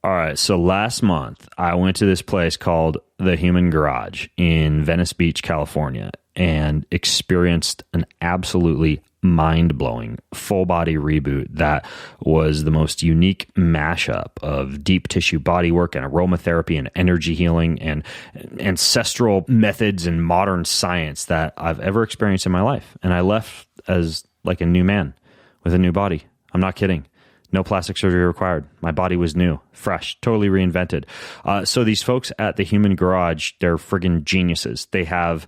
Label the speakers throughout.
Speaker 1: All right, so last month I went to this place called the Human Garage in Venice Beach, California, and experienced an absolutely mind-blowing full-body reboot that was the most unique mashup of deep tissue bodywork and aromatherapy and energy healing and ancestral methods and modern science that I've ever experienced in my life. And I left as like a new man with a new body. I'm not kidding. No plastic surgery required. My body was new, fresh, totally reinvented. So these folks at the Human Garage, they're friggin' geniuses. They have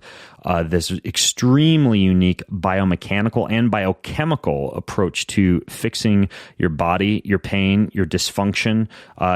Speaker 1: this extremely unique biomechanical and biochemical approach to fixing your body, your pain, your dysfunction,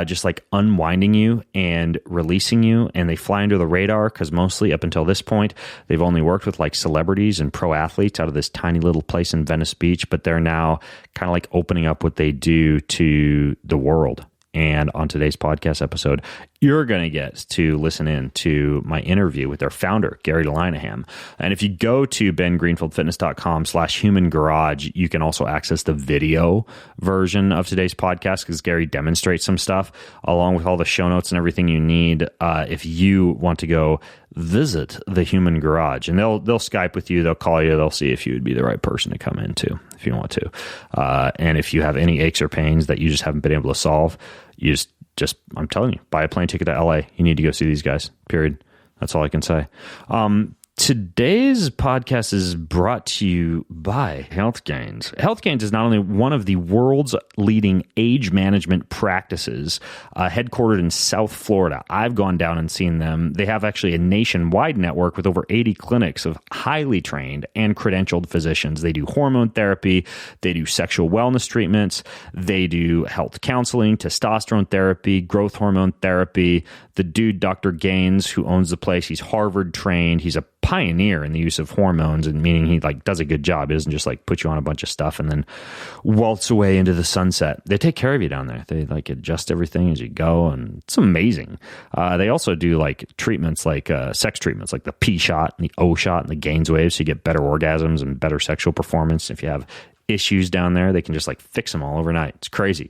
Speaker 1: just like unwinding you and releasing you. And they fly under the radar because mostly up until this point, they've only worked with like celebrities and pro athletes out of this tiny little place in Venice Beach, but they're now kind of like opening up what they do to the world. And on today's podcast episode, you're going to get to listen in to my interview with their founder, Gary Linehan. And if you go to bengreenfieldfitness.com/human garage, you can also access the video version of today's podcast because Gary demonstrates some stuff along with all the show notes and everything you need if you want to go visit the Human Garage. And they'll Skype with you, they'll call you, they'll see if you would be the right person to come into if you want to. And if you have any aches or pains that you just haven't been able to solve, you just I'm telling you, buy a plane ticket to LA. You need to go see these guys, period. That's all I can say. Today's podcast is brought to you by Health Gains. Health Gains is not only one of the world's leading age management practices, headquartered in South Florida. I've gone down and seen them. They have actually a nationwide network with over 80 clinics of highly trained and credentialed physicians. They do hormone therapy. They do sexual wellness treatments. They do health counseling, testosterone therapy, growth hormone therapy. The dude, Dr. Gaines, who owns the place, he's Harvard trained. He's a pioneer in the use of hormones, and meaning he like does a good job. He doesn't just like put you on a bunch of stuff and then waltz away into the sunset. They take care of you down there. They like adjust everything as you go, and it's amazing. They also do like treatments like sex treatments, like the P shot and the O shot and the Gaines wave, so you get better orgasms and better sexual performance. If you have issues down there, they can just like fix them all overnight. It's crazy.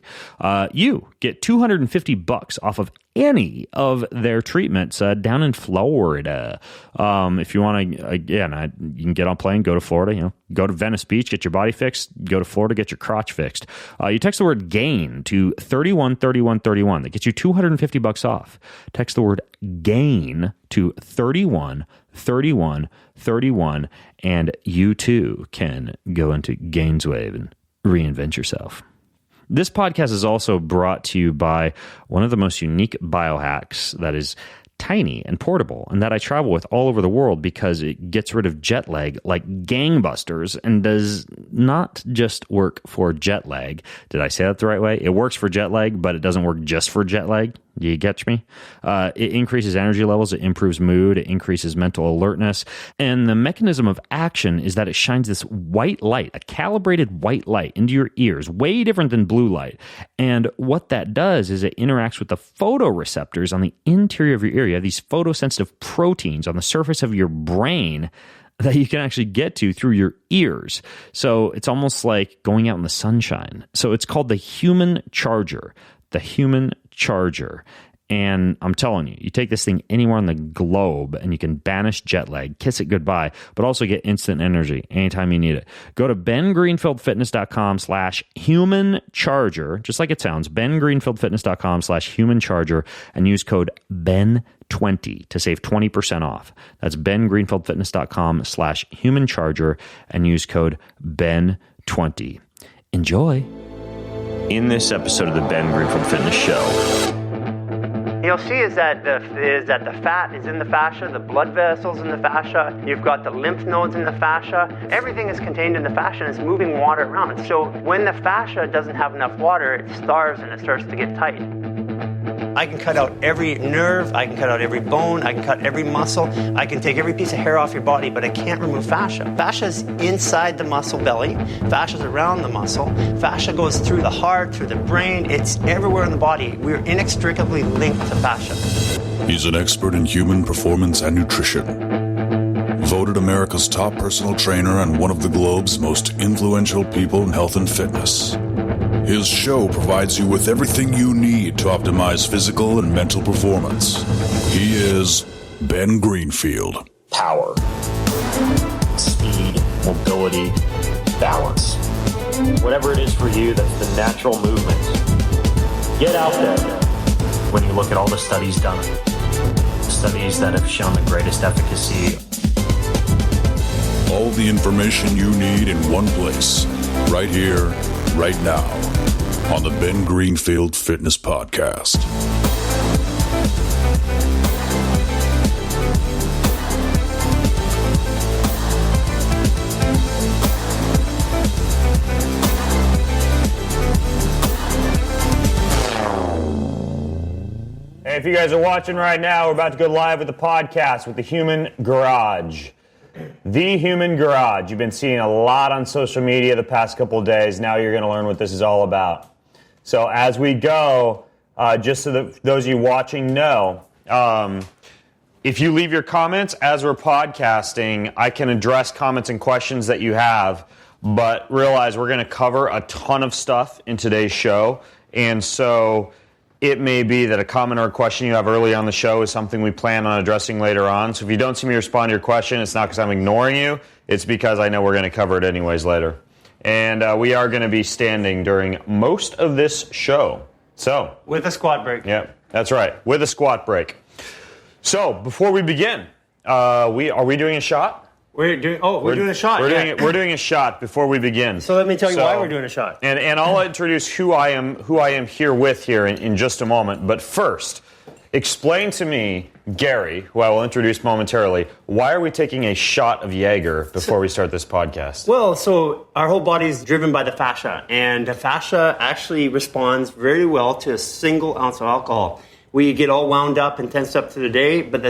Speaker 1: You get $250 off of any of their treatments down in Florida. If you want to, again, you can get on a plane, go to Florida, go to Venice Beach, get your body fixed, go to Florida, get your crotch fixed. You text the word GAIN to 313131. That gets you $250 off. Text the word GAIN to 313131, and you too can go into Gaines Wave and reinvent yourself. This podcast is also brought to you by one of the most unique biohacks that is tiny and portable, and that I travel with all over the world because it gets rid of jet lag like gangbusters and does not just work for jet lag. Did I say that the right way? It works for jet lag, but it doesn't work just for jet lag. Do you get me? It increases energy levels, it improves mood, it increases mental alertness, and the mechanism of action is that it shines this white light, a calibrated white light into your ears, way different than blue light. And what that does is it interacts with the photoreceptors on the interior of your ear. You have these photosensitive proteins on the surface of your brain that you can actually get to through your ears. So it's almost like going out in the sunshine. So it's called the Human Charger. The Human Charger. And I'm telling you, you take this thing anywhere on the globe and you can banish jet lag, kiss it goodbye, but also get instant energy anytime you need it. Go to bengreenfieldfitness.com/human charger, just like it sounds, bengreenfieldfitness.com/human charger, and use code BEN20 to save 20% off. That's bengreenfieldfitness.com/human charger and use code BEN20. Enjoy. In this episode of the Ben Greenfield Fitness Show,
Speaker 2: you'll see is that the fat is in the fascia, the blood vessels in the fascia, you've got the lymph nodes in the fascia. Everything is contained in the fascia and it's moving water around. So when the fascia doesn't have enough water, it starves and it starts to get tight. I can cut out every nerve, I can cut out every bone, I can cut every muscle, I can take every piece of hair off your body, but I can't remove fascia. Fascia is inside the muscle belly, fascia is around the muscle, fascia goes through the heart, through the brain, it's everywhere in the body. We're inextricably linked to fascia.
Speaker 3: He's an expert in human performance and nutrition. Voted America's top personal trainer and one of the globe's most influential people in health and fitness. His show provides you with everything you need to optimize physical and mental performance. He is Ben Greenfield.
Speaker 4: Power, speed, mobility, balance. Whatever it is for you, that's the natural movement. Get out there. When you look at all the studies done, studies that have shown the greatest efficacy.
Speaker 3: All the information you need in one place, right here, right now, on the Ben Greenfield Fitness Podcast.
Speaker 1: Hey, if you guys are watching right now, we're about to go live with the podcast with the Human Garage. The Human Garage. You've been seeing a lot on social media the past couple of days. Now you're going to learn what this is all about. So as we go, just so that those of you watching know, if you leave your comments as we're podcasting, I can address comments and questions that you have, but realize we're going to cover a ton of stuff in today's show. And so it may be that a comment or a question you have early on the show is something we plan on addressing later on. So if you don't see me respond to your question, it's not because I'm ignoring you. It's because I know we're going to cover it anyways later. And we are going to be standing during most of this show. So
Speaker 2: With a squat break.
Speaker 1: Yeah, that's right. With a squat break. So before we begin, are we doing a shot?
Speaker 2: We're doing a shot.
Speaker 1: We're doing a shot before we begin.
Speaker 2: So let me tell you why we're doing a shot.
Speaker 1: And I'll introduce who I am here with here in just a moment. But first, explain to me, Gary, who I will introduce momentarily, why are we taking a shot of Jaeger before we start this podcast?
Speaker 2: Well, so our whole body is driven by the fascia, and the fascia actually responds very well to a single ounce of alcohol. We get all wound up and tensed up to the day, but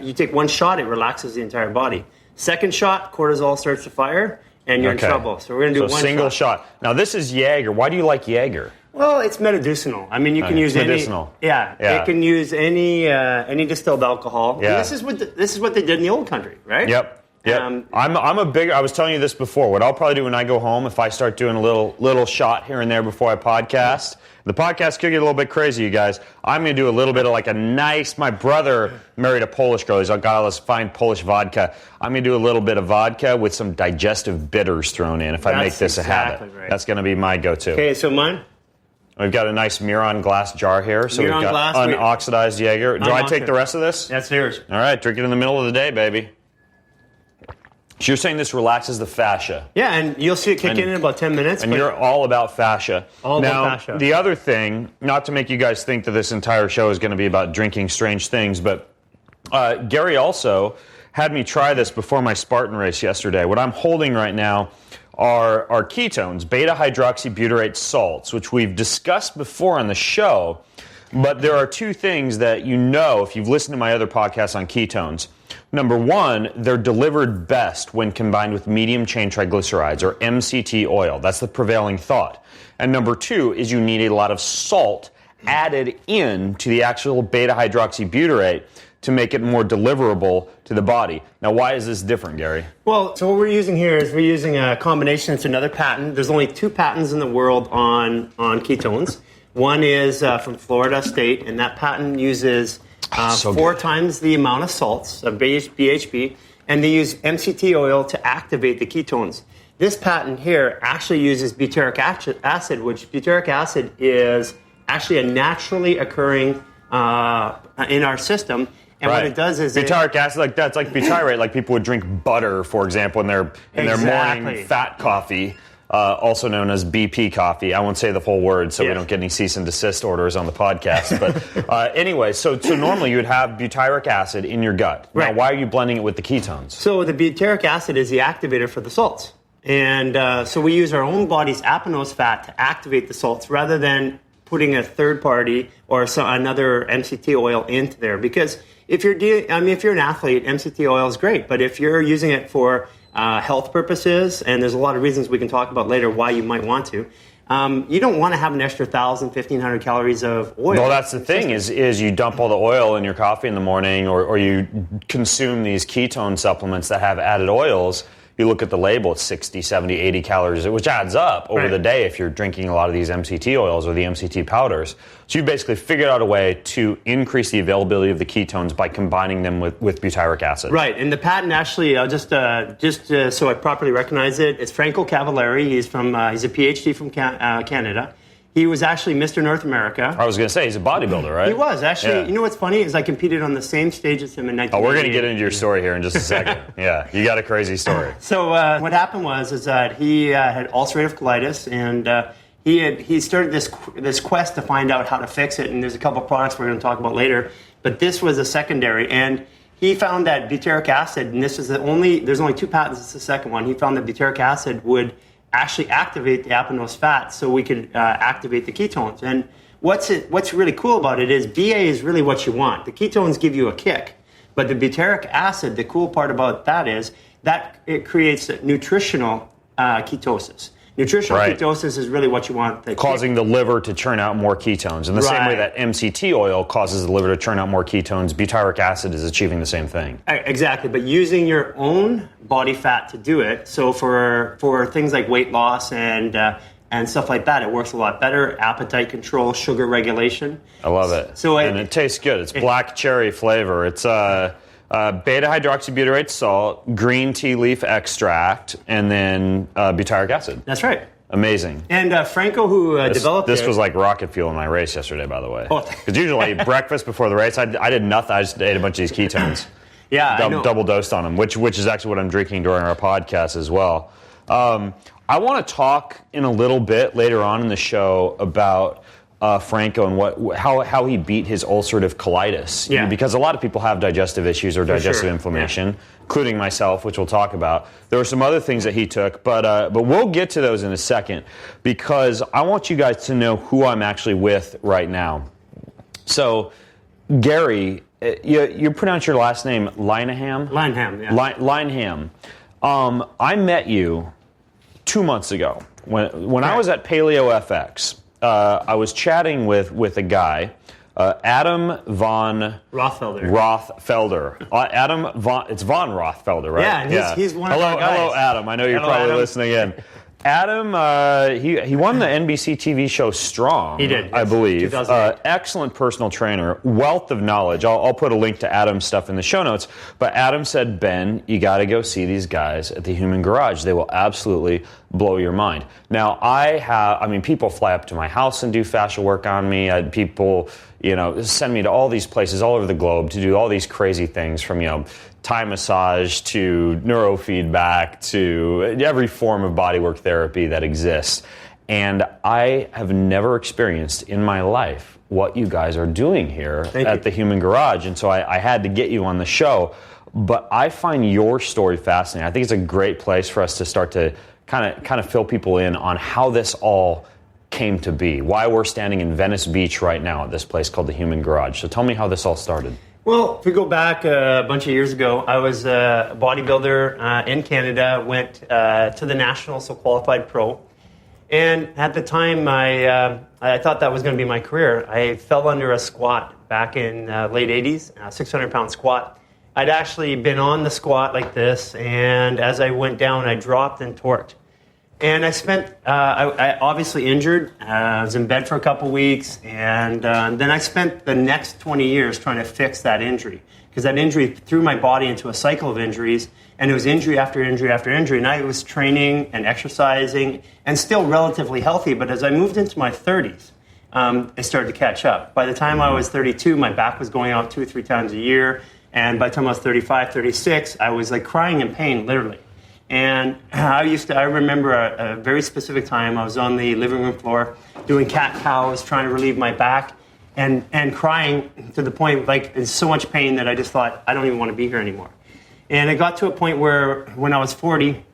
Speaker 2: you take one shot, it relaxes the entire body. Second shot, cortisol starts to fire, and you're in trouble. So we're going to do one
Speaker 1: single shot. Now, this is Jaeger. Why do you like Jaeger?
Speaker 2: Well, it's medicinal. I mean, you can use
Speaker 1: medicinal.
Speaker 2: It can use any distilled alcohol.
Speaker 1: Yeah.
Speaker 2: And this is what they did in the old country, right?
Speaker 1: Yep. I was telling you this before. What I'll probably do when I go home, if I start doing a little shot here and there before I podcast, the podcast could get a little bit crazy, you guys. I'm going to do a little bit of like my brother married a Polish girl. He's got all this fine Polish vodka. I'm going to do a little bit of vodka with some digestive bitters thrown in if I make this a habit.
Speaker 2: Right.
Speaker 1: That's going to be my go-to.
Speaker 2: Okay, so mine?
Speaker 1: We've got a nice Miron glass jar here. So
Speaker 2: Miron
Speaker 1: we've got
Speaker 2: glass,
Speaker 1: unoxidized Jaeger. Do I take the rest of this?
Speaker 2: That's yours.
Speaker 1: All right, drink it in the middle of the day, baby. So you're saying this relaxes the fascia.
Speaker 2: Yeah, and you'll see it kick in about 10 minutes.
Speaker 1: And you're all about fascia.
Speaker 2: About fascia.
Speaker 1: The other thing, not to make you guys think that this entire show is going to be about drinking strange things, but Gary also had me try this before my Spartan race yesterday. What I'm holding right now are ketones, beta-hydroxybutyrate salts, which we've discussed before on the show. But there are two things that you know if you've listened to my other podcasts on ketones. Number one, they're delivered best when combined with medium-chain triglycerides, or MCT oil. That's the prevailing thought. And number two is you need a lot of salt added in to the actual beta-hydroxybutyrate to make it more deliverable to the body. Now, why is this different, Gary?
Speaker 2: Well, so what we're using here is we're using a combination. It's another patent. There's only 2 patents in the world on ketones. One is from Florida State, and that patent uses 4 times the amount of salts, of BHB, and they use MCT oil to activate the ketones. This patent here actually uses butyric acid, which butyric acid is actually a naturally occurring in our system. And what it does is
Speaker 1: butyric acid, that's like butyrate, like people would drink butter, for example, in their morning fat coffee. Also known as BP coffee. I won't say the full word so we don't get any cease and desist orders on the podcast. But anyway, so normally you would have butyric acid in your gut. Right. Now, why are you blending it with the ketones?
Speaker 2: So the butyric acid is the activator for the salts. And so we use our own body's apenose fat to activate the salts rather than putting a third party or another MCT oil into there. Because if you're an athlete, MCT oil is great. But if you're using it for health purposes, and there's a lot of reasons we can talk about later why you might want to. You don't want to have an extra 1,000, 1,500 calories of oil.
Speaker 1: Well, that's the thing is you dump all the oil in your coffee in the morning or you consume these ketone supplements that have added oils. you look at the label, it's 60, 70, 80 calories, which adds up over the day if you're drinking a lot of these MCT oils or the MCT powders. So you've basically figured out a way to increase the availability of the ketones by combining them with butyric acid.
Speaker 2: Right, and the patent actually, I'll just so I properly recognize it, it's Franco Cavallari. He's a PhD from Canada. He was actually Mr. North America.
Speaker 1: I was going to say, he's a bodybuilder, right?
Speaker 2: He was, actually. Yeah. You know what's funny is I competed on the same stage as him in 1988.
Speaker 1: Oh, we're going to get into your story here in just a second. Yeah, you got a crazy story.
Speaker 2: So what happened is that he had ulcerative colitis, and he started this quest to find out how to fix it, and there's a couple of products we're going to talk about later, but this was a secondary, and he found that butyric acid, and this is there's only 2 patents, it's the second one, he found that butyric acid would actually activate the apenose fat so we could activate the ketones. And what's really cool about it is BA is really what you want. The ketones give you a kick, but the butyric acid, the cool part about that is that it creates nutritional ketosis. Nutritional ketosis is really what you want.
Speaker 1: Causing the liver to churn out more ketones. In the same way that MCT oil causes the liver to churn out more ketones, butyric acid is achieving the same thing.
Speaker 2: Exactly, but using your own body fat to do it. So for things like weight loss and stuff like that, it works a lot better. Appetite control, sugar regulation.
Speaker 1: I love it. And it tastes good. It's black cherry flavor. It's beta-hydroxybutyrate salt, green tea leaf extract, and then butyric acid.
Speaker 2: That's right.
Speaker 1: Amazing.
Speaker 2: And Franco, who developed
Speaker 1: this was like rocket fuel in my race yesterday, by the way. Because usually I eat breakfast before the race. I did nothing. I just ate a bunch of these ketones. Double dosed on them, which is actually what I'm drinking during our podcast as well. I want to talk in a little bit later on in the show about Franco and how he beat his ulcerative colitis.
Speaker 2: Yeah.
Speaker 1: Because a lot of people have digestive issues or digestive inflammation, including myself, which we'll talk about. There were some other things that he took, but we'll get to those in a second because I want you guys to know who I'm actually with right now. So, Gary, you pronounce your last name Linehan?
Speaker 2: Linehan, yeah.
Speaker 1: Linehan. I met you 2 months ago when I was at Paleo FX. I was chatting with a guy, Adam von Rothfelder. It's von Rothfelder, right?
Speaker 2: Yeah, and he's one of our guys.
Speaker 1: Hello, Adam. I know you're probably listening in. Adam, he won the NBC TV show Strong.
Speaker 2: He did, yes,
Speaker 1: I believe.
Speaker 2: 2008.
Speaker 1: Excellent personal trainer, wealth of knowledge. I'll put a link to Adam's stuff in the show notes. But Adam said, Ben, you got to go see these guys at the Human Garage. They will absolutely blow your mind. Now, people fly up to my house and do fascia work on me. People, send me to all these places all over the globe to do all these crazy things from, Thai massage to neurofeedback to every form of bodywork therapy that exists. And I have never experienced in my life what you guys are doing here at the Human Garage. And so I had to get you on the show. But I find your story fascinating. I think it's a great place for us to start to kind of fill people in on how this all came to be, why we're standing in Venice Beach right now at this place called the Human Garage. So tell me how this all started.
Speaker 2: Well, if we go back a bunch of years ago, I was a bodybuilder in Canada, went to the Nationals, so qualified pro. And at the time, I thought that was going to be my career. I fell under a squat back in late 80s, 600-pound squat. I'd actually been on the squat like this, and as I went down, I dropped and torqued. And I spent, I obviously injured. I was in bed for a couple weeks, and then I spent the next 20 years trying to fix that injury, because that injury threw my body into a cycle of injuries, and it was injury after injury after injury. And I was training and exercising and still relatively healthy, but as I moved into my 30s, I started to catch up. By the time I was 32, my back was going out 2 or 3 times a year, and by the time I was 35, 36, I was like crying in pain, literally. And I remember a very specific time. I was on the living room floor doing cat-cows, trying to relieve my back, and crying to the point, like, in so much pain that I just thought, I don't even want to be here anymore. And it got to a point where, when I was 40,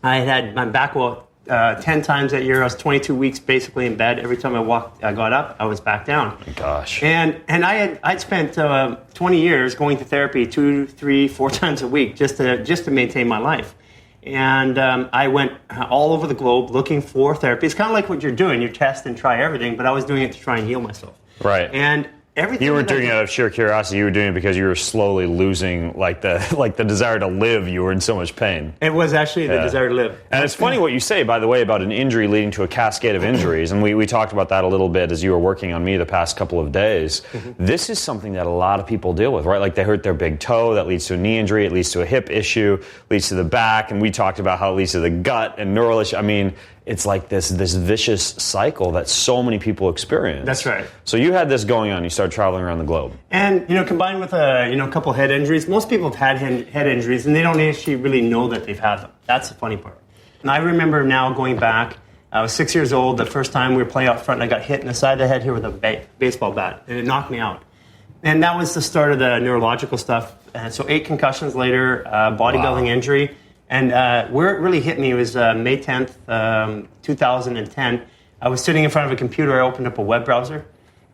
Speaker 2: I had my back 10 times that year. I was 22 weeks basically in bed. Every time I got up, I was back down.
Speaker 1: Gosh.
Speaker 2: And I'd spent 20 years going to therapy 2, 3, 4 times a week just to maintain my life. And I went all over the globe looking for therapy. It's kind of like what you're doing. You test and try everything, but I was doing it to try and heal myself.
Speaker 1: Right.
Speaker 2: And everything.
Speaker 1: You weren't doing it out of sheer curiosity. You were doing it because you were slowly losing the desire to live. You were in so much pain.
Speaker 2: It was actually the desire to live.
Speaker 1: And it's funny what you say, by the way, about an injury leading to a cascade of injuries. And we talked about that a little bit as you were working on me the past couple of days. This is something that a lot of people deal with, right? Like they hurt their big toe, that leads to a knee injury, it leads to a hip issue, leads to the back, and we talked about how it leads to the gut and neural issue. I mean, it's like this vicious cycle that so many people experience.
Speaker 2: That's right.
Speaker 1: So you had this going on. You started traveling around the globe.
Speaker 2: And, combined with a couple head injuries, most people have had head injuries, and they don't actually really know that they've had them. That's the funny part. And I remember now going back, I was 6 years old, the first time we were playing out front, and I got hit in the side of the head here with a baseball bat, and it knocked me out. And that was the start of the neurological stuff. And so 8 concussions later, bodybuilding injury. And where it really hit me was May 10th, 2010. I was sitting in front of a computer. I opened up a web browser,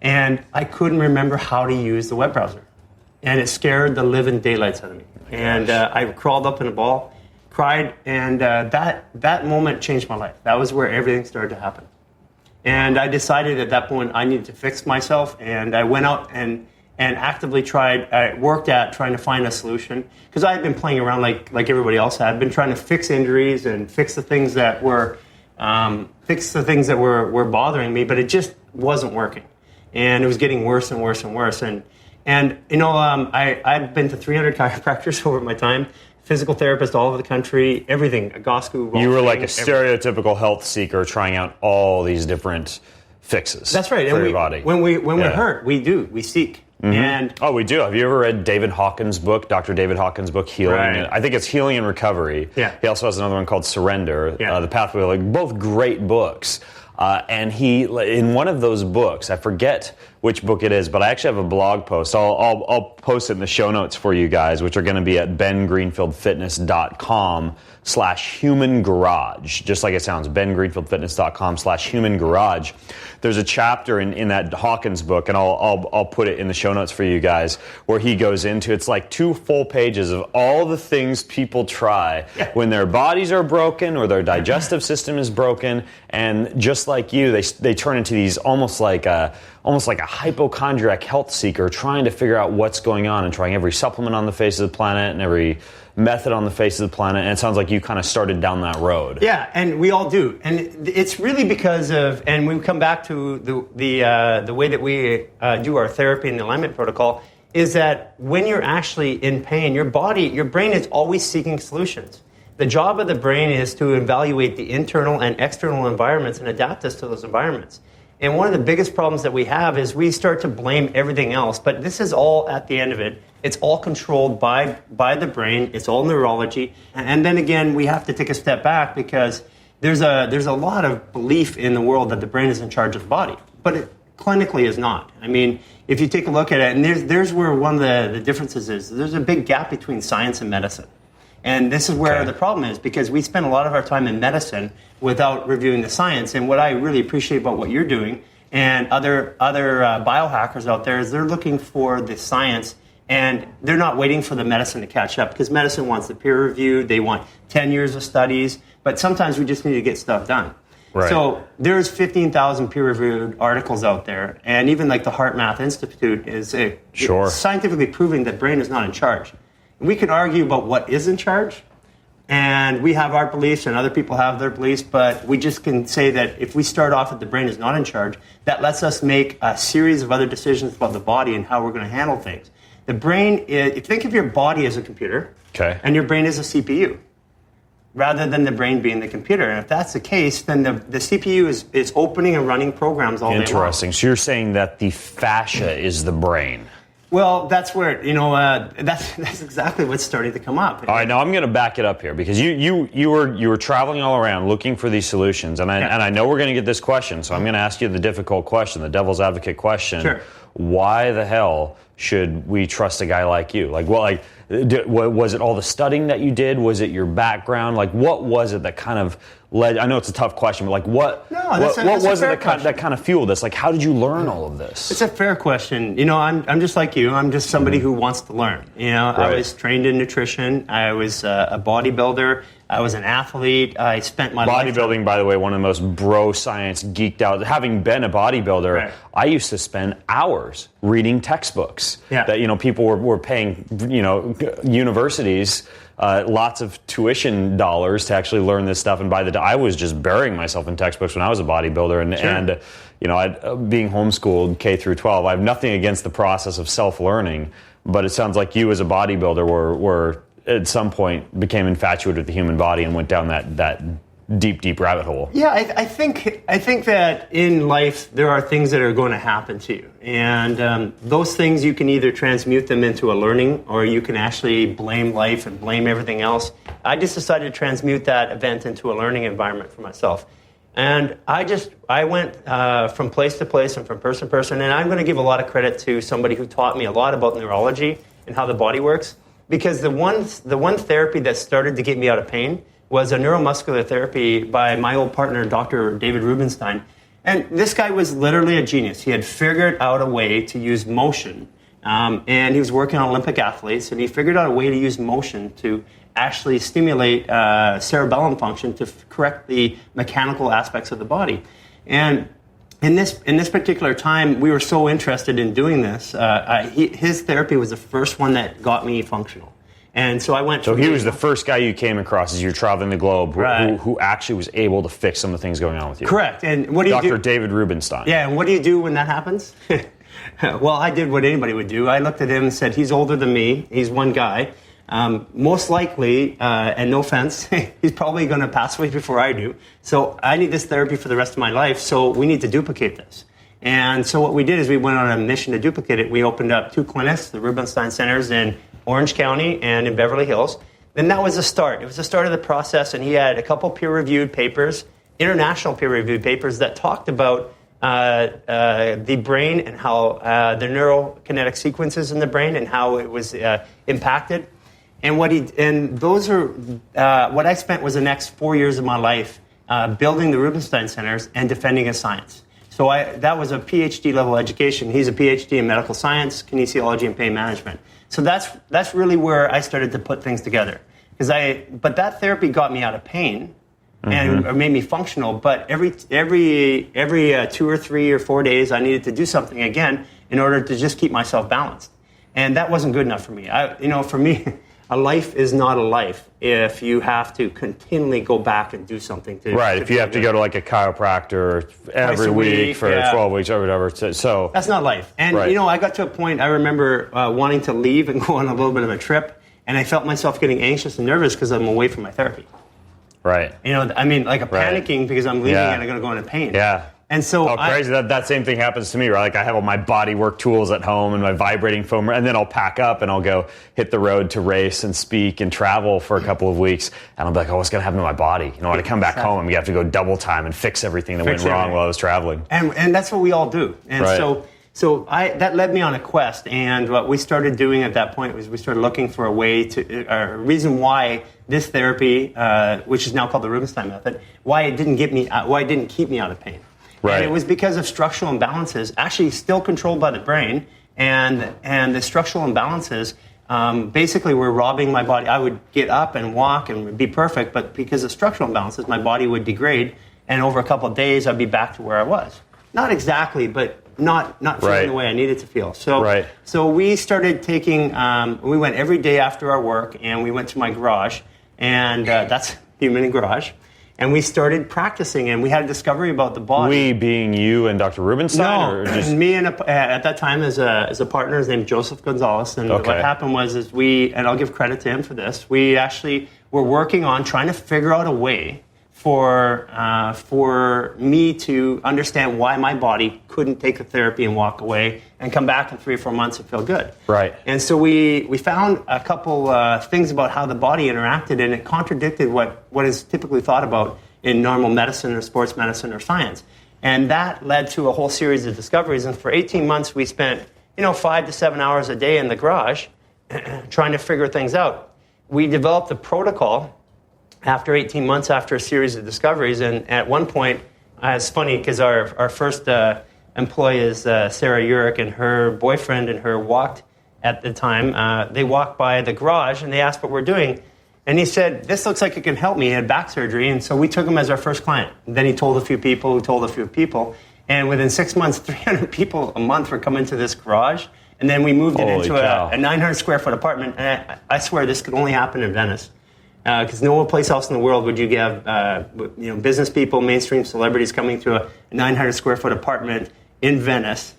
Speaker 2: and I couldn't remember how to use the web browser. And it scared the living daylights out of me. And I crawled up in a ball, cried, and that moment changed my life. That was where everything started to happen. And I decided at that point I needed to fix myself, and I went out and actively worked at trying to find a solution, because I had been playing around like everybody else had. I'd been trying to fix injuries and fix the things that were bothering me, but it just wasn't working, and it was getting worse and worse and worse. And I'd been to 300 chiropractors over my time, physical therapists all over the country, everything, Agoscu.
Speaker 1: You were like a stereotypical health seeker trying out all these different fixes.
Speaker 2: That's right.
Speaker 1: For your body.
Speaker 2: When we're hurt, we seek. And
Speaker 1: we do. Have you ever read David Hawkins' book, Dr. David Hawkins' book, Healing?
Speaker 2: Right.
Speaker 1: I think it's Healing and Recovery.
Speaker 2: Yeah.
Speaker 1: He also has another one called Surrender, The Pathway, both great books. And he, in one of those books, I forget which book it is, but I actually have a blog post. I'll post it in the show notes for you guys, which are going to be at bengreenfieldfitness.com/human garage. Just like it sounds, bengreenfieldfitness.com/human garage. There's a chapter in that Hawkins book, and I'll put it in the show notes for you guys, where he goes into, it's like 2 full pages of all the things people try when their bodies are broken or their digestive system is broken, and just like you, they turn into these almost like a hypochondriac health seeker trying to figure out what's going on and trying every supplement on the face of the planet and every method on the face of the planet. And it sounds like you kind of started down that road.
Speaker 2: Yeah, and we all do. And it's really because of, and we come back to the way that we do our therapy and the alignment protocol, is that when you're actually in pain, your brain is always seeking solutions. The job of the brain is to evaluate the internal and external environments and adapt us to those environments. And one of the biggest problems that we have is we start to blame everything else, but this is all, at the end of it, it's all controlled by the brain. It's all neurology. And then again, we have to take a step back, because there's a lot of belief in the world that the brain is in charge of the body, but it clinically is not. I mean, if you take a look at it, and there's where one of the differences is, there's a big gap between science and medicine. And this is where the problem is, because we spend a lot of our time in medicine without reviewing the science. And what I really appreciate about what you're doing and other biohackers out there is they're looking for the science, and they're not waiting for the medicine to catch up, because medicine wants the peer review. They want 10 years of studies, but sometimes we just need to get stuff done. Right. So there's 15,000 peer-reviewed articles out there, and even like the Heart Math Institute is scientifically proving that brain is not in charge. We can argue about what is in charge, and we have our beliefs and other people have their beliefs, but we just can say that if we start off that the brain is not in charge, that lets us make a series of other decisions about the body and how we're going to handle things. The brain is, think of your body as a computer, and your brain is a CPU, rather than the brain being the computer. And if that's the case, then the CPU is opening and running programs all day long.
Speaker 1: Interesting. So you're saying that the fascia is the brain.
Speaker 2: Well, that's where, that's exactly what's starting to come up.
Speaker 1: All right, now I'm going to back it up here, because you were traveling all around looking for these solutions, and I know we're going to get this question, so I'm going to ask you the difficult question, the devil's advocate question.
Speaker 2: Sure.
Speaker 1: Why the hell should we trust a guy like you? Was it all the studying that you did? Was it your background? What was it that kind of led? I know it's a tough question, but what was it that kind of fueled this? How did you learn all of this?
Speaker 2: It's a fair question. I'm just like you. I'm just somebody who wants to learn. Right. I was trained in nutrition. I was a bodybuilder. I was an athlete. I spent my
Speaker 1: bodybuilding, by the way, one of the most bro science geeked out. Having been a bodybuilder,
Speaker 2: right.
Speaker 1: I used to spend hours reading textbooks that people were paying universities lots of tuition dollars to actually learn this stuff. And I was just burying myself in textbooks when I was a bodybuilder, and being homeschooled K through 12. I have nothing against the process of self-learning, but it sounds like you as a bodybuilder were at some point became infatuated with the human body and went down that deep rabbit hole.
Speaker 2: Yeah, I think that in life there are things that are going to happen to you, and those things you can either transmute them into a learning, or you can actually blame life and blame everything else. I just decided to transmute that event into a learning environment for myself, and I went from place to place and from person to person, and I'm going to give a lot of credit to somebody who taught me a lot about neurology and how the body works. Because the one therapy that started to get me out of pain was a neuromuscular therapy by my old partner, Dr. David Rubenstein. And this guy was literally a genius. He had figured out a way to use motion. And he was working on Olympic athletes, and he figured out a way to use motion to actually stimulate cerebellum function to correct the mechanical aspects of the body. And in this particular time, we were so interested in doing this. His therapy was the first one that got me functional, and so I went.
Speaker 1: So he was the first guy you came across as you're traveling the globe,
Speaker 2: right,
Speaker 1: who actually was able to fix some of the things going on with you.
Speaker 2: Correct. And what do you do?
Speaker 1: Dr. David Rubenstein.
Speaker 2: Yeah, and what do you do when that happens? Well, I did what anybody would do. I looked at him and said, "He's older than me. He's one guy. Most likely, and no offense, he's probably going to pass away before I do. So I need this therapy for the rest of my life, so we need to duplicate this." And so what we did is we went on a mission to duplicate it. We opened up 2 clinics, the Rubenstein Centers in Orange County and in Beverly Hills. And that was the start. It was the start of the process, and he had a couple peer-reviewed papers, international peer-reviewed papers, that talked about the brain and how the neurokinetic sequences in the brain and how it was impacted. And what I spent was the next 4 years of my life building the Rubenstein Centers and defending his science. So that was a PhD level education. He's a PhD in medical science, kinesiology, and pain management. So that's really where I started to put things together. But that therapy got me out of pain and made me functional. But every 2 or 3 or 4 days, I needed to do something again in order to just keep myself balanced. And that wasn't good enough for me. For me, a life is not a life if you have to continually go back and do something.
Speaker 1: If you have to go to like a chiropractor every week for 12 weeks or whatever. So
Speaker 2: that's not life. And, I got to a point, I remember wanting to leave and go on a little bit of a trip, and I felt myself getting anxious and nervous because I'm away from my therapy.
Speaker 1: Right.
Speaker 2: Panicking because I'm leaving and I'm going to go into pain.
Speaker 1: Yeah.
Speaker 2: And so
Speaker 1: crazy. That same thing happens to me, right? Like I have all my body work tools at home and my vibrating foam, and then I'll pack up and I'll go hit the road to race and speak and travel for a couple of weeks, and I'll be like, what's going to happen to my body? When I come back home, I'm going to have to go double time and fix everything that went wrong while I was traveling.
Speaker 2: And that's what we all do. And so that led me on a quest, and what we started doing at that point was we started looking for a reason why this therapy, which is now called the Rubenstein method, why it didn't keep me out of pain. Right. And it was because of structural imbalances, actually still controlled by the brain, and the structural imbalances basically were robbing my body. I would get up and walk and be perfect, but because of structural imbalances, my body would degrade, and over a couple of days, I'd be back to where I was. Not exactly, but not feeling the way I needed to feel. So we started taking, we went every day after our work, and we went to my garage, and that's Human Garage. And we started practicing, and we had a discovery about the body.
Speaker 1: We being you and Dr. Rubenstein?
Speaker 2: No, or just me and at that time as a partner, his name Joseph Gonzalez. And what happened was and I'll give credit to him for this, we actually were working on trying to figure out a way for me to understand why my body couldn't take the therapy and walk away and come back in 3 or 4 months and feel good.
Speaker 1: Right.
Speaker 2: And so we found a couple things about how the body interacted, and it contradicted what is typically thought about in normal medicine or sports medicine or science. And that led to a whole series of discoveries. And for 18 months, we spent 5 to 7 hours a day in the garage trying to figure things out. We developed a protocol after 18 months, after a series of discoveries. And at one point, it's funny because our first employee is Sarah Urich, and her boyfriend and her walked at the time. They walked by the garage and they asked what we're doing. And he said, this looks like it can help me. He had back surgery. And so we took him as our first client. And then he told a few people who told a few people. And within 6 months, 300 people a month were coming to this garage. And then we moved it into a 900 square foot apartment. And I swear this could only happen in Venice. Because no place else in the world would you have business people, mainstream celebrities coming to a 900 square foot apartment in Venice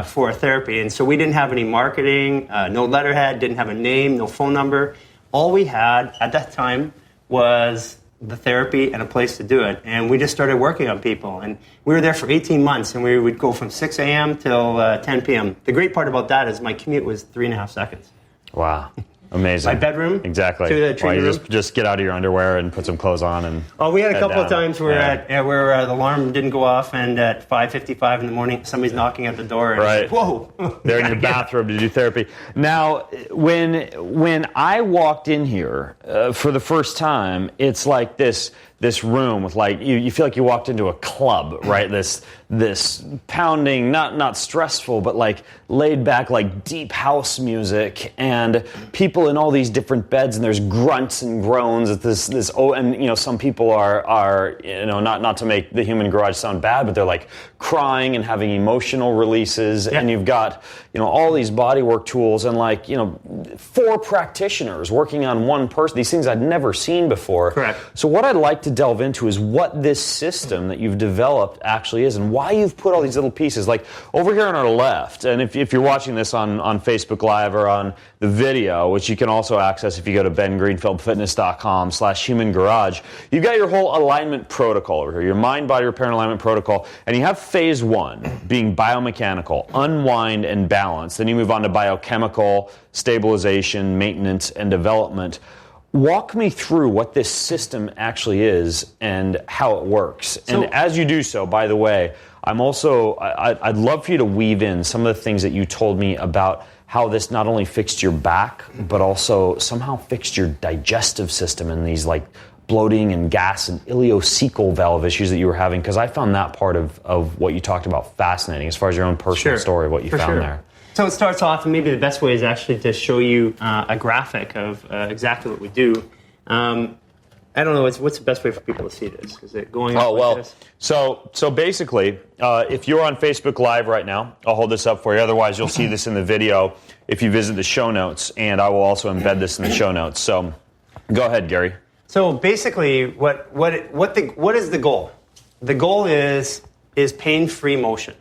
Speaker 2: for therapy. And so we didn't have any marketing, no letterhead, didn't have a name, no phone number. All we had at that time was the therapy and a place to do it. And we just started working on people. And we were there for 18 months, and we would go from 6 a.m. till 10 p.m. The great part about that is my commute was 3.5 seconds.
Speaker 1: Wow. Amazing.
Speaker 2: My bedroom.
Speaker 1: Exactly.
Speaker 2: To the training room.
Speaker 1: Just get out of your underwear and put some clothes on and.
Speaker 2: Oh, we had a couple of times where the alarm didn't go off, and at 5:55 in the morning, somebody's knocking at the door. And
Speaker 1: right.
Speaker 2: Whoa.
Speaker 1: They're in your bathrobe to do therapy. Now, when I walked in here for the first time, it's like this room with like you feel like you walked into a club, right? This pounding, not stressful, but like laid back, like deep house music, and people in all these different beds, and there's grunts and groans at this and some people are not to make the human garage sound bad, but they're like crying and having emotional releases, and you've got all these bodywork tools and 4 practitioners working on one person. These things I'd never seen before.
Speaker 2: Correct.
Speaker 1: So what I'd like to delve into is what this system that you've developed actually is, and why you've put all these little pieces. Like over here on our left, and if you're watching this on Facebook Live or on the video, which you can also access if you go to bengreenfieldfitness.com/human garage, you've got your whole alignment protocol over here, your mind, body, repair, and alignment protocol, and you have phase 1 being biomechanical, unwind and balance. Then you move on to biochemical, stabilization, maintenance, and development. Walk me through what this system actually is and how it works. And as you do so, by the way, I'd love for you to weave in some of the things that you told me about how this not only fixed your back, but also somehow fixed your digestive system and these like bloating and gas and ileocecal valve issues that you were having, because I found that part of what you talked about fascinating as far as your own personal story of what you found there.
Speaker 2: So it starts off, and maybe the best way is actually to show you a graphic of exactly what we do. I don't know, what's the best way for people to see this? Is it going up like this?
Speaker 1: So basically, if you're on Facebook Live right now, I'll hold this up for you. Otherwise, you'll see this in the video if you visit the show notes, and I will also embed this in the show notes. So go ahead, Gary.
Speaker 2: So basically, what is the goal? The goal is pain-free motion.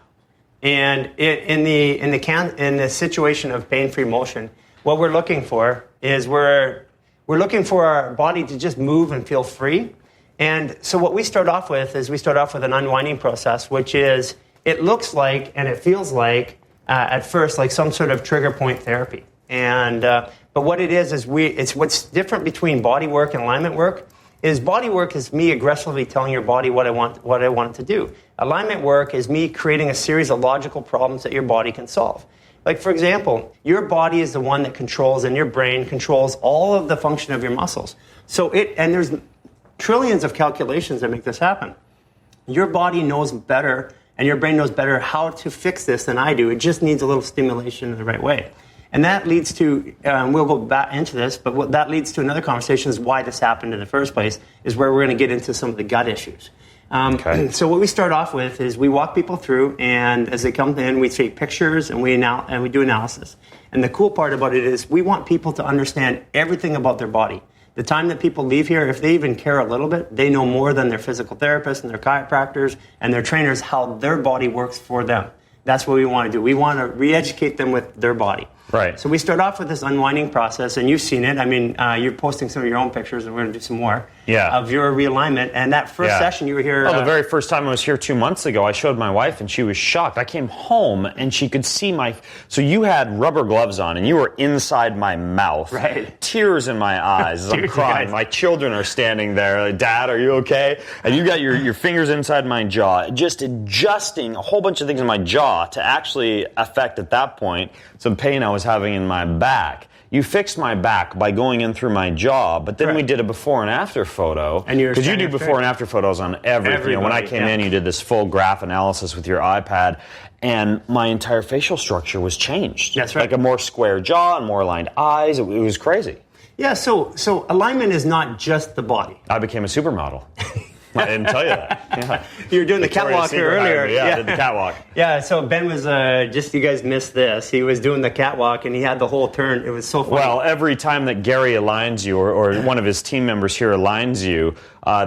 Speaker 2: And in the situation of pain-free motion, what we're looking for is we're looking for our body to just move and feel free. And so what we start off with is an unwinding process, which is it looks like and it feels like at first like some sort of trigger point therapy. And but what it is it's what's different between body work and alignment work. Body work is me aggressively telling your body what I want it to do. Alignment work is me creating a series of logical problems that your body can solve. Like, for example, your body is the one that controls, and your brain controls all of the function of your muscles. And there's trillions of calculations that make this happen. Your body knows better, and your brain knows better how to fix this than I do. It just needs a little stimulation in the right way. And that leads to, we'll go back into this, but what that leads to another conversation is why this happened in the first place, is where we're going to get into some of the gut issues. So what we start off with is we walk people through, and as they come in, we take pictures and we do analysis. And the cool part about it is we want people to understand everything about their body. The time that people leave here, if they even care a little bit, they know more than their physical therapists and their chiropractors and their trainers how their body works for them. That's what we want to do. We want to re-educate them with their body.
Speaker 1: Right.
Speaker 2: So we start off with this unwinding process, and you've seen it. I mean, you're posting some of your own pictures, and we're going to do some more of your realignment. And that first session, you were here.
Speaker 1: The very first time I was here 2 months ago, I showed my wife, and she was shocked. I came home, and she could see so you had rubber gloves on, and you were inside my mouth.
Speaker 2: Right.
Speaker 1: Tears in my eyes as I'm crying. My children are standing there, like, Dad, are you okay? And you got your fingers inside my jaw, just adjusting a whole bunch of things in my jaw to actually affect, at that point, some pain I was having in my back. You fixed my back by going in through my jaw, but then we did a before and after photo. Because you do before and after photos on everything. When I came in, you did this full graph analysis with your iPad, and my entire facial structure was changed.
Speaker 2: That's right.
Speaker 1: Like a more square jaw and more aligned eyes. It was crazy.
Speaker 2: Yeah, so alignment is not just the body.
Speaker 1: I became a supermodel. I didn't tell you that. Yeah.
Speaker 2: You were doing the catwalk here earlier.
Speaker 1: Yeah, I did the catwalk.
Speaker 2: Yeah, so Ben was, just you guys missed this, he was doing the catwalk and he had the whole turn. It was so funny.
Speaker 1: Well, every time that Gary aligns you or one of his team members here aligns you,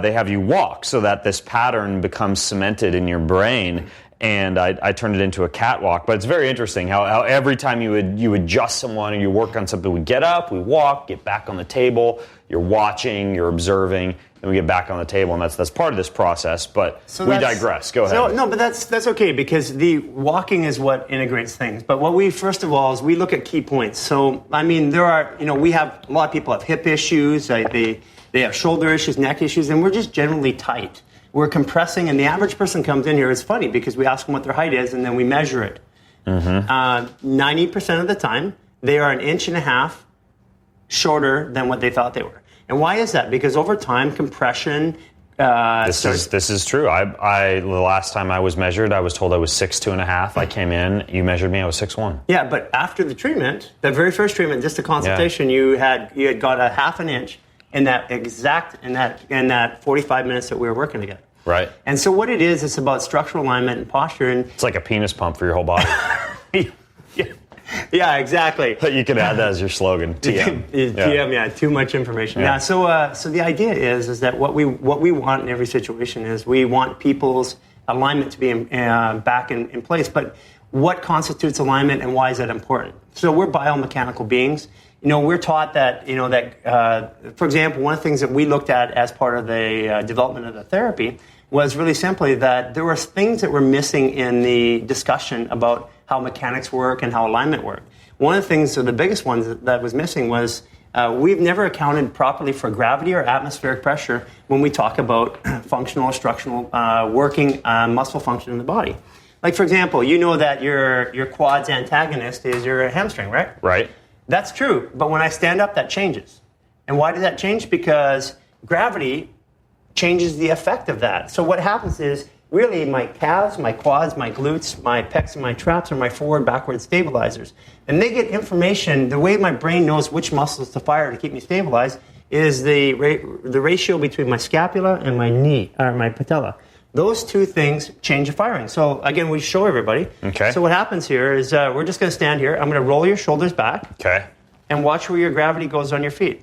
Speaker 1: they have you walk so that this pattern becomes cemented in your brain. And I turned it into a catwalk. But it's very interesting how every time you adjust someone or you work on something, we get up, we walk, get back on the table, you're watching, you're observing, and we get back on the table, and that's part of this process. But we digress. Go ahead.
Speaker 2: No, but that's okay, because the walking is what integrates things. But what we, first of all, is we look at key points. So, I mean, there are, we have, a lot of people have hip issues, they have shoulder issues, neck issues, and we're just generally tight. We're compressing, and the average person comes in here. It's funny because we ask them what their height is, and then we measure it. 90% of the time, they are 1.5 inches shorter than what they thought they were. And why is that? Because over time, compression.
Speaker 1: This is true. The last time I was measured, I was told I was 6'2.5". I came in, you measured me, I was 6'1".
Speaker 2: Yeah, but after the treatment, the very first treatment, just a consultation, you had got a 1/2 inch. In that 45 minutes that we were working together.
Speaker 1: Right.
Speaker 2: And so what it is, it's about structural alignment and posture. And
Speaker 1: it's like a penis pump for your whole body.
Speaker 2: Yeah, exactly.
Speaker 1: You can add that as your slogan. TM.
Speaker 2: TM, yeah, too much information. Yeah. So the idea is that what we want in every situation is we want people's alignment to be back in place. But what constitutes alignment and why is that important? So we're biomechanical beings. We're taught that, for example, one of the things that we looked at as part of the development of the therapy was really simply that there were things that were missing in the discussion about how mechanics work and how alignment work. One of the things, so the biggest ones that was missing was we've never accounted properly for gravity or atmospheric pressure when we talk about functional or structural working muscle function in the body. Like, for example, that your quad's antagonist is your hamstring, right?
Speaker 1: Right.
Speaker 2: That's true, but when I stand up, that changes. And why does that change? Because gravity changes the effect of that. So what happens is, really, my calves, my quads, my glutes, my pecs, and my traps are my forward, backward stabilizers. And they get information, the way my brain knows which muscles to fire to keep me stabilized is the ratio between my scapula and my knee, or my patella. Those two things change the firing. So, again, we show everybody.
Speaker 1: Okay.
Speaker 2: So what happens here is we're just going to stand here. I'm going to roll your shoulders back.
Speaker 1: Okay.
Speaker 2: And watch where your gravity goes on your feet.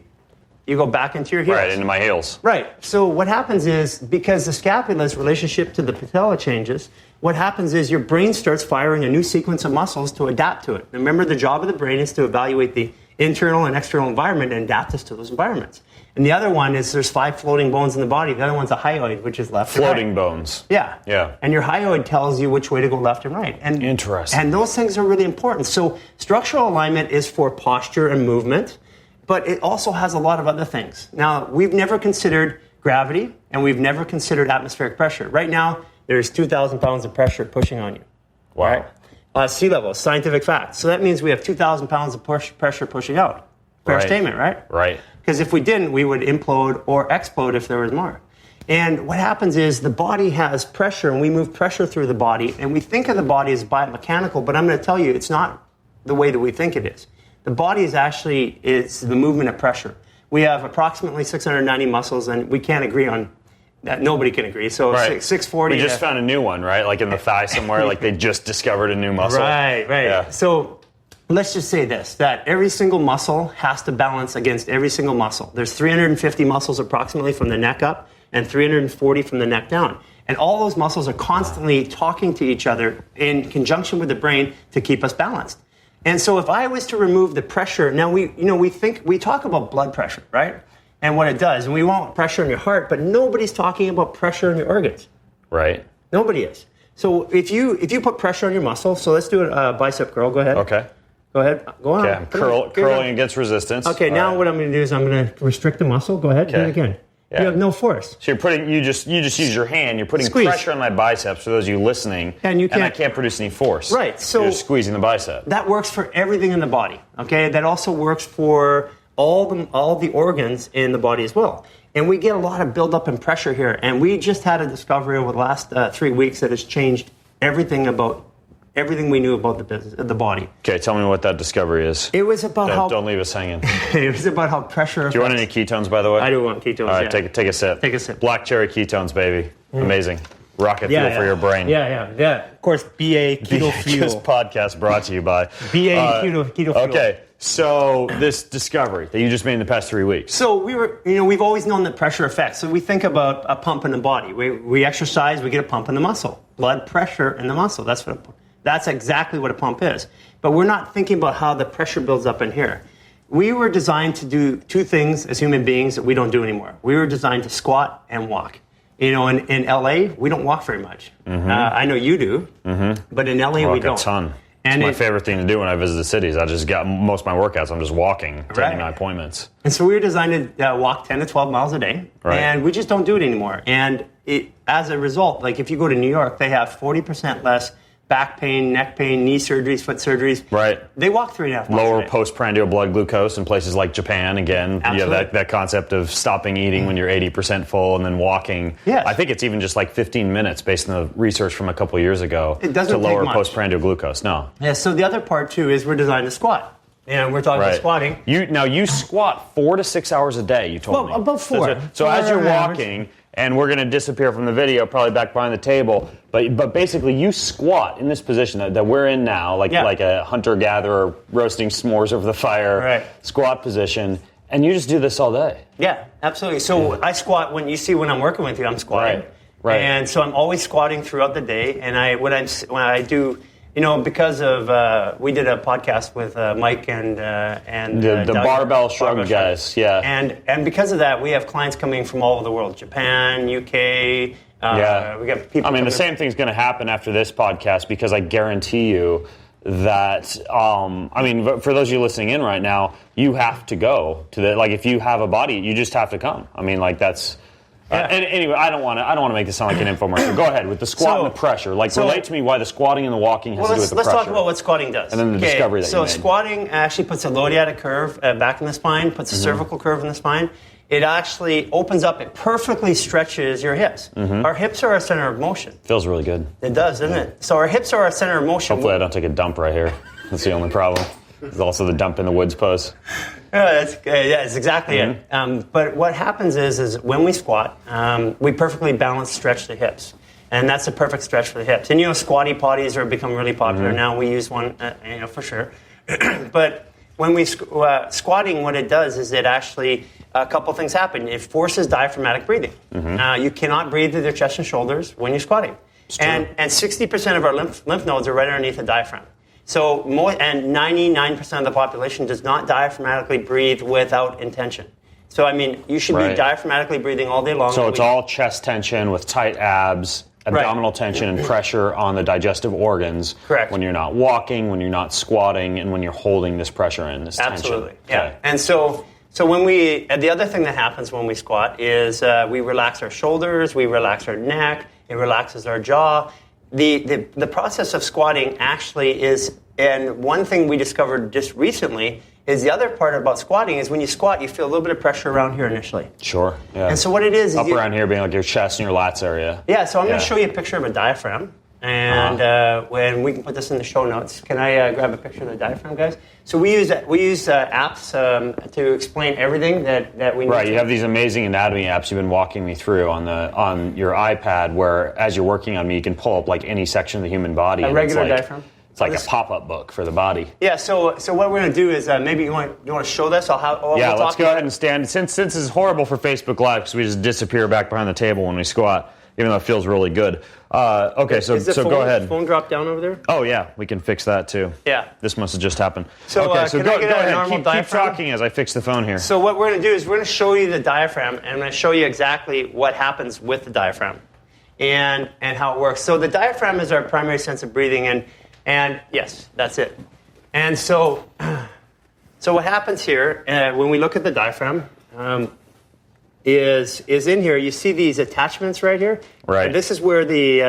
Speaker 2: You go back into your heels.
Speaker 1: Right, into my heels.
Speaker 2: Right. So what happens is, because the scapula's relationship to the patella changes, what happens is your brain starts firing a new sequence of muscles to adapt to it. Remember, the job of the brain is to evaluate the internal and external environment and adapt us to those environments. And the other one is there's 5 floating bones in the body. The other one's a hyoid, which is left
Speaker 1: floating
Speaker 2: and right.
Speaker 1: bones.
Speaker 2: Yeah.
Speaker 1: Yeah.
Speaker 2: And your hyoid tells you which way to go left and right. And
Speaker 1: interesting.
Speaker 2: And those things are really important. So structural alignment is for posture and movement, but it also has a lot of other things. Now, we've never considered gravity, and we've never considered atmospheric pressure. Right now, there's 2,000 pounds of pressure pushing on you.
Speaker 1: Wow.
Speaker 2: Right? Sea level, scientific fact. So that means we have 2,000 pounds of pressure pushing out. Fair statement, right?
Speaker 1: Right.
Speaker 2: Because if we didn't, we would implode or explode if there was more. And what happens is the body has pressure, and we move pressure through the body, and we think of the body as biomechanical, but I'm going to tell you it's not the way that we think it is. The body is the movement of pressure. We have approximately 690 muscles, and we can't agree on that. Nobody can agree. So 640.
Speaker 1: We just found a new one, right? Like in the thigh somewhere, like they just discovered a new muscle.
Speaker 2: Right.
Speaker 1: Yeah.
Speaker 2: So let's just say this, that every single muscle has to balance against every single muscle. There's 350 muscles approximately from the neck up and 340 from the neck down. And all those muscles are constantly talking to each other in conjunction with the brain to keep us balanced. And so if I was to remove the pressure, now we talk about blood pressure, right? And what it does, and we want pressure in your heart, but nobody's talking about pressure in your organs.
Speaker 1: Right.
Speaker 2: Nobody is. So if you put pressure on your muscle, so let's do a bicep curl. Go ahead.
Speaker 1: Okay.
Speaker 2: Go ahead. Go on.
Speaker 1: Okay, I'm curling against resistance.
Speaker 2: Okay, now what I'm going to do is I'm going to restrict the muscle. Go ahead. Do it again. Yeah. You have no force.
Speaker 1: So you just use your hand. You're putting
Speaker 2: Squeeze.
Speaker 1: pressure on my biceps for those of you listening, and I can't produce any force.
Speaker 2: Right. So
Speaker 1: you're just squeezing the bicep.
Speaker 2: That works for everything in the body. Okay. That also works for all the organs in the body as well. And we get a lot of buildup and pressure here. And we just had a discovery over the last 3 weeks that has changed everything about everything we knew about the business, the body.
Speaker 1: Okay, tell me what that discovery is.
Speaker 2: It was about
Speaker 1: Don't leave us hanging.
Speaker 2: It was about how pressure.
Speaker 1: Do you want any ketones, by the way?
Speaker 2: I do want ketones.
Speaker 1: All right, take a sip.
Speaker 2: Take a sip.
Speaker 1: Black cherry ketones, baby. Amazing. Rocket fuel for your brain.
Speaker 2: Yeah. Of course, BA Keto Fuel.
Speaker 1: This podcast brought to you by
Speaker 2: BA Keto Fuel.
Speaker 1: Okay, so this discovery that you just made in the past 3 weeks.
Speaker 2: So we've always known the pressure effect. So we think about a pump in the body. We exercise, we get a pump in the muscle. Blood pressure in the muscle. That's exactly what a pump is. But we're not thinking about how the pressure builds up in here. We were designed to do two things as human beings that we don't do anymore. We were designed to squat and walk. In LA, we don't walk very much. I know you do, but in LA we don't.
Speaker 1: A ton. It's my favorite thing to do when I visit the cities. I just got most of my workouts. I'm just walking, taking my appointments.
Speaker 2: And so we were designed to walk 10 to 12 miles a day, and we just don't do it anymore. And as a result, like if you go to New York, they have 40% less back pain, neck pain, knee surgeries, foot surgeries.
Speaker 1: Right.
Speaker 2: They walk 3.5 miles
Speaker 1: Lower
Speaker 2: a day.
Speaker 1: postprandial blood glucose in places like Japan. Again,
Speaker 2: Absolutely.
Speaker 1: you have that concept of stopping eating when you're 80% full and then walking.
Speaker 2: Yes.
Speaker 1: I think it's even just like 15 minutes based on the research from a couple of years ago
Speaker 2: It doesn't
Speaker 1: to lower
Speaker 2: take much.
Speaker 1: postprandial glucose. No.
Speaker 2: Yeah, so the other part, too, is we're designed to squat. And we're talking about squatting.
Speaker 1: You squat 4 to 6 hours a day, you told me.
Speaker 2: Well, about 4.
Speaker 1: So as you're walking, and we're going to disappear from the video, probably back behind the table, but basically you squat in this position that we're in now, like a hunter-gatherer roasting s'mores over the fire, squat position, and you just do this all day.
Speaker 2: Yeah, absolutely. So I squat when I'm working with you, I'm squatting.
Speaker 1: Right.
Speaker 2: And so I'm always squatting throughout the day, and when I do... because of we did a podcast with Mike and
Speaker 1: the
Speaker 2: Doug,
Speaker 1: barbell shrug guys, yeah.
Speaker 2: And because of that, we have clients coming from all over the world: Japan, UK. We got people.
Speaker 1: I mean, the same thing's going to happen after this podcast because I guarantee you that. For those of you listening in right now, you have to go to the if you have a body, you just have to come. I mean, that's. And anyway, I don't want to make this sound like an infomercial. Go ahead with the squat and the pressure. Relate to me why the squatting and the walking has to do with the pressure.
Speaker 2: Let's talk about what squatting does.
Speaker 1: And then the discovery that you made.
Speaker 2: So squatting actually puts a lodiatic curve back in the spine, puts a cervical curve in the spine. It actually opens up. It perfectly stretches your hips. Our hips are our center of motion.
Speaker 1: Feels really good.
Speaker 2: It does, doesn't it? So our hips are our center of motion.
Speaker 1: Hopefully I don't take a dump right here. That's the only problem. There's also the dump in the woods pose.
Speaker 2: That's exactly it. But what happens is when we squat, we perfectly balance stretch the hips. And that's a perfect stretch for the hips. And squatty potties are becoming really popular now. We use one, for sure. But when we squatting, what it does is it actually, a couple things happen. It forces diaphragmatic breathing. You cannot breathe through your chest and shoulders when you're squatting. And 60% of our lymph nodes are right underneath the diaphragm. So 99% of the population does not diaphragmatically breathe without intention. So, you should be diaphragmatically breathing all day long.
Speaker 1: So it's all chest tension with tight abs, abdominal tension and pressure on the digestive organs.
Speaker 2: Correct.
Speaker 1: When you're not walking, when you're not squatting, and when you're holding this pressure in, this tension.
Speaker 2: Absolutely, yeah. And so when the other thing that happens when we squat is we relax our shoulders, we relax our neck, it relaxes our jaw. The process of squatting actually is, and one thing we discovered just recently is the other part about squatting is when you squat, you feel a little bit of pressure around here initially.
Speaker 1: Sure, yeah.
Speaker 2: And so what it is
Speaker 1: up around here being like your chest and your lats area.
Speaker 2: Yeah, so I'm going to show you a picture of a diaphragm. And when we can put this in the show notes. Can I grab a picture of the diaphragm, guys? So we use apps to explain everything that we need.
Speaker 1: Right, you have these amazing anatomy apps you've been walking me through on your iPad, where as you're working on me, you can pull up any section of the human body.
Speaker 2: A regular diaphragm.
Speaker 1: It's like a pop-up book for the body.
Speaker 2: Yeah. So what we're going to do is maybe you want to show this.
Speaker 1: Let's go ahead and stand. Since this is horrible for Facebook Live because we just disappear back behind the table when we squat, even though it feels really good. Okay, so go ahead.
Speaker 2: Phone drop down over there?
Speaker 1: Oh yeah, we can fix that too.
Speaker 2: Yeah.
Speaker 1: This must have just happened.
Speaker 2: So,
Speaker 1: okay, so go ahead. Keep
Speaker 2: diaphragm?
Speaker 1: talking as I fix the phone here.
Speaker 2: So what we're going to do is we're going to show you the diaphragm, and I'm going to show you exactly what happens with the diaphragm and how it works. So the diaphragm is our primary sense of breathing, and yes, that's it. And so what happens here when we look at the diaphragm is in here. You see these attachments right here.
Speaker 1: Right.
Speaker 2: And this is where the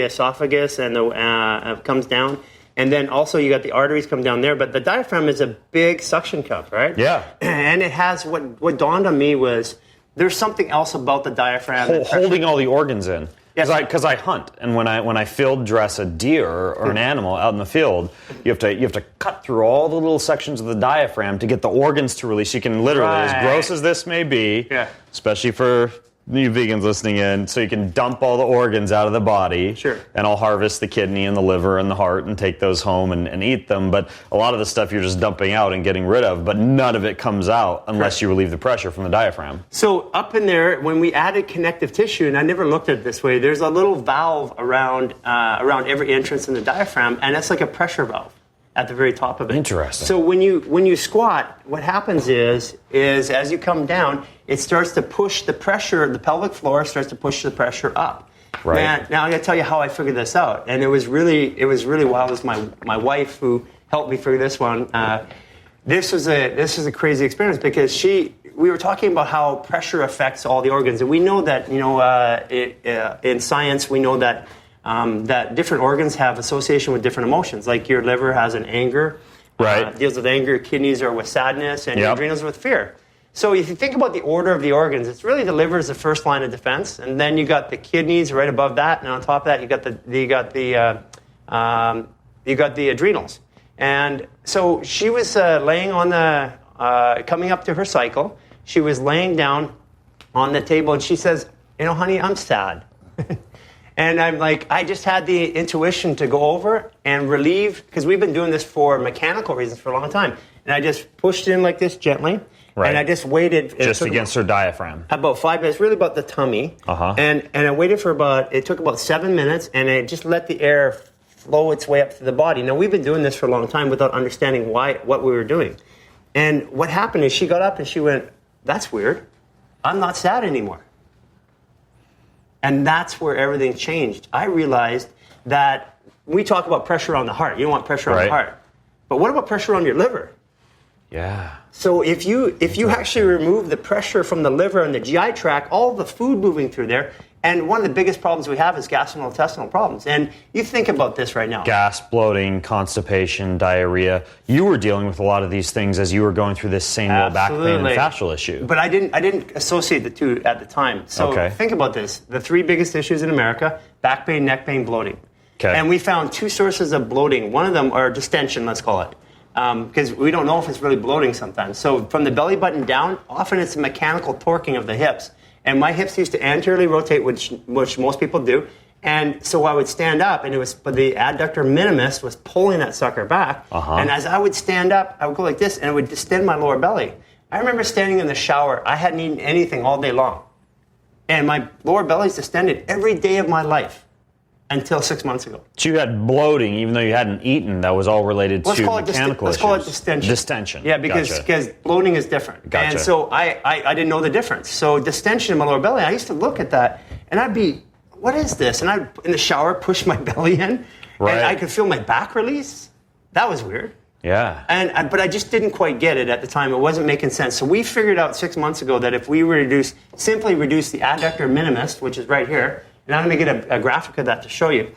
Speaker 2: esophagus and the comes down, and then also you got the arteries come down there. But the diaphragm is a big suction cup, right?
Speaker 1: Yeah.
Speaker 2: And it has what dawned on me was there's something else about the diaphragm
Speaker 1: holding all the organs in. Because I hunt, and when I field dress a deer or an animal out in the field, you have to cut through all the little sections of the diaphragm to get the organs to release. You can literally, as gross as this may be, especially for you vegans listening in, so you can dump all the organs out of the body.
Speaker 2: Sure.
Speaker 1: And I'll harvest the kidney and the liver and the heart and take those home and eat them. But a lot of the stuff you're just dumping out and getting rid of, but none of it comes out unless you relieve the pressure from the diaphragm.
Speaker 2: So up in there, when we added connective tissue, and I never looked at it this way, there's a little valve around every entrance in the diaphragm, and that's like a pressure valve at the very top of it.
Speaker 1: Interesting.
Speaker 2: So when you squat, what happens is as you come down, it starts to push the pressure, the pelvic floor starts to push the pressure up.
Speaker 1: Right.
Speaker 2: Now I got to tell you how I figured this out, and it was really wild. It was my wife who helped me figure this one. This was a crazy experience because we were talking about how pressure affects all the organs, and we know that in science we know that that different organs have association with different emotions. Like your liver has an anger, deals with anger. Kidneys are with sadness, and your adrenals are with fear. So if you think about the order of the organs, it's really the liver is the first line of defense, and then you got the kidneys right above that, and on top of that you got the adrenals. And so she was laying on the coming up to her cycle. She was laying down on the table, and she says, honey, I'm sad. And I'm like, I just had the intuition to go over and relieve, because we've been doing this for mechanical reasons for a long time. And I just pushed in like this gently, and I just waited.
Speaker 1: Just against her diaphragm.
Speaker 2: About 5 minutes, really about the tummy. And I waited for it took about 7 minutes, and I just let the air flow its way up to the body. Now, we've been doing this for a long time without understanding what we were doing. And what happened is she got up and she went, that's weird. I'm not sad anymore. And that's where everything changed. I realized that we talk about pressure on the heart. You don't want pressure on the heart. But what about pressure on your liver?
Speaker 1: Yeah.
Speaker 2: So if you actually remove the pressure from the liver and the GI tract, all the food moving through there, and one of the biggest problems we have is gastrointestinal problems. And you think about this right now.
Speaker 1: Gas, bloating, constipation, diarrhea. You were dealing with a lot of these things as you were going through this same low back pain and fascial issue.
Speaker 2: But I didn't associate the two at the time. So think about this. The three biggest issues in America: back pain, neck pain, bloating. Okay. And we found two sources of bloating. One of them are distension, let's call it. Because we don't know if it's really bloating sometimes. So from the belly button down, often it's a mechanical torquing of the hips. And my hips used to anteriorly rotate, which most people do. And so I would stand up, but the adductor minimus was pulling that sucker back. And as I would stand up, I would go like this, and it would distend my lower belly. I remember standing in the shower. I hadn't eaten anything all day long. And my lower belly's distended every day of my life until 6 months ago. So
Speaker 1: you had bloating, even though you hadn't eaten. That was all related to mechanical issues.
Speaker 2: Let's call it distension.
Speaker 1: Distension.
Speaker 2: Yeah, because bloating is different.
Speaker 1: Gotcha.
Speaker 2: And so I didn't know the difference. So distension in my lower belly, I used to look at that, and I'd be, what is this? And I'd, in the shower, push my belly in, and I could feel my back release. That was weird.
Speaker 1: Yeah.
Speaker 2: But I just didn't quite get it at the time. It wasn't making sense. So we figured out 6 months ago that if we simply reduce the adductor minimus, which is right here, and I'm going to get a graphic of that to show you.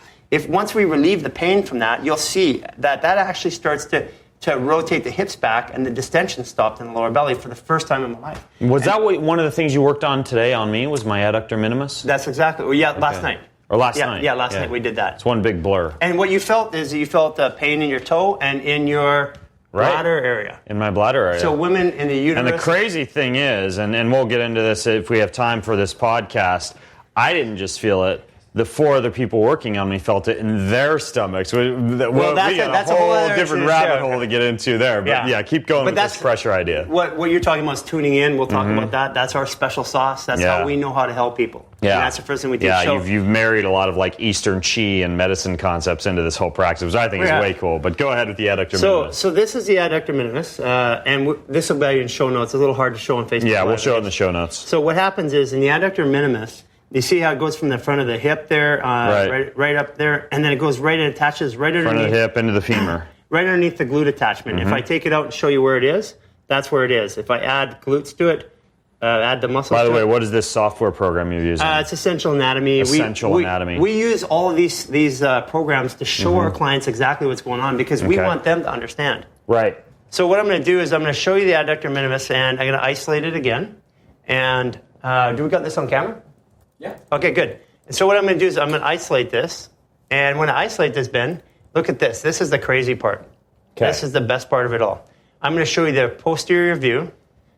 Speaker 2: Once we relieve the pain from that, you'll see that actually starts to rotate the hips back, and the distension stopped in the lower belly for the first time in my life.
Speaker 1: Was that one of the things you worked on today on me, was my adductor minimus?
Speaker 2: That's exactly. Last night.
Speaker 1: Or last night.
Speaker 2: Yeah, last night we did that.
Speaker 1: It's one big blur.
Speaker 2: And what you felt is pain in your toe and in your bladder area.
Speaker 1: In my bladder area.
Speaker 2: So women in the uterus.
Speaker 1: And the crazy thing is, and we'll get into this if we have time for this podcast, I didn't just feel it. The 4 other people working on me felt it in their stomachs. That's a whole different rabbit hole to get into there. But keep going with this pressure idea.
Speaker 2: What you're talking about is tuning in. We'll talk about that. That's our special sauce. That's how we know how to help people.
Speaker 1: Yeah.
Speaker 2: And that's the first thing we do.
Speaker 1: Yeah, you've married a lot of like Eastern Chi and medicine concepts into this whole practice, which I think is way cool. But go ahead with the adductor minimus.
Speaker 2: So this is the adductor minimus, and this will be in show notes. It's a little hard to show on Facebook.
Speaker 1: Yeah, we'll show it in the show notes.
Speaker 2: So what happens is in the adductor minimus, you see how it goes from the front of the hip there, right up there, and then it goes right and attaches right underneath.
Speaker 1: Front of the hip into the femur.
Speaker 2: Right underneath the glute attachment. If I take it out and show you where it is, that's where it is. If I add glutes to it, add the muscles.
Speaker 1: By the way, what is this software program you're using?
Speaker 2: It's Essential Anatomy.
Speaker 1: Anatomy.
Speaker 2: We use all of these programs to show our clients exactly what's going on because we want them to understand.
Speaker 1: Right.
Speaker 2: So what I'm going to do is I'm going to show you the adductor minimus, and I'm going to isolate it again. And do we got this on camera?
Speaker 5: Yeah.
Speaker 2: Okay, good. So what I'm going to do is I'm going to isolate this. And when I isolate this, Ben, look at this. This is the crazy part. Okay. This is the best part of it all. I'm going to show you the posterior view.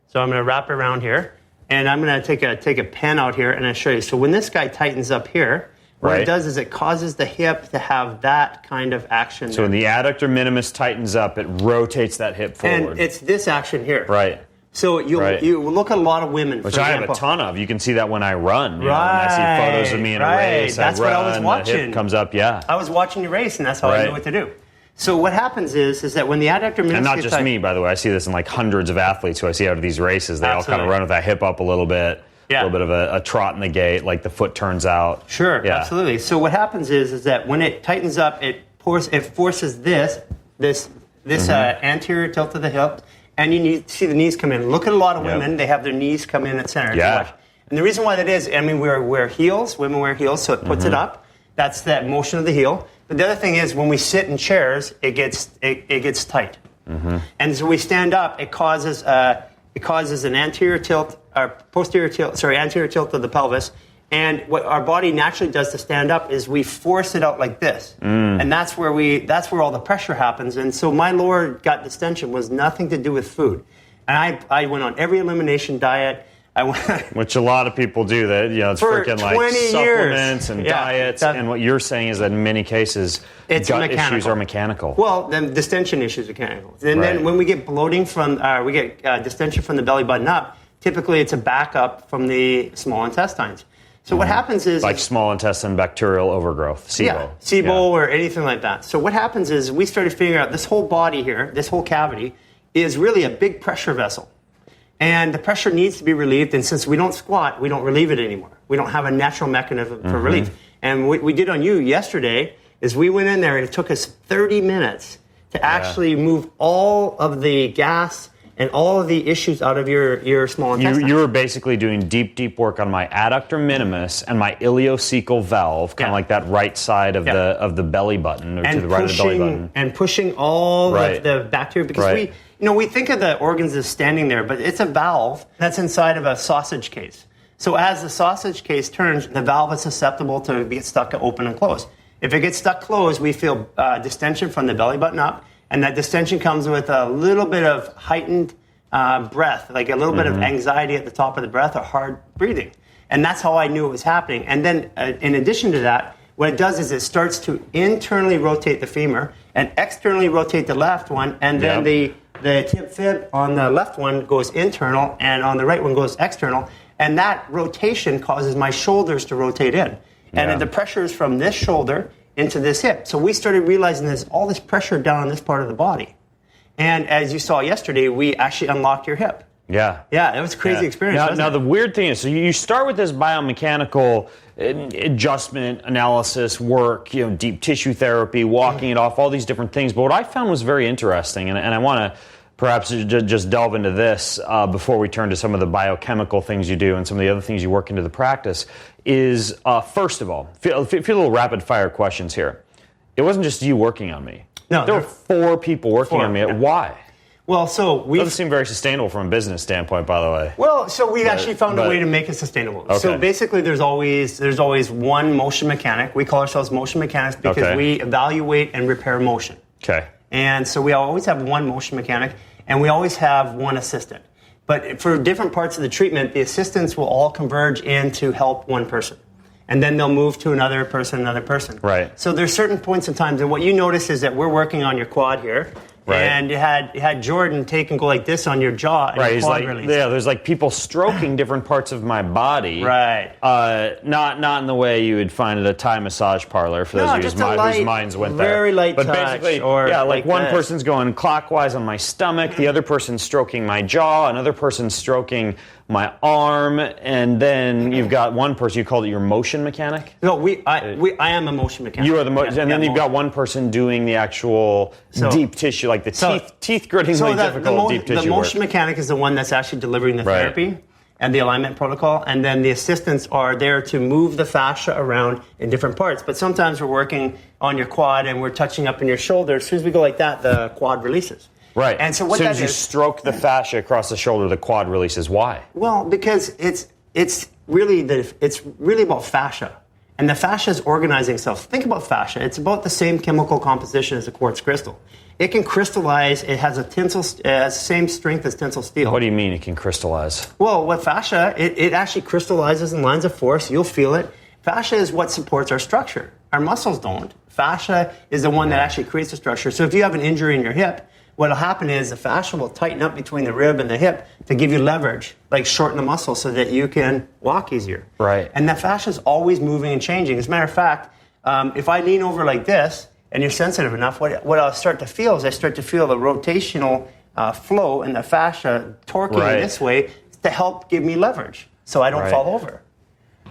Speaker 2: So I'm going to wrap it around here. And I'm going to take a pen out here and I'll show you. So when this guy tightens up here, what it does is it causes the hip to have that kind of action.
Speaker 1: So when the adductor minimus tightens up, it rotates that hip forward.
Speaker 2: And it's this action here.
Speaker 1: Right.
Speaker 2: So you look at a lot of women,
Speaker 1: which I have a ton of. You can see that when I run. You
Speaker 2: right.
Speaker 1: know, when I see photos of me in a race,
Speaker 2: that's what I was watching.
Speaker 1: The hip comes up,
Speaker 2: I was watching your race, and that's how I knew what to do. So what happens is that when the adductor minimus,
Speaker 1: and not just me, by the way, I see this in like hundreds of athletes who I see out of these races. They all kind of run with that hip up a little bit. Yeah. A little bit of a trot in the gait, like the foot turns out.
Speaker 2: Sure, absolutely. So what happens is that when it tightens up, it forces this anterior tilt of the hip, and you see the knees come in. Look at a lot of women; they have their knees come in at center.
Speaker 1: Yeah.
Speaker 2: And the reason why that is, I mean, we wear heels. Women wear heels, so it puts it up. That's that motion of the heel. But the other thing is, when we sit in chairs, it gets tight. And so we stand up, it causes an anterior tilt. Anterior tilt of the pelvis. And what our body naturally does to stand up is we force it out like this. And that's where all the pressure happens. And so my lower gut distension was nothing to do with food. And I went on every elimination diet.
Speaker 1: Which a lot of people do. That it's freaking like supplements and diets. And what you're saying is that in many cases, gut issues are mechanical.
Speaker 2: Well, then distension issues are mechanical. And then when we get bloating we get distension from the belly button up. Typically, it's a backup from the small intestines. So what happens is...
Speaker 1: Like small intestine bacterial overgrowth, SIBO.
Speaker 2: Yeah, SIBO or anything like that. So what happens is we started figuring out this whole body here, this whole cavity, is really a big pressure vessel. And the pressure needs to be relieved. And since we don't squat, we don't relieve it anymore. We don't have a natural mechanism for relief. And what we did on you yesterday is we went in there and it took us 30 minutes to actually move all of the gas and all of the issues out of your small intestine.
Speaker 1: You were basically doing deep work on my adductor minimus and my ileocecal valve, kind of like that right side of the belly button, or to the right of the belly button.
Speaker 2: And pushing all of the bacteria, because we think of the organs as standing there, but it's a valve that's inside of a sausage case. So as the sausage case turns, the valve is susceptible to get stuck open and closed. If it gets stuck closed, we feel distension from the belly button up. And that distension comes with a little bit of heightened breath, like a little bit of anxiety at the top of the breath or hard breathing. And that's how I knew it was happening. And then in addition to that, what it does is it starts to internally rotate the femur and externally rotate the left one. And then the tib fib on the left one goes internal and on the right one goes external. And that rotation causes my shoulders to rotate in. And the pressure is from this shoulder into this hip. So we started realizing there's all this pressure down on this part of the body. And as you saw yesterday, we actually unlocked your hip. Yeah, it was a crazy experience.
Speaker 1: Now the weird thing is, so you start with this biomechanical adjustment, analysis, work, deep tissue therapy, walking it off, all these different things. But what I found was very interesting, and I want to perhaps just delve into this before we turn to some of the biochemical things you do and some of the other things you work into the practice, is first of all, feel little rapid fire questions here. It wasn't just you working on me.
Speaker 2: No,
Speaker 1: there were 4 people working on me. Why?
Speaker 2: Well, so we
Speaker 1: doesn't seem very sustainable from a business standpoint, by the way.
Speaker 2: Well, so we've actually found a way to make it sustainable. Okay. So basically, there's always one motion mechanic. We call ourselves motion mechanics because we evaluate and repair motion.
Speaker 1: Okay.
Speaker 2: And so we always have one motion mechanic, and we always have one assistant. But for different parts of the treatment, the assistants will all converge in to help one person. And then they'll move to another person.
Speaker 1: Right.
Speaker 2: So there's certain points in time, and what you notice is that we're working on your quad here. Right. And you had Jordan take and go like this on your jaw. And
Speaker 1: right. He's release. There's like people stroking different parts of my body.
Speaker 2: Right.
Speaker 1: Not in the way you would find at a Thai massage parlor for those of you whose minds went there.
Speaker 2: Very light
Speaker 1: but
Speaker 2: touch.
Speaker 1: Basically, like one person's going clockwise on my stomach, the other person's stroking my jaw, another person's stroking my arm, and then you've got one person, you called it your motion mechanic?
Speaker 2: No, I am a motion mechanic.
Speaker 1: You are the motion, and then you've got one person doing the actual deep tissue, like the teeth gritting, difficult deep tissue
Speaker 2: The motion mechanic is the one that's actually delivering the therapy and the alignment protocol, and then the assistants are there to move the fascia around in different parts. But sometimes we're working on your quad and we're touching up in your shoulder. As soon as we go like that, the quad releases.
Speaker 1: Right.
Speaker 2: And so what
Speaker 1: as soon as you stroke the fascia across the shoulder, the quad releases. Why?
Speaker 2: Well, because it's really about fascia. And the fascia is organizing itself. Think about fascia. It's about the same chemical composition as a quartz crystal. It can crystallize. It has the same strength as tensile steel.
Speaker 1: What do you mean it can crystallize?
Speaker 2: Well, with fascia, it actually crystallizes in lines of force. You'll feel it. Fascia is what supports our structure. Our muscles don't. Fascia is the one that actually creates the structure. So if you have an injury in your hip, what will happen is the fascia will tighten up between the rib and the hip to give you leverage, like shorten the muscle so that you can walk easier.
Speaker 1: Right.
Speaker 2: And the fascia is always moving and changing. As a matter of fact, if I lean over like this and you're sensitive enough, what I'll start to feel is I start to feel the rotational flow in the fascia torquing in this way to help give me leverage so I don't fall over.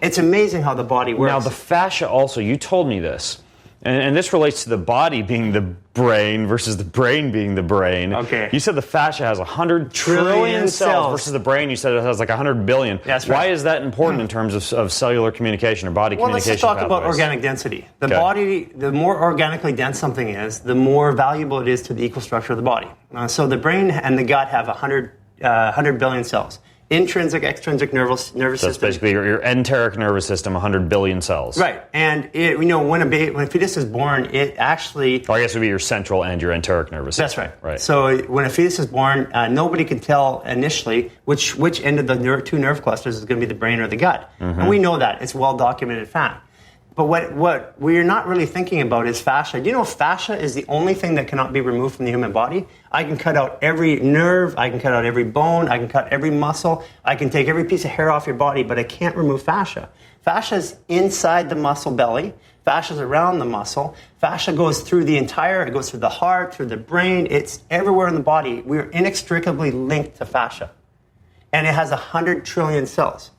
Speaker 2: It's amazing how the body works.
Speaker 1: Now, the fascia also, you told me this, and this relates to the body being the brain versus the brain being the brain.
Speaker 2: Okay.
Speaker 1: You said the fascia has 100 trillion cells versus the brain, you said it has like 100 billion.
Speaker 2: That's right.
Speaker 1: Why is that important in terms of cellular communication or body communication?
Speaker 2: Let's just talk about organic density. The body, the more organically dense something is, the more valuable it is to the equal structure of the body. So the brain and the gut have 100 billion cells. Intrinsic, extrinsic nervous system.
Speaker 1: So it's basically your enteric nervous system, 100 billion cells.
Speaker 2: Right. And when a fetus is born, it actually...
Speaker 1: I guess it would be your central and your enteric nervous system.
Speaker 2: That's right. So when a fetus is born, nobody can tell initially which end of the two nerve clusters is going to be the brain or the gut. Mm-hmm. And we know that. It's well-documented fact. But what we're not really thinking about is fascia. Do you know fascia is the only thing that cannot be removed from the human body? I can cut out every nerve, I can cut out every bone, I can cut every muscle, I can take every piece of hair off your body, but I can't remove fascia. Fascia is inside the muscle belly. Fascia is around the muscle. Fascia goes through it goes through the heart, through the brain. It's everywhere in the body. We're inextricably linked to fascia. And it has 100 trillion cells.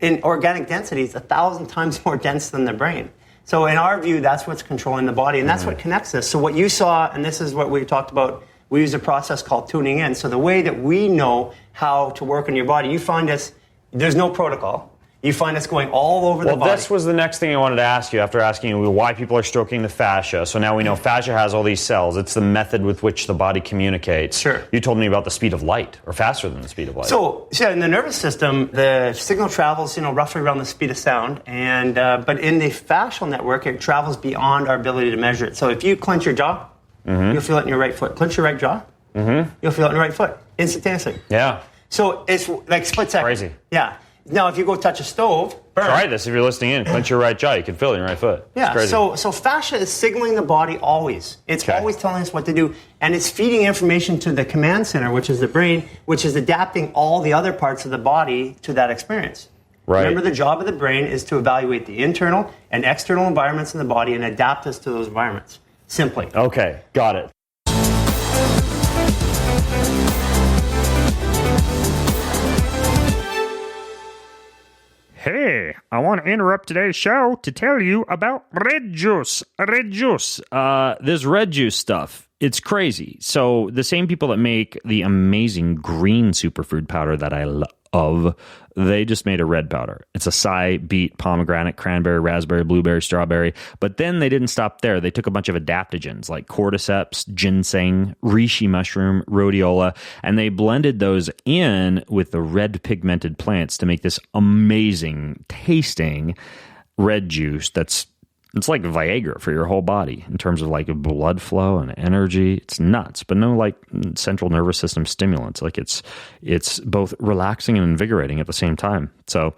Speaker 2: In organic density, it's 1,000 times more dense than the brain. So in our view, that's what's controlling the body, and that's what connects us. So what you saw, and this is what we talked about, we use a process called tuning in. So the way that we know how to work on your body, you find us, there's no protocol. You find us going all over the body.
Speaker 1: Well, this was the next thing I wanted to ask you after asking you why people are stroking the fascia. So now we know fascia has all these cells. It's the method with which the body communicates.
Speaker 2: Sure.
Speaker 1: You told me about the speed of light, or faster than the speed of light.
Speaker 2: So in the nervous system, the signal travels, roughly around the speed of sound. And but in the fascial network, it travels beyond our ability to measure it. So if you clench your jaw, you'll feel it in your right foot. Clench your right jaw, you'll feel it in your right foot instantaneously.
Speaker 1: Yeah.
Speaker 2: So it's like split second.
Speaker 1: Crazy.
Speaker 2: Yeah. Now, if you go touch a stove, burn.
Speaker 1: Try this if you're listening in. Clench your right jaw. You can feel it in your right foot.
Speaker 2: Yeah, so fascia is signaling the body always. It's always telling us what to do. And it's feeding information to the command center, which is the brain, which is adapting all the other parts of the body to that experience. Right. Remember, the job of the brain is to evaluate the internal and external environments in the body and adapt us to those environments. Simply.
Speaker 1: Okay, got it. Hey, I want to interrupt today's show to tell you about red juice. Red juice. This red juice stuff, it's crazy. So the same people that make the amazing green superfood powder that I love, they just made a red powder. It's acai, beet, pomegranate, cranberry, raspberry, blueberry, strawberry. But then they didn't stop there. They took a bunch of adaptogens like cordyceps, ginseng, reishi mushroom, rhodiola, and they blended those in with the red pigmented plants to make this amazing tasting red juice it's like Viagra for your whole body in terms of like blood flow and energy. It's nuts, but no like central nervous system stimulants. Like it's both relaxing and invigorating at the same time. So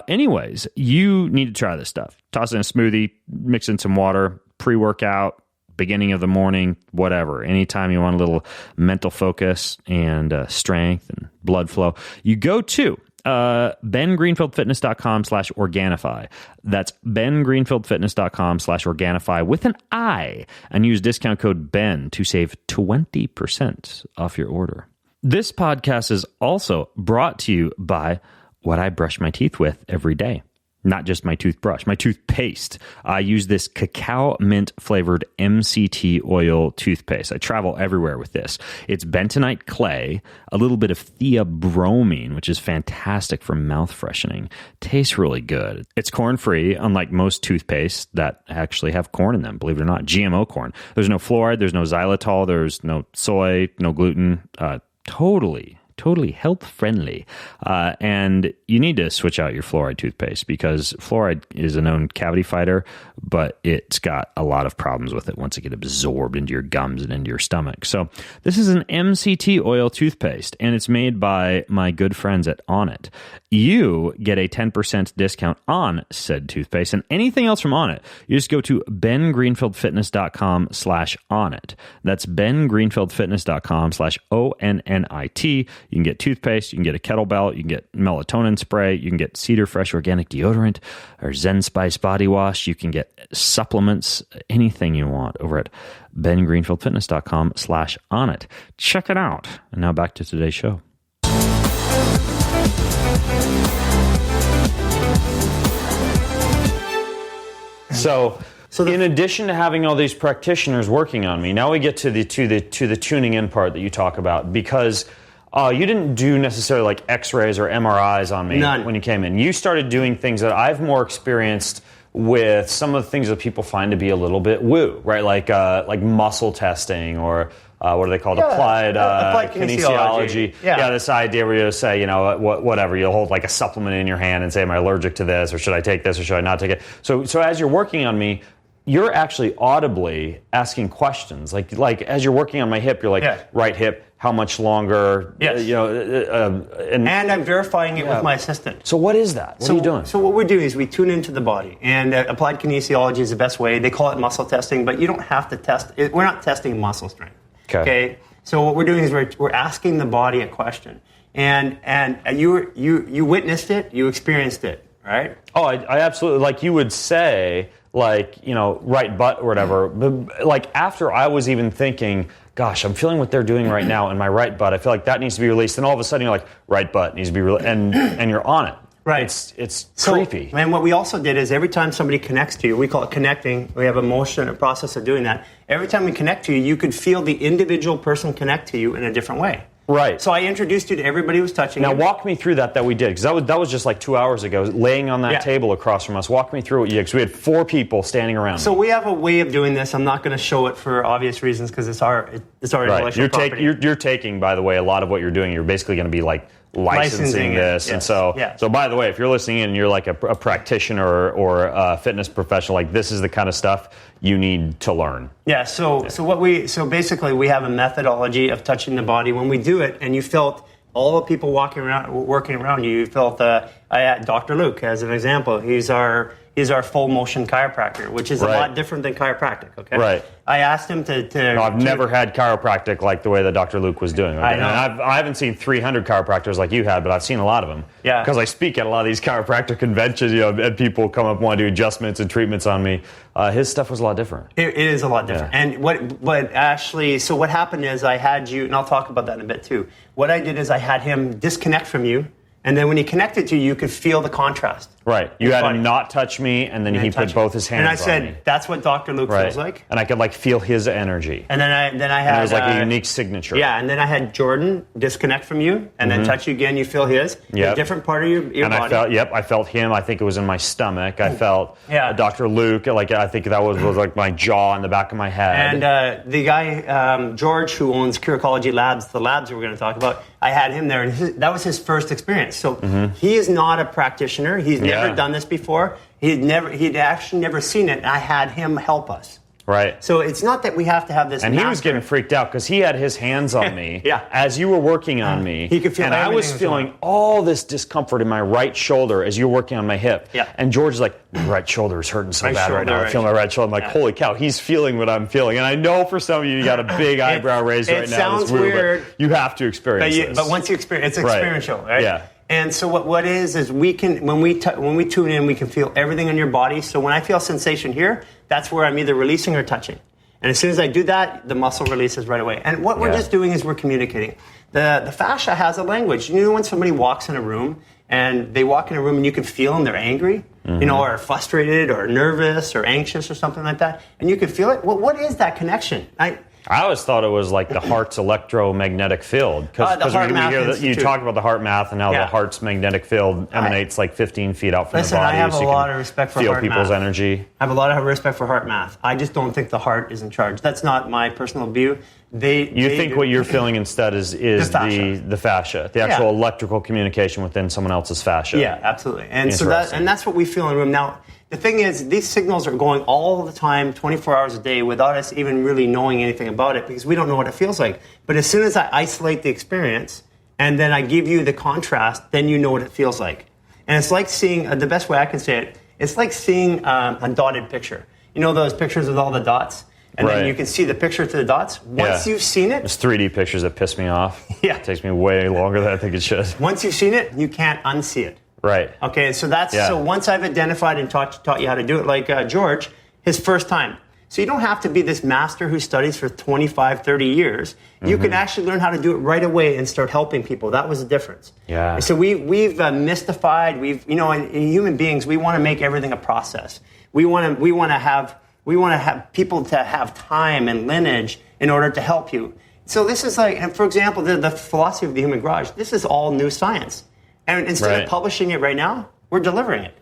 Speaker 1: anyways, you need to try this stuff. Toss in a smoothie, mix in some water, pre-workout, beginning of the morning, whatever. Anytime you want a little mental focus and strength and blood flow, you go to bengreenfieldfitness.com/Organifi. That's bengreenfieldfitness.com/Organifi with an I, and use discount code BEN to save 20% off your order. This podcast is also brought to you by what I brush my teeth with every day. Not just my toothbrush, my toothpaste. I use this cacao mint flavored MCT oil toothpaste. I travel everywhere with this. It's bentonite clay, a little bit of theobromine, which is fantastic for mouth freshening. Tastes really good. It's corn-free, unlike most toothpastes that actually have corn in them, believe it or not. GMO corn. There's no fluoride, there's no xylitol, there's no soy, no gluten. Totally totally health friendly. And you need to switch out your fluoride toothpaste because fluoride is a known cavity fighter, but it's got a lot of problems with it once it gets absorbed into your gums and into your stomach. So this is an MCT oil toothpaste, and it's made by my good friends at Onnit. You get a 10% discount on said toothpaste and anything else from Onnit. You just go to bengreenfieldfitness.com/Onnit. That's bengreenfieldfitness.com/ONNIT. You can get toothpaste, you can get a kettlebell, you can get melatonin spray, you can get Cedar Fresh organic deodorant or Zen Spice body wash. You can get supplements, anything you want over at bengreenfieldfitness.com/Onnit. Check it out. And now back to today's show. So in addition to having all these practitioners working on me, now we get to the tuning in part that you talk about, because you didn't do necessarily like X-rays or MRIs on me when you came in. You started doing things that I've more experienced with, some of the things that people find to be a little bit woo, right? Like muscle testing or what are they called? Applied kinesiology. Yeah, this idea where you say, you know, whatever, you'll hold like a supplement in your hand and say, am I allergic to this, or should I take this, or should I not take it? So as you're working on me, you're actually audibly asking questions. Like as you're working on my hip, you're like, right hip, how much longer?
Speaker 2: Yes.
Speaker 1: You know,
Speaker 2: and I'm verifying it with my assistant.
Speaker 1: So what is that? What are you doing?
Speaker 2: So what we're doing is we tune into the body, and applied kinesiology is the best way. They call it muscle testing, but you don't have to test it. We're not testing muscle strength. Okay. So what we're doing is we're asking the body a question, and you witnessed it, you experienced it, right?
Speaker 1: Oh, I absolutely, like you would say, like, you know, right butt or whatever. But like after I was even thinking, gosh, I'm feeling what they're doing right now in my right butt. I feel like that needs to be released. And all of a sudden you're like, right butt needs to be released, and you're on it.
Speaker 2: Right.
Speaker 1: It's creepy.
Speaker 2: And what we also did is every time somebody connects to you, we call it connecting. We have a motion, a process of doing that. Every time we connect to you, you could feel the individual person connect to you in a different way.
Speaker 1: Right.
Speaker 2: So I introduced you to everybody who was touching you.
Speaker 1: Now walk me through that we did, because that was just like 2 hours ago, laying on that table across from us. Walk me through what you did, because we had 4 people standing around.
Speaker 2: So we have a way of doing this. I'm not going to show it for obvious reasons, because it's our intellectual property.
Speaker 1: You're taking, by the way, a lot of what you're doing. You're basically going to be like licensing this. And so by the way, if you're listening in and you're like a practitioner or a fitness professional, like this is the kind of stuff you need to learn.
Speaker 2: Yeah, so basically we have a methodology of touching the body. When we do it, and you felt all the people working around you, you felt I had Dr. Luke as an example. He's our full motion chiropractor, which is a lot different than chiropractic. Okay.
Speaker 1: Right.
Speaker 2: I asked him to
Speaker 1: no, I've never had chiropractic like the way that Dr. Luke was doing. Okay?
Speaker 2: I know.
Speaker 1: And I haven't seen 300 chiropractors like you had, but I've seen a lot of them.
Speaker 2: Yeah.
Speaker 1: Because I speak at a lot of these chiropractic conventions, you know, and people come up and want to do adjustments and treatments on me. His stuff was a lot different.
Speaker 2: It is a lot different. Yeah. And what happened is I had you, and I'll talk about that in a bit too. What I did is I had him disconnect from you, and then when he connected to you, you could feel the contrast.
Speaker 1: Right. You had him not touch me, and then he put both his hands on me.
Speaker 2: And I said, that's what Dr. Luke feels like.
Speaker 1: And I could like feel his energy.
Speaker 2: And then I had...
Speaker 1: And it was like a unique signature.
Speaker 2: Yeah, and then I had Jordan disconnect from you, and then touch you again, you feel his. Yep. A different part of your body.
Speaker 1: I felt him. I think it was in my stomach. I felt Dr. Luke. Like I think that was like my jaw in the back of my head.
Speaker 2: And the guy, George, who owns Curicology Labs, the labs we're going to talk about, I had him there, and that was his first experience. So he is not a practitioner. He's never done this before. He'd actually never seen it. And I had him help us.
Speaker 1: Right.
Speaker 2: So it's not that we have to have this.
Speaker 1: And he was getting freaked out because he had his hands on me as you were working on me.
Speaker 2: He could feel
Speaker 1: and I was feeling all this discomfort in my right shoulder as you were working on my hip.
Speaker 2: Yeah.
Speaker 1: And George is like, my right shoulder is hurting so bad right now. I feel my right shoulder. I'm like, holy cow, he's feeling what I'm feeling. And I know for some of you got a big eyebrow raised right now.
Speaker 2: It sounds weird.
Speaker 1: But you have to experience this.
Speaker 2: But once you experience, it's experiential, right?
Speaker 1: Yeah.
Speaker 2: And so what is we can, when we tune in, we can feel everything in your body. So when I feel sensation here, that's where I'm either releasing or touching. And as soon as I do that, the muscle releases right away. And what we're just doing is we're communicating. The fascia has a language. You know when somebody walks in a room and they walk in a room and you can feel them, they're angry, you know, or frustrated or nervous or anxious or something like that, and you can feel it? Well, what is that connection?
Speaker 1: I always thought it was like the heart's electromagnetic field. Because you talk about the heart math and how the heart's magnetic field emanates like 15 feet out from the body.
Speaker 2: I have a lot of respect for heart math.
Speaker 1: Feel people's energy.
Speaker 2: I have a lot of respect for heart math. I just don't think the heart is in charge. That's not my personal view.
Speaker 1: You think what you're feeling instead is the fascia, the actual electrical communication within someone else's fascia.
Speaker 2: Yeah, absolutely. And so that's what we feel in the room. Now, the thing is, these signals are going all the time, 24 hours a day, without us even really knowing anything about it, because we don't know what it feels like. But as soon as I isolate the experience and then I give you the contrast, then you know what it feels like. And it's like seeing, the best way I can say it, it's like seeing a dotted picture. You know those pictures with all the dots? And then you can see the picture to the dots. Once you've seen it...
Speaker 1: There's 3D pictures that piss me off.
Speaker 2: Yeah.
Speaker 1: It takes me way longer than I think it should.
Speaker 2: Once you've seen it, you can't unsee it.
Speaker 1: Right.
Speaker 2: Okay, so so once I've identified and taught you how to do it, like George, his first time. So you don't have to be this master who studies for 25, 30 years. You can actually learn how to do it right away and start helping people. That was the difference.
Speaker 1: Yeah.
Speaker 2: So we've mystified, in human beings, we want to make everything a process. We want to have people to have time and lineage in order to help you. So this is like, and for example, the philosophy of the human garage, this is all new science. And instead of publishing it right now, we're delivering it.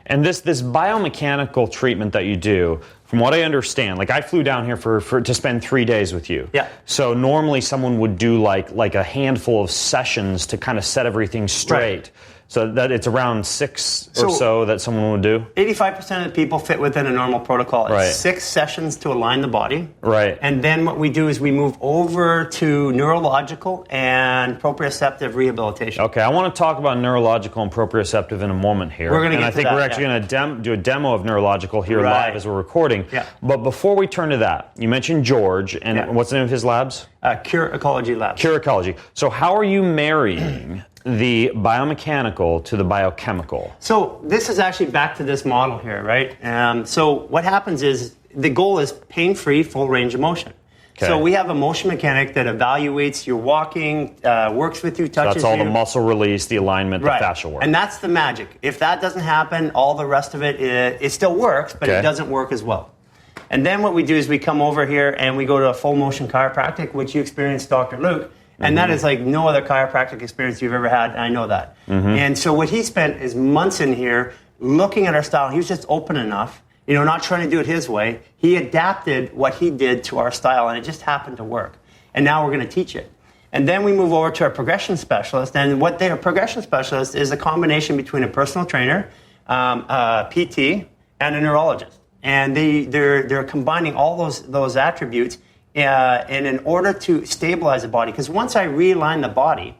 Speaker 1: And this biomechanical treatment that you do, from what I understand, like I flew down here to spend 3 days with you.
Speaker 2: Yeah.
Speaker 1: So normally someone would do like a handful of sessions to kind of set everything straight. Right. So that it's around 6 or so that someone would do?
Speaker 2: 85% of the people fit within a normal protocol. It's
Speaker 1: right.
Speaker 2: 6 sessions to align the body.
Speaker 1: Right.
Speaker 2: And then what we do is we move over to neurological and proprioceptive rehabilitation.
Speaker 1: Okay, I want to talk about neurological and proprioceptive in a moment here.
Speaker 2: We're going to get
Speaker 1: and I think we're actually going to do a demo of neurological here live as we're recording.
Speaker 2: Yeah.
Speaker 1: But before we turn to that, you mentioned George, and what's the name of his labs?
Speaker 2: Cure Ecology Labs.
Speaker 1: Cure Ecology. So how are you marrying the biomechanical to the biochemical?
Speaker 2: So this is actually back to this model here, right? So what happens is the goal is pain-free, full range of motion. Okay. So we have a motion mechanic that evaluates your walking, works with you, touches you.
Speaker 1: So that's all the muscle release, the alignment, the fascial work.
Speaker 2: And that's the magic. If that doesn't happen, all the rest of it still works, but it doesn't work as well. And then what we do is we come over here and we go to a full motion chiropractic, which you experienced, Dr. Luke. And that is like no other chiropractic experience you've ever had, and I know that. And so what he spent is months in here looking at our style. He was just open enough, not trying to do it his way. He adapted what he did to our style, and it just happened to work. And now we're going to teach it. And then we move over to a progression specialist, and a progression specialist is a combination between a personal trainer, a PT, and a neurologist. And they're combining all those attributes and in order to stabilize the body, because once I realign the body,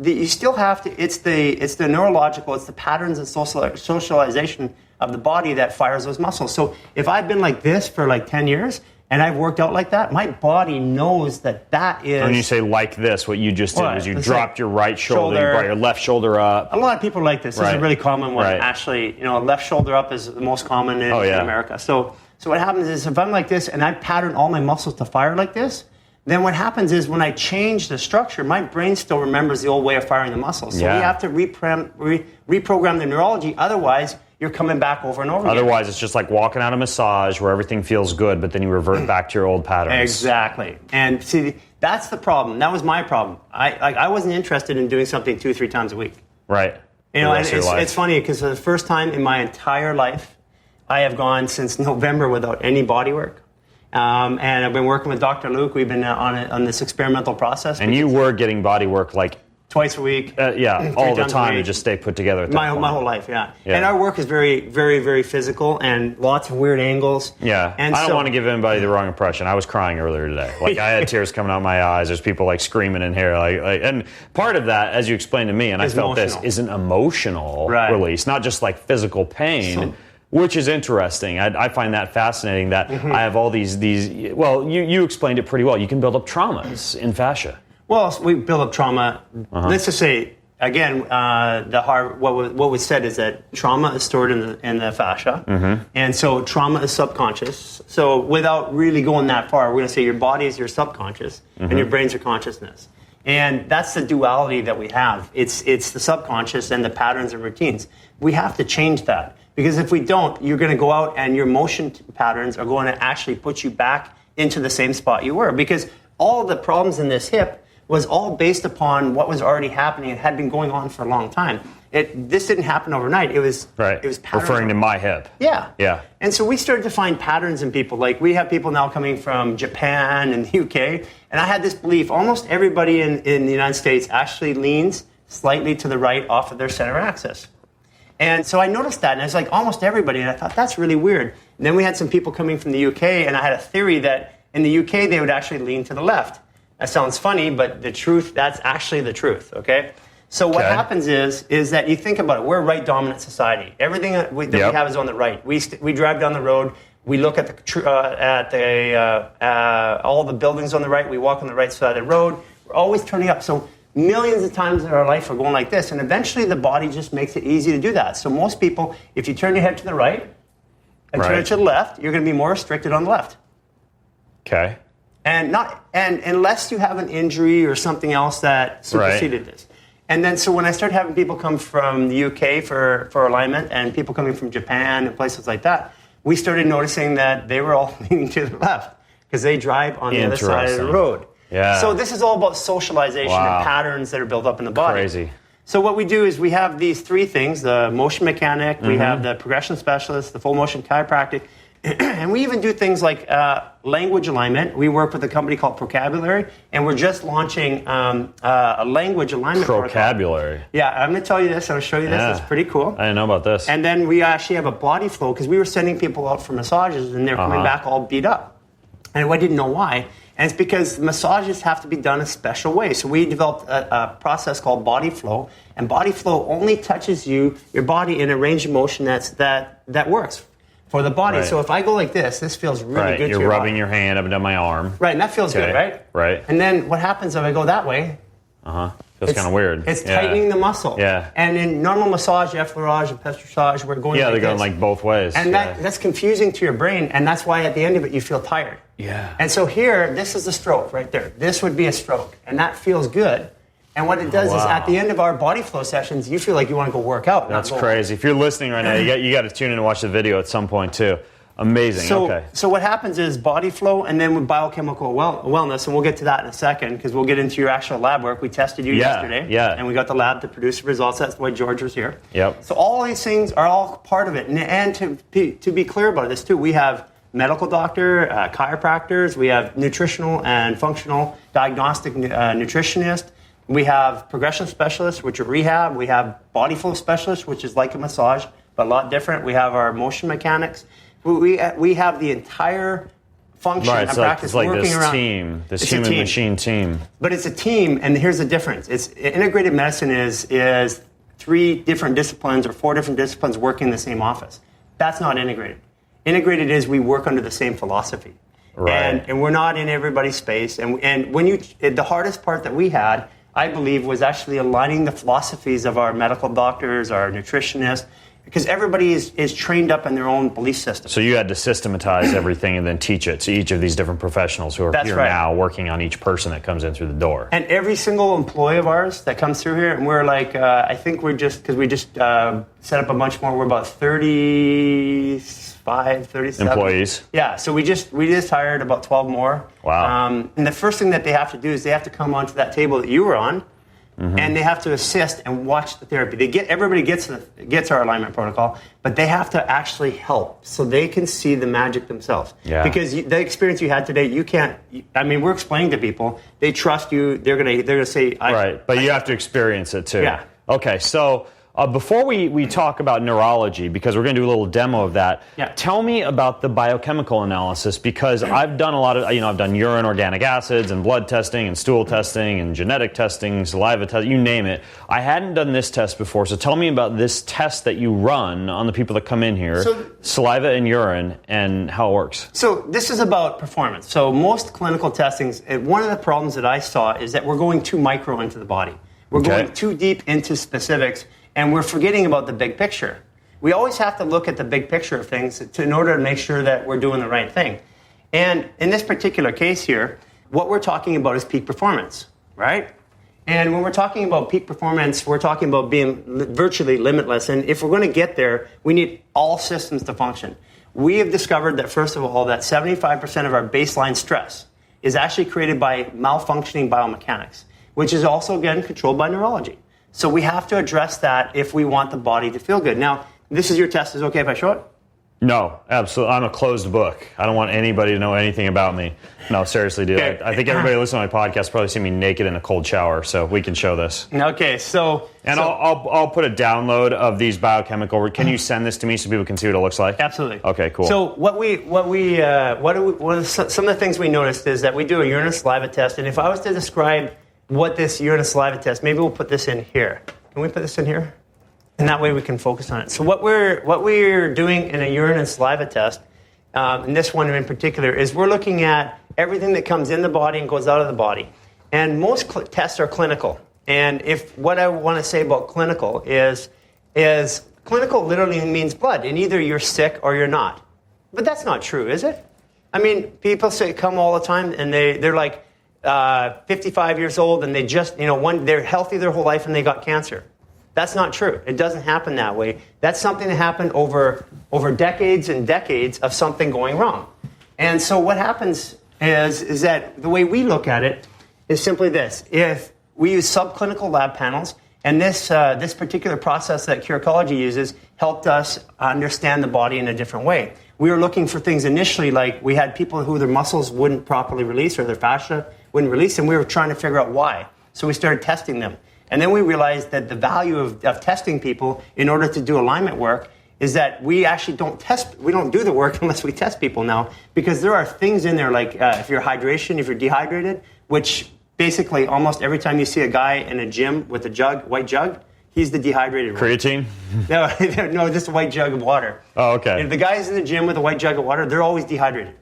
Speaker 2: you still have to. It's the neurological, it's the patterns and socialization of the body that fires those muscles. So if I've been like this for like 10 years and I've worked out like that, my body knows that is.
Speaker 1: When you say like this, what you just did was you dropped your right shoulder, you brought your left shoulder up.
Speaker 2: A lot of people are like this. This is a really common one. Actually, left shoulder up is the most common in America. So what happens is if I'm like this and I pattern all my muscles to fire like this, then what happens is when I change the structure, my brain still remembers the old way of firing the muscles. So we have to reprogram the neurology. Otherwise, you're coming back over and over again.
Speaker 1: Otherwise, it's just like walking out of massage where everything feels good, but then you revert back to your old patterns.
Speaker 2: Exactly. And see, that's the problem. That was my problem. I wasn't interested in doing something 2-3 times a week.
Speaker 1: Right.
Speaker 2: And it's funny because for the first time in my entire life, I have gone since November without any body work. And I've been working with Dr. Luke. We've been on this experimental process.
Speaker 1: And you were getting body work like...
Speaker 2: Twice a week.
Speaker 1: All the time to just stay put together.
Speaker 2: My whole life, And our work is very, very, very physical and lots of weird angles.
Speaker 1: Yeah. And I don't want to give anybody the wrong impression. I was crying earlier today. Like I had tears coming out my eyes. There's people like screaming in here. And part of that, as you explained to me, and I felt this, is an emotional release, not just like physical pain. Which is interesting. I find that fascinating that I have all these well, you explained it pretty well. You can build up traumas in fascia.
Speaker 2: Well, we build up trauma. Let's just say, again, what was said is that trauma is stored in the fascia. And so trauma is subconscious. So without really going that far, we're going to say your body is your subconscious and your brain's your consciousness. And that's the duality that we have. It's the subconscious and the patterns and routines. We have to change that. Because if we don't, you're going to go out and your motion patterns are going to actually put you back into the same spot you were. Because all the problems in this hip was all based upon what was already happening and had been going on for a long time. This didn't happen overnight. It was
Speaker 1: right.
Speaker 2: It was patterns.
Speaker 1: Referring to my hip.
Speaker 2: Yeah.
Speaker 1: Yeah.
Speaker 2: And so we started to find patterns in people. Like we have people now coming from Japan and the UK. And I had this belief, almost everybody in the United States actually leans slightly to the right off of their center axis. And so I noticed that, and I was like, almost everybody. And I thought, that's really weird. And then we had some people coming from the UK, and I had a theory that in the UK they would actually lean to the left. That sounds funny, but the truth, that's actually the truth, okay? So what happens is that you think about it. We're a right-dominant society. Everything that we have is on the right. We drive down the road. We look at all the buildings on the right. We walk on the right side of the road. We're always turning up. So millions of times in our life are going like this, and eventually the body just makes it easy to do that. So most people, if you turn your head to the right and turn it to the left, you're going to be more restricted on the left.
Speaker 1: Okay.
Speaker 2: And unless you have an injury or something else that superseded this. And then, so when I started having people come from the UK for alignment and people coming from Japan and places like that, we started noticing that they were all leaning to the left because they drive on the other side of the road.
Speaker 1: Yeah.
Speaker 2: So this is all about socialization and patterns that are built up in the body.
Speaker 1: Crazy.
Speaker 2: So what we do is we have these three things, the motion mechanic, we have the progression specialist, the full motion chiropractic, and we even do things like language alignment. We work with a company called Procabulary, and we're just launching a language alignment
Speaker 1: Procabulary.
Speaker 2: protocol. Yeah, I'm going to tell you this. I'll show you this.
Speaker 1: Yeah.
Speaker 2: It's pretty cool.
Speaker 1: I didn't know about this.
Speaker 2: And then we actually have a body flow, because we were sending people out for massages, and they're coming back all beat up. And I didn't know why. And it's because massages have to be done a special way. So we developed a process called body flow, and body flow only touches your body in a range of motion that works for the body.
Speaker 1: Right.
Speaker 2: So if I go like this feels really good to
Speaker 1: You're
Speaker 2: your
Speaker 1: rubbing
Speaker 2: body.
Speaker 1: your hand up and down my arm.
Speaker 2: Right, and that feels good, right?
Speaker 1: Right.
Speaker 2: And then what happens if I go that way?
Speaker 1: Feels kind of weird.
Speaker 2: It's tightening the muscle.
Speaker 1: Yeah.
Speaker 2: And in normal massage, effleurage, and pestrossage, we're going
Speaker 1: they're going like both ways.
Speaker 2: And that's confusing to your brain, and that's why at the end of it you feel tired.
Speaker 1: Yeah.
Speaker 2: And so here, this is a stroke right there. This would be a stroke, and that feels good. And what it does is at the end of our body flow sessions, you feel like you want to go work out.
Speaker 1: That's crazy. If you're listening right now, you got to tune in and watch the video at some point too. Amazing.
Speaker 2: So what happens is body flow, and then with biochemical wellness, and we'll get to that in a second because we'll get into your actual lab work. We tested you yesterday, and we got the lab to produce the results. That's why George was here.
Speaker 1: Yep.
Speaker 2: So all these things are all part of it. And to be clear about this too, we have medical doctor, chiropractors, we have nutritional and functional diagnostic nutritionist. We have progression specialists, which are rehab. We have body flow specialists, which is like a massage, but a lot different. We have our motion mechanics. We have the entire function and practice working around.
Speaker 1: This human machine team.
Speaker 2: But it's a team, and here's the difference. Integrated medicine is 3 different disciplines or 4 different disciplines working in the same office. That's not integrated. Integrated is we work under the same philosophy.
Speaker 1: Right.
Speaker 2: And we're not in everybody's space. And when the hardest part that we had, I believe, was actually aligning the philosophies of our medical doctors, our nutritionists, because everybody is trained up in their own belief system.
Speaker 1: So you had to systematize everything and then teach it to each of these different professionals who are here now working on each person that comes in through the door.
Speaker 2: And every single employee of ours that comes through here, and we're like, I think we're just, because we just set up a bunch more, we're about 35, 37.
Speaker 1: Employees.
Speaker 2: Yeah, so we just hired about 12 more.
Speaker 1: Wow.
Speaker 2: And the first thing that they have to do is they have to come onto that table that you were on, and they have to assist and watch the therapy. Everybody gets our alignment protocol, but they have to actually help so they can see the magic themselves.
Speaker 1: Yeah.
Speaker 2: Because the experience you had today, you can't. I mean, we're explaining to people. They trust you. They're gonna say,
Speaker 1: right. But you have to experience it too.
Speaker 2: Yeah.
Speaker 1: Okay. So before we talk about neurology, because we're going to do a little demo of that, tell me about the biochemical analysis, because I've done a lot of, I've done urine organic acids and blood testing and stool testing and genetic testing, saliva testing, you name it. I hadn't done this test before, so tell me about this test that you run on the people that come in here, saliva and urine, and how it works. So
Speaker 2: this is about performance. So most clinical testings, one of the problems that I saw is that we're going too micro into the body. We're going too deep into specifics, and we're forgetting about the big picture. We always have to look at the big picture of things in order to make sure that we're doing the right thing. And in this particular case here, what we're talking about is peak performance, right? And when we're talking about peak performance, we're talking about being virtually limitless. And if we're going to get there, we need all systems to function. We have discovered that, first of all, that 75% of our baseline stress is actually created by malfunctioning biomechanics. which is also, again, controlled by neurology. So we have to address that if we want the body to feel good. Now, this is your test. Is it okay if I show it?
Speaker 1: No, absolutely. I'm a closed book. I don't want anybody to know anything about me. No, seriously, dude.
Speaker 2: Okay.
Speaker 1: I think everybody listening to my podcast probably see me naked in a cold shower, so we can show this.
Speaker 2: Okay,
Speaker 1: I'll put a download of these biochemical. Can you send this to me so people can see what it looks like?
Speaker 2: Absolutely.
Speaker 1: Okay, cool.
Speaker 2: So some of the things we noticed is that we do a urine and saliva test, and if I was to describe what this urine and saliva test, maybe we'll put this in here. Can we put this in here? And that way we can focus on it. So what we're doing in a urine and saliva test, and this one in particular, is we're looking at everything that comes in the body and goes out of the body. And most tests are clinical. And if what I want to say about clinical is clinical literally means blood, and either you're sick or you're not. But that's not true, is it? I mean, people come all the time, and they're like 55 years old, and they just they're healthy their whole life, and they got cancer. That's not true. It doesn't happen that way. That's something that happened over decades and decades of something going wrong. And so what happens is that the way we look at it is simply this. If we use subclinical lab panels, and this particular process that Curicology uses helped us understand the body in a different way. We were looking for things initially, like we had people who their muscles wouldn't properly release or their fascia wouldn't release, and we were trying to figure out why. So we started testing them. And then we realized that the value of testing people in order to do alignment work is that we actually don't do the work unless we test people now, because there are things in there like if you're if you're dehydrated, which basically almost every time you see a guy in a gym with a white jug, he's the dehydrated one.
Speaker 1: Creatine?
Speaker 2: No, just a white jug of water.
Speaker 1: Oh, okay.
Speaker 2: If the guys in the gym with a white jug of water, they're always dehydrated.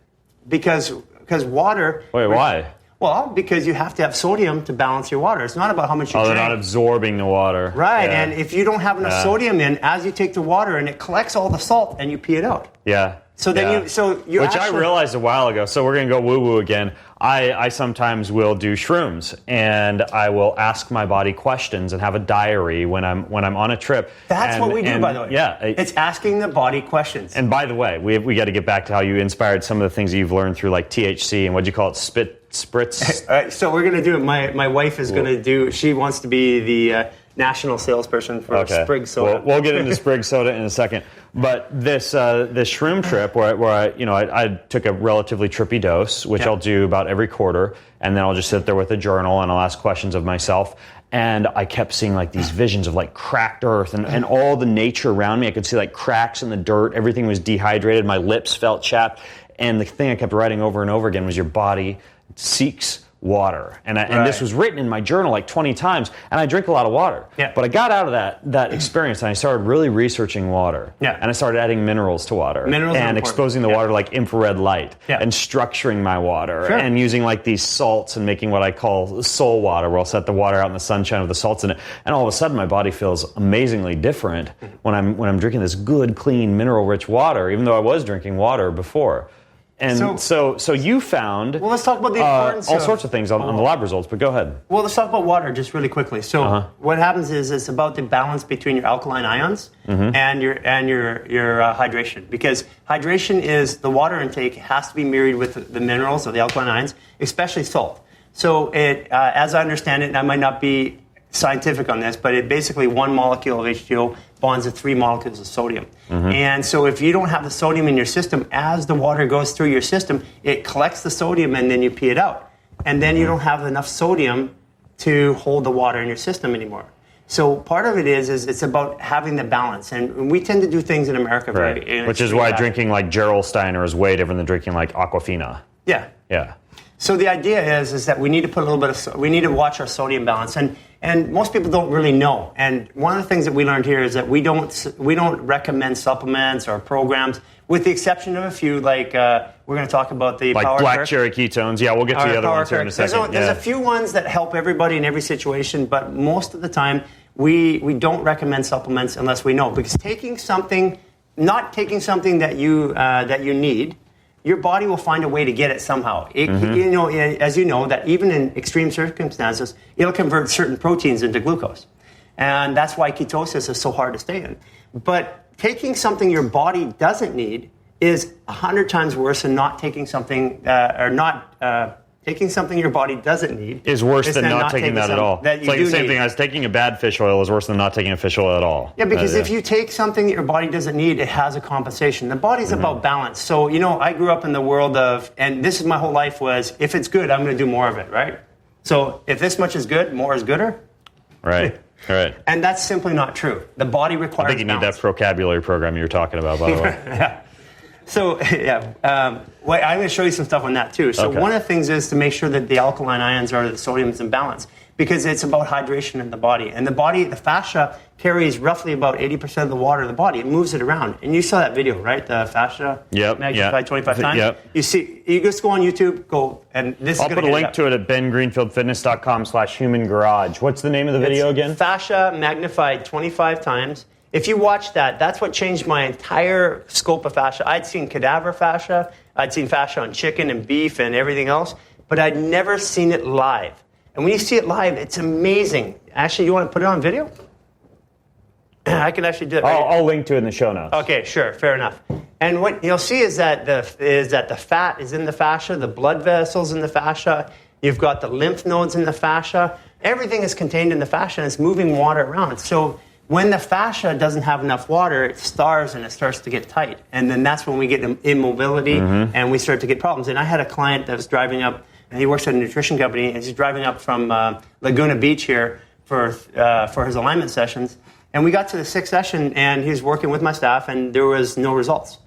Speaker 2: Because water...
Speaker 1: Wait, why?
Speaker 2: Well, because you have to have sodium to balance your water. It's not about how much you drink.
Speaker 1: They're not absorbing the water.
Speaker 2: Right, yeah. And if you don't have enough sodium in, as you take the water, and it collects all the salt, and you pee it out.
Speaker 1: Yeah.
Speaker 2: So then you
Speaker 1: Which I realized a while ago. So we're going to go woo-woo again. I sometimes will do shrooms, and I will ask my body questions and have a diary when I'm on a trip.
Speaker 2: That's what we do, by the way.
Speaker 1: Yeah.
Speaker 2: It's asking the body questions.
Speaker 1: And by the way, we got to get back to how you inspired some of the things that you've learned through like THC and what'd you call it, spritz?
Speaker 2: So we're going to do it. My wife is going to do, she wants to be the national salesperson for Sprig Soda.
Speaker 1: We'll get into Sprig Soda in a second. But this shroom trip where I took a relatively trippy dose, which I'll do about every quarter, and then I'll just sit there with a journal and I'll ask questions of myself. And I kept seeing like these visions of like cracked earth and all the nature around me. I could see like cracks in the dirt. Everything was dehydrated. My lips felt chapped. And the thing I kept writing over and over again was your body seeks water. And this was written in my journal like 20 times, and I drink a lot of water.
Speaker 2: Yeah.
Speaker 1: But I got out of that experience, and I started really researching water.
Speaker 2: Yeah.
Speaker 1: And I started adding minerals to water. And exposing the water to like infrared light. Yeah. And structuring my water. Sure. And using like these salts and making what I call soul water, where I'll set the water out in the sunshine with the salts in it. And all of a sudden my body feels amazingly different when I'm drinking this good, clean, mineral-rich water, even though I was drinking water before. And so you found
Speaker 2: let's talk about the importance
Speaker 1: all sorts of things on the lab results, but go ahead.
Speaker 2: Well, let's talk about water just really quickly. So what happens is it's about the balance between your alkaline ions and your hydration, because hydration is the water intake has to be married with the minerals or the alkaline ions, especially salt. So it, as I understand it, and I might not be scientific on this, but it basically one molecule of H2O bonds to 3 molecules of sodium. And so if you don't have the sodium in your system, as the water goes through your system, it collects the sodium and then you pee it out. And then you don't have enough sodium to hold the water in your system anymore. So part of it is it's about having the balance. And we tend to do things in America
Speaker 1: which is why drinking like Gerolsteiner is way different than drinking like Aquafina.
Speaker 2: Yeah.
Speaker 1: Yeah.
Speaker 2: So the idea is that we need to put a little bit of, we need to watch our sodium balance, and most people don't really know. And one of the things that we learned here is that we don't recommend supplements or programs, with the exception of a few, like we're going to talk about the
Speaker 1: like
Speaker 2: power
Speaker 1: black cherry ketones. Yeah, we'll get to the other ones here in a second.
Speaker 2: There's a few ones that help everybody in every situation, but most of the time we don't recommend supplements unless we know, because not taking something that you need, your body will find a way to get it somehow. As you know, that even in extreme circumstances, it'll convert certain proteins into glucose. And that's why ketosis is so hard to stay in. But taking something your body doesn't need is 100 times worse than not taking something, or not Taking something your body doesn't need
Speaker 1: is worse than not taking that at all. It's like the same thing as taking a bad fish oil is worse than not taking a fish oil at all.
Speaker 2: Yeah, because if you take something that your body doesn't need, it has a compensation. The body's about balance. So, I grew up in the world of, and this is my whole life was, if it's good, I'm going to do more of it, right? So if this much is good, more is gooder.
Speaker 1: Right. Right.
Speaker 2: And that's simply not true. The body requires
Speaker 1: I think you need that vocabulary program you were talking about, by the way.
Speaker 2: Yeah. So, I'm going to show you some stuff on that, too. So one of the things is to make sure that the alkaline ions or the sodium's in balance, because it's about hydration in the body. And the fascia carries roughly about 80% of the water of the body. It moves it around. And you saw that video, right? The fascia magnified 25 times.
Speaker 1: Yep.
Speaker 2: You just go on YouTube, and this
Speaker 1: I'll
Speaker 2: is
Speaker 1: put a link to it at bengreenfieldfitness.com/human-garage. What's the name of the video again?
Speaker 2: Fascia magnified 25 times. If you watch that, that's what changed my entire scope of fascia. I'd seen cadaver fascia. I'd seen fascia on chicken and beef and everything else, but I'd never seen it live. And when you see it live, it's amazing. Actually, you want to put it on video? I can actually do it.
Speaker 1: I'll link to it in the show notes.
Speaker 2: Okay, sure, fair enough. And what you'll see is that the fat is in the fascia, the blood vessels in the fascia. You've got the lymph nodes in the fascia. Everything is contained in the fascia, and it's moving water around. So when the fascia doesn't have enough water, it starves and it starts to get tight. And then that's when we get immobility and we start to get problems. And I had a client that was driving up, and he works at a nutrition company, and he's driving up from Laguna Beach here for his alignment sessions. And we got to the 6th session, and he was working with my staff, and there was no results.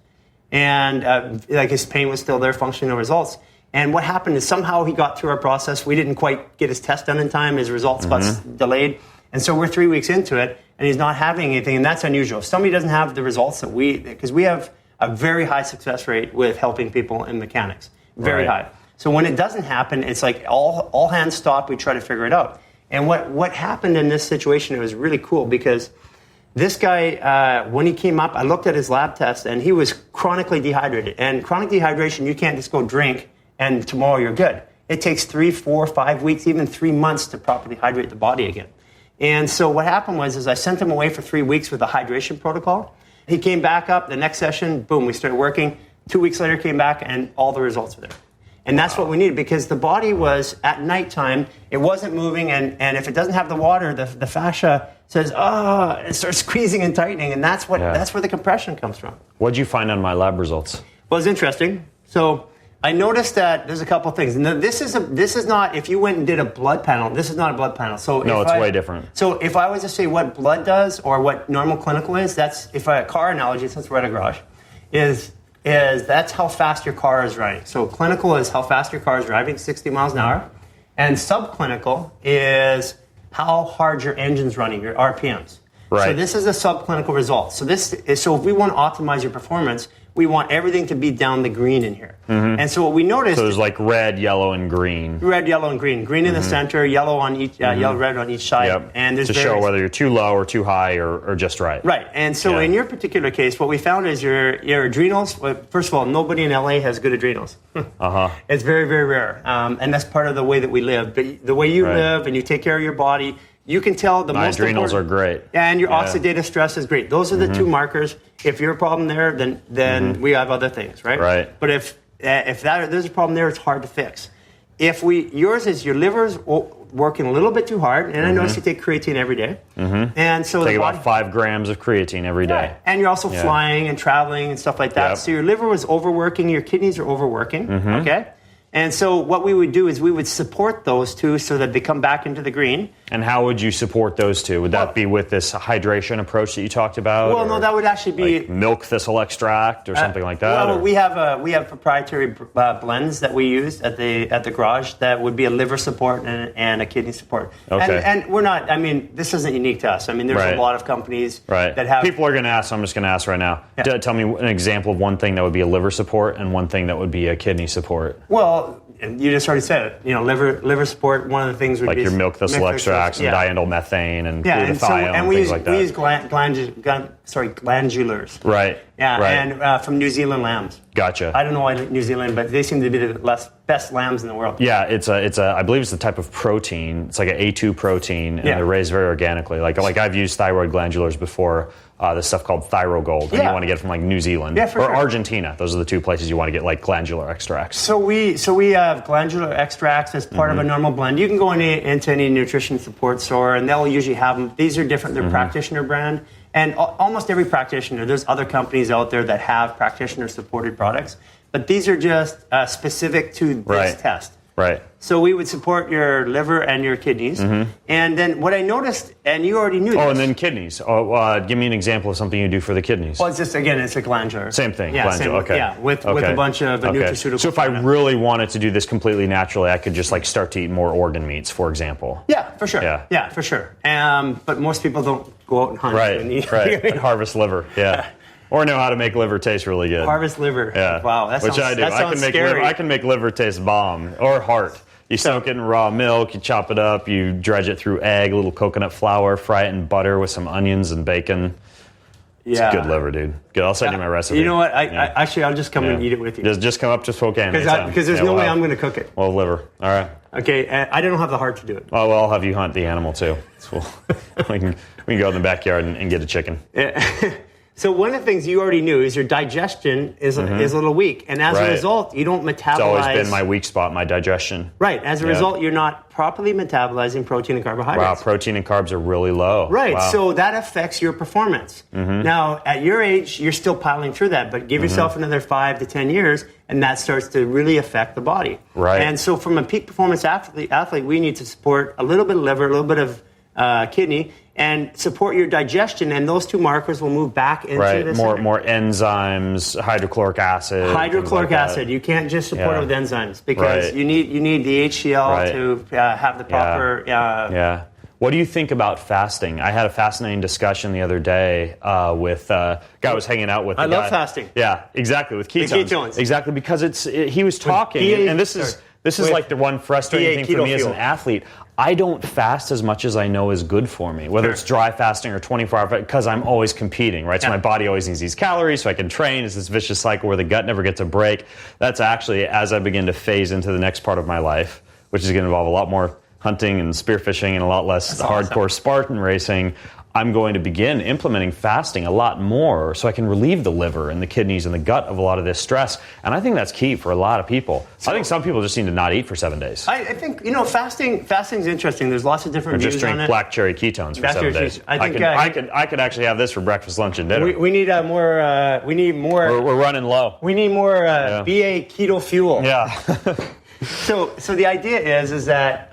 Speaker 2: And his pain was still there, functioning, no results. And what happened is somehow he got through our process. We didn't quite get his test done in time. His results got delayed. And so we're 3 weeks into it, and he's not having anything, and that's unusual. If somebody doesn't have the results that because we have a very high success rate with helping people in mechanics, very high. So when it doesn't happen, it's like all hands stop, we try to figure it out. And what happened in this situation, it was really cool, because this guy, when he came up, I looked at his lab test, and he was chronically dehydrated. And chronic dehydration, you can't just go drink, and tomorrow you're good. It takes 3, 4, 5 weeks, even 3 months to properly hydrate the body again. And so what happened was I sent him away for 3 weeks with a hydration protocol. He came back up the next session, boom, we started working. 2 weeks later, came back, and all the results were there. And that's what we needed, because the body was, at nighttime, it wasn't moving, and if it doesn't have the water, the fascia says, it starts squeezing and tightening, and that's where the compression comes from.
Speaker 1: What'd you find on my lab results?
Speaker 2: Well, it's interesting. So I noticed that there's a couple things. And this is not, if you went and did a blood panel, this is not a blood panel. So
Speaker 1: no, it's way different.
Speaker 2: So if I was to say what blood does or what normal clinical is, that's, if a car analogy, since we're at a garage, is that's how fast your car is running. So clinical is how fast your car is driving, 60 miles an hour. And subclinical is how hard your engine's running, your RPMs.
Speaker 1: Right.
Speaker 2: So this is a subclinical result. So if we want to optimize your performance, we want everything to be down the green in here. And so what we noticed...
Speaker 1: So there's like red, yellow, and green.
Speaker 2: Red, yellow, and green. Green in the center, yellow on each, yellow, red on each side.
Speaker 1: Yep.
Speaker 2: And there's
Speaker 1: to show whether you're too low or too high or just right.
Speaker 2: Right. And so in your particular case, what we found is your adrenals... Well, first of all, nobody in LA has good adrenals. It's very, very rare. And that's part of the way that we live. But the way you live and you take care of your body... You can tell the most
Speaker 1: adrenals are great.
Speaker 2: And your oxidative stress is great. Those are the two markers. If you're a problem there, then we have other things, right?
Speaker 1: Right.
Speaker 2: But if there's a problem there, it's hard to fix. Yours is your liver's working a little bit too hard, and I notice you take creatine every day. And so
Speaker 1: take about 5 grams of creatine every day.
Speaker 2: Right. And you're also flying and traveling and stuff like that.
Speaker 1: Yep.
Speaker 2: So your liver was overworking, your kidneys are overworking, okay? And so what we would do is we would support those two so that they come back into the green.
Speaker 1: And how would you support those two? Would that be with this hydration approach that you talked about?
Speaker 2: Well, no, that would actually be...
Speaker 1: Like milk thistle extract or something like that?
Speaker 2: Well, we have proprietary blends that we use at the garage that would be a liver support and a kidney support.
Speaker 1: Okay.
Speaker 2: And we're not... I mean, this isn't unique to us. I mean, there's a lot of companies that have...
Speaker 1: People are going to ask, so I'm just going to ask right now.
Speaker 2: Yeah.
Speaker 1: Tell me an example of one thing that would be a liver support and one thing that would be a kidney support.
Speaker 2: Well... You just already said it. You know, liver support. One of the things would
Speaker 1: be like your milk thistle extracts and diindolmethane and glutathione and things like that.
Speaker 2: We use glandulars.
Speaker 1: Right.
Speaker 2: Yeah,
Speaker 1: right.
Speaker 2: and from New Zealand lambs.
Speaker 1: Gotcha.
Speaker 2: I don't know why New Zealand, but they seem to be the best lambs in the world.
Speaker 1: Yeah, I believe it's the type of protein. It's like an A2 protein, and they're raised very organically. Like I've used thyroid glandulars before. This stuff called Thyroid Gold, and you want to get it from like New Zealand or Argentina. Those are the two places you want to get like glandular extracts.
Speaker 2: So we have glandular extracts as part of a normal blend. You can go into any nutrition support store, and they'll usually have them. These are different. They're practitioner brand, and almost every practitioner. There's other companies out there that have practitioner supported products, but these are just specific to this test.
Speaker 1: Right.
Speaker 2: So we would support your liver and your kidneys. And then what I noticed, and you already knew this.
Speaker 1: Oh, and then kidneys. Give me an example of something you do for the kidneys.
Speaker 2: Well, it's a glandular.
Speaker 1: Same thing.
Speaker 2: Yeah,
Speaker 1: glandular. Okay.
Speaker 2: Yeah, with a bunch of nutraceutical.
Speaker 1: So if I really wanted to do this completely naturally, I could just like start to eat more organ meats, for example.
Speaker 2: Yeah, for sure. Yeah, for sure. But most people don't go out and hunt.
Speaker 1: Right,
Speaker 2: and eat.
Speaker 1: right. And harvest liver. Yeah. Or know how to make liver taste really good.
Speaker 2: Harvest liver.
Speaker 1: Yeah.
Speaker 2: Wow, that sounds scary.
Speaker 1: I can make liver taste bomb. Or heart. You soak it in raw milk, you chop it up, you dredge it through egg, a little coconut flour, fry it in butter with some onions and bacon. It's good liver, dude. Good. I'll send you my recipe.
Speaker 2: You know what? I'll just come and eat it with you.
Speaker 1: Just come up to Spokane.
Speaker 2: Because there's no way I'm going to cook it.
Speaker 1: Well, liver. All right.
Speaker 2: Okay, I don't have the heart to do it.
Speaker 1: Oh, well, I'll have you hunt the animal, too. So we can go in the backyard and get a chicken.
Speaker 2: So one of the things you already knew is your digestion is a little weak. And as a result, you don't metabolize... It's
Speaker 1: always been my weak spot, my digestion.
Speaker 2: Right. As a result, you're not properly metabolizing protein and carbohydrates.
Speaker 1: Wow, protein and carbs are really low.
Speaker 2: Right.
Speaker 1: Wow.
Speaker 2: So that affects your performance. Now, at your age, you're still piling through that, but give yourself another 5 to 10 years, and that starts to really affect the body.
Speaker 1: Right.
Speaker 2: And so from a peak performance athlete, we need to support a little bit of liver, a little bit of kidney, and support your digestion, and those two markers will move back into the center.
Speaker 1: More enzymes, hydrochloric acid.
Speaker 2: Hydrochloric acid. You can't just support it with enzymes because you need the HCl to have the proper.
Speaker 1: Yeah. What do you think about fasting? I had a fascinating discussion the other day with a guy I was hanging out with.
Speaker 2: I love fasting.
Speaker 1: Yeah, exactly, with ketones.
Speaker 2: The ketones.
Speaker 1: Exactly, because he was talking, and this is like the one frustrating thing for me as an athlete. I don't fast as much as I know is good for me, whether it's dry fasting or 24-hour, because I'm always competing, right? So my body always needs these calories so I can train. It's this vicious cycle where the gut never gets a break. That's actually, as I begin to phase into the next part of my life, which is going to involve a lot more hunting and spearfishing and a lot less hardcore Spartan racing, I'm going to begin implementing fasting a lot more so I can relieve the liver and the kidneys and the gut of a lot of this stress. And I think that's key for a lot of people. I think some people just need to not eat for 7 days.
Speaker 2: I think, fasting's interesting. There's lots of different views on it.
Speaker 1: Or just drink black cherry ketones for 7 days. I could actually have this for breakfast, lunch, and dinner.
Speaker 2: We need more.
Speaker 1: We're running low.
Speaker 2: We need more BA keto fuel.
Speaker 1: Yeah.
Speaker 2: So the idea is that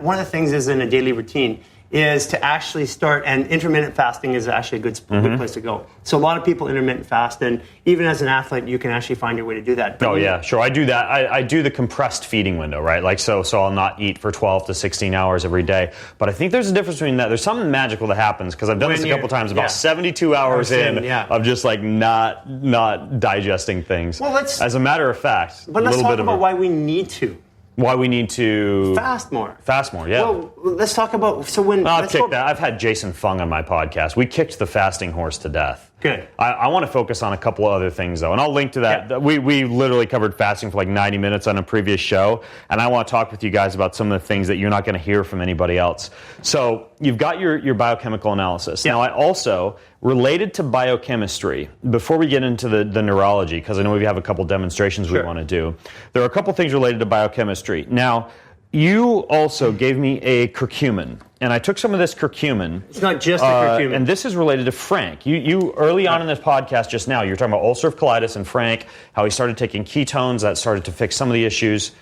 Speaker 2: one of the things is in a daily routine is to actually start, and intermittent fasting is actually a good place to go. So a lot of people intermittent fast, and even as an athlete, you can actually find your way to do that. But
Speaker 1: yeah, sure. I do that. I do the compressed feeding window, right? Like so I'll not eat for 12 to 16 hours every day. But I think there's a difference between that. There's something magical that happens, because I've done this a couple times, about 72 hours in of just like not digesting things. Well, as a matter of fact.
Speaker 2: But let's talk about why we need to.
Speaker 1: Why we need to
Speaker 2: fast more.
Speaker 1: Yeah.
Speaker 2: Well, let's talk about
Speaker 1: I've had Jason Fung on my podcast. We kicked the fasting horse to death.
Speaker 2: Good.
Speaker 1: I want to focus on a couple of other things, though, and I'll link to that. Yeah. We literally covered fasting for like 90 minutes on a previous show, and I want to talk with you guys about some of the things that you're not going to hear from anybody else. So you've got your biochemical analysis. Yeah. Now, I also, related to biochemistry, before we get into the neurology, because I know we have a couple demonstrations we want to do, there are a couple things related to biochemistry. Now, you also gave me a curcumin, and I took some of this curcumin.
Speaker 2: It's not just a curcumin.
Speaker 1: And this is related to Frank. You early on in this podcast just now, you were talking about ulcerative colitis and Frank, how he started taking ketones, that started to fix some of the issues.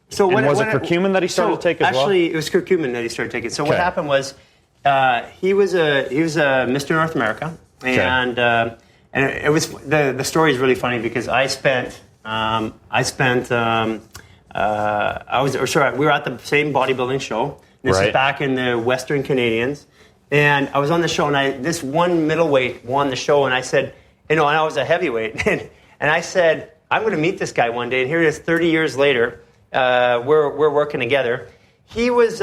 Speaker 1: So was it curcumin that he started to take as well?
Speaker 2: Actually, it was curcumin that he started taking. So what happened was he was a Mr. North America, and it was the story is really funny because we were at the same bodybuilding show. This is back in the Western Canadians. And I was on the show, and this one middleweight won the show, and I said, and I was a heavyweight. and I said, I'm going to meet this guy one day. And here it is 30 years later. We're working together. He was,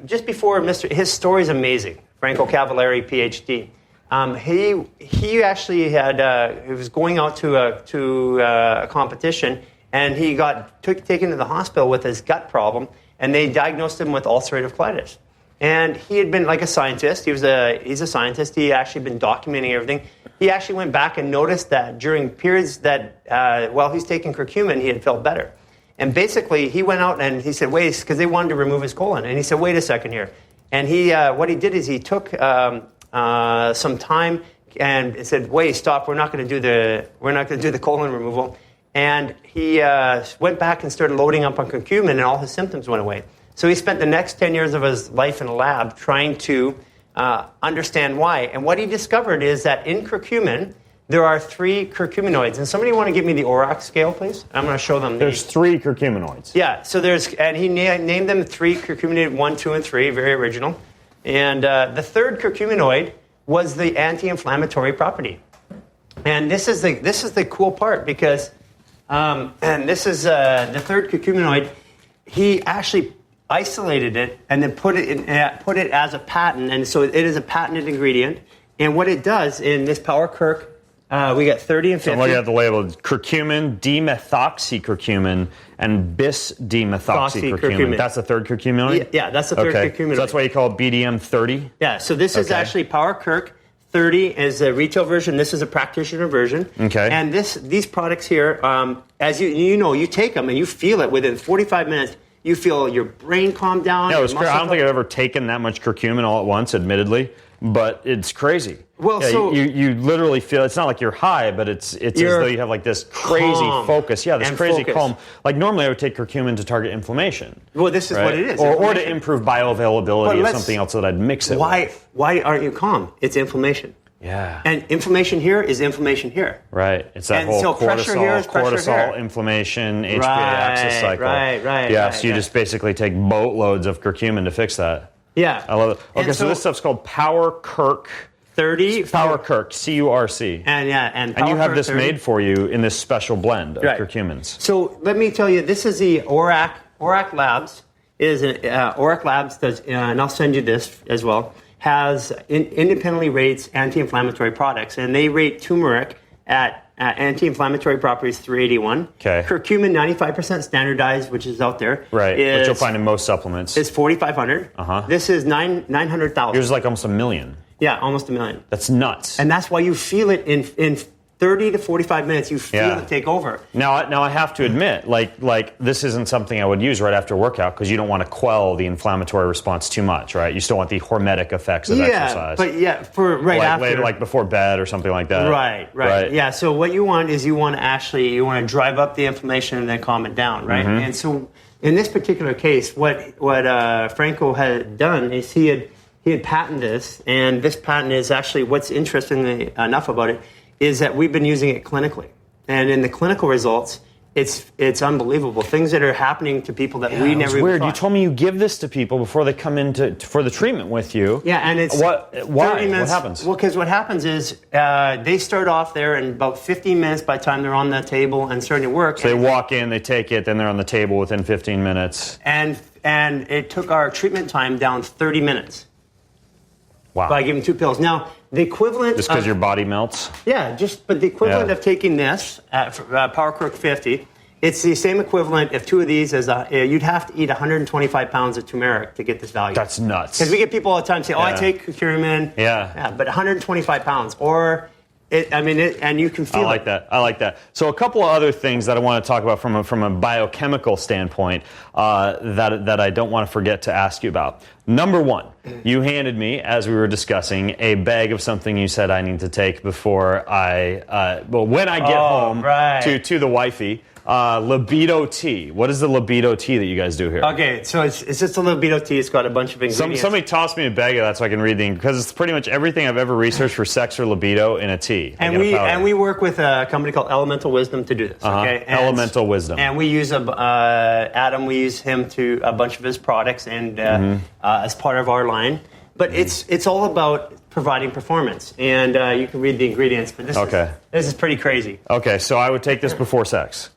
Speaker 2: just before his story's amazing. Franco Cavallari, PhD. he actually had he was going out to a competition, and he got taken to the hospital with his gut problem, and they diagnosed him with ulcerative colitis. And he had been like a scientist. He's a scientist. He actually been documenting everything. He actually went back and noticed that during periods that while he's taking curcumin, he had felt better. And basically, he went out and he said, wait, because they wanted to remove his colon. And he said, wait a second here. And he, what he did is he took some time and said, wait, stop. We're not going to do the colon removal. And he went back and started loading up on curcumin, and all his symptoms went away. So he spent the next 10 years of his life in a lab trying to understand why. And what he discovered is that in curcumin, there are 3 curcuminoids. And somebody want to give me the ORAC scale, please? I'm going to show them.
Speaker 1: There's 3 curcuminoids.
Speaker 2: Yeah, so and he named them 3 curcuminoid, 1, 2, and 3, very original. And the third curcuminoid was the anti-inflammatory property. And this is the cool part, because, and this is the third curcuminoid, he actually isolated it and then put it as a patent, and so it is a patented ingredient. And what it does in this Power Curc, we got 30 and 50.
Speaker 1: So look at the label: curcumin, dimethoxycurcumin, and bis-dimethoxycurcumin. That's the third curcuminoid?
Speaker 2: Yeah, that's the third curcuminoid.
Speaker 1: So that's why you call it BDM 30?
Speaker 2: Yeah, so this is actually Power Curc. 30 is a retail version. This is a practitioner version.
Speaker 1: Okay.
Speaker 2: And these products here, as you take them and you feel it within 45 minutes. You feel your brain calm down.
Speaker 1: Yeah, it was crazy. I don't think I've ever taken that much curcumin all at once, admittedly, but it's crazy.
Speaker 2: Well,
Speaker 1: yeah,
Speaker 2: so
Speaker 1: you literally feel, it's not like you're high, but it's as though you have like this crazy focus. Yeah, this crazy calm. Like normally I would take curcumin to target inflammation.
Speaker 2: Well, this is what it is.
Speaker 1: Or to improve bioavailability of something else that I'd mix it with.
Speaker 2: Why aren't you calm? It's inflammation.
Speaker 1: Yeah.
Speaker 2: And inflammation here is inflammation here.
Speaker 1: Right. It's that whole cortisol, inflammation, HPA axis cycle. Right. Yeah, so you just basically take boatloads of curcumin to fix that.
Speaker 2: Yeah.
Speaker 1: I love it. Okay, so this stuff's called Power Curc
Speaker 2: 30.
Speaker 1: Power Curc, CURC.
Speaker 2: And
Speaker 1: you have this 30. Made for you in this special blend of curcumins.
Speaker 2: So let me tell you, this is the ORAC. ORAC Labs ORAC Labs does, and I'll send you this as well, has independently rates anti-inflammatory products, and they rate turmeric at anti-inflammatory properties 381.
Speaker 1: Okay.
Speaker 2: Curcumin 95% standardized, which is out there.
Speaker 1: Right, which you'll find in most supplements.
Speaker 2: Is 4,500. This is 900,000.
Speaker 1: Yours is like almost 1 million.
Speaker 2: Yeah, almost 1 million.
Speaker 1: That's nuts.
Speaker 2: And that's why you feel it in 30 to 45 minutes, you feel it take over.
Speaker 1: Now I have to admit, like this isn't something I would use right after workout, because you don't want to quell the inflammatory response too much, right? You still want the hormetic effects of exercise.
Speaker 2: For after.
Speaker 1: Later, like before bed or something like that.
Speaker 2: Right. Yeah, so what you want is you want to drive up the inflammation and then calm it down, right? Mm-hmm. And so in this particular case, what Franco had done is he had patented this, and this patent is actually, what's interestingly enough about it, is that we've been using it clinically. And in the clinical results, it's unbelievable. Things that are happening to people that we never even
Speaker 1: weird.
Speaker 2: thought.
Speaker 1: You told me you give this to people before they come in for the treatment with you.
Speaker 2: Yeah, and it's...
Speaker 1: Why?
Speaker 2: 30
Speaker 1: What
Speaker 2: minutes,
Speaker 1: happens?
Speaker 2: Well, because what happens is they start off there, and about 15 minutes by the time they're on the table and starting to work.
Speaker 1: So they walk in, they take it, then they're on the table within 15 minutes.
Speaker 2: And it took our treatment time down 30 minutes.
Speaker 1: Wow.
Speaker 2: By giving 2 pills. Now, the equivalent
Speaker 1: just because your body melts?
Speaker 2: Yeah, but the equivalent of taking this, Power Curc 50, it's the same equivalent of 2 of these as you'd have to eat 125 pounds of turmeric to get this value.
Speaker 1: That's nuts.
Speaker 2: Because we get people all the time say, I take curcumin.
Speaker 1: Yeah.
Speaker 2: But 125 pounds. Or... and you can feel
Speaker 1: I like that. So a couple of other things that I want to talk about from a biochemical standpoint that I don't want to forget to ask you about. Number one, you handed me, as we were discussing, a bag of something you said I need to take before when I get home to the wifey. Libido tea. What is the libido tea that you guys do here?
Speaker 2: Okay, so it's just a libido tea. It's got a bunch of ingredients.
Speaker 1: Somebody tossed me a bag of that so I can read because it's pretty much everything I've ever researched for sex or libido in a tea.
Speaker 2: And we work with a company called Elemental Wisdom to do this. Okay,
Speaker 1: Elemental Wisdom.
Speaker 2: And we use Adam. We use him to a bunch of his products and as part of our line. But it's all about providing performance, and you can read the ingredients. But this is pretty crazy.
Speaker 1: Okay, so I would take this before sex.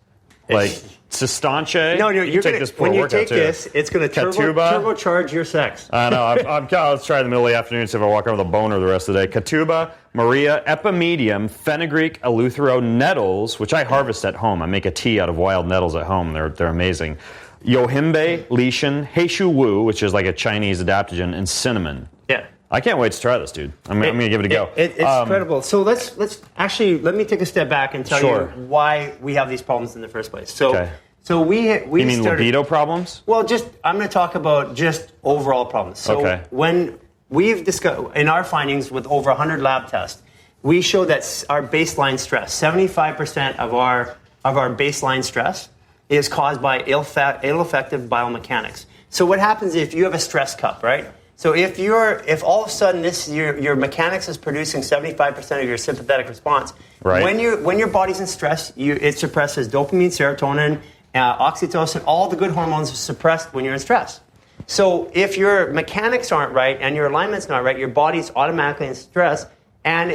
Speaker 1: Like Sustanche.
Speaker 2: No,
Speaker 1: you take this
Speaker 2: when you take this, it's going to turbocharge your sex.
Speaker 1: I know. I'll try in the middle of the afternoon, see if I walk around with a boner the rest of the day. Katuba, Maria, Epimedium, Fenugreek, Eleuthero, Nettles, which I harvest at home. I make a tea out of wild nettles at home. They're amazing. Yohimbe, Lishan, Heishu Wu, which is like a Chinese adaptogen, and cinnamon.
Speaker 2: Yeah.
Speaker 1: I can't wait to try this, dude. I'm going to give it a go.
Speaker 2: It's incredible. So let's let me take a step back and tell you why we have these problems in the first place. So we
Speaker 1: you mean libido problems?
Speaker 2: Well, I'm going to talk about just overall problems. So when we've discussed in our findings with over 100 lab tests, we show that our baseline stress, 75% of our baseline stress, is caused by ill-effective biomechanics. So what happens if you have a stress cup, right? So if all of a sudden your mechanics is producing 75% of your sympathetic response, when your body's in stress, it suppresses dopamine, serotonin, oxytocin, all the good hormones are suppressed when you're in stress. So if your mechanics aren't right and your alignment's not right, your body's automatically in stress, and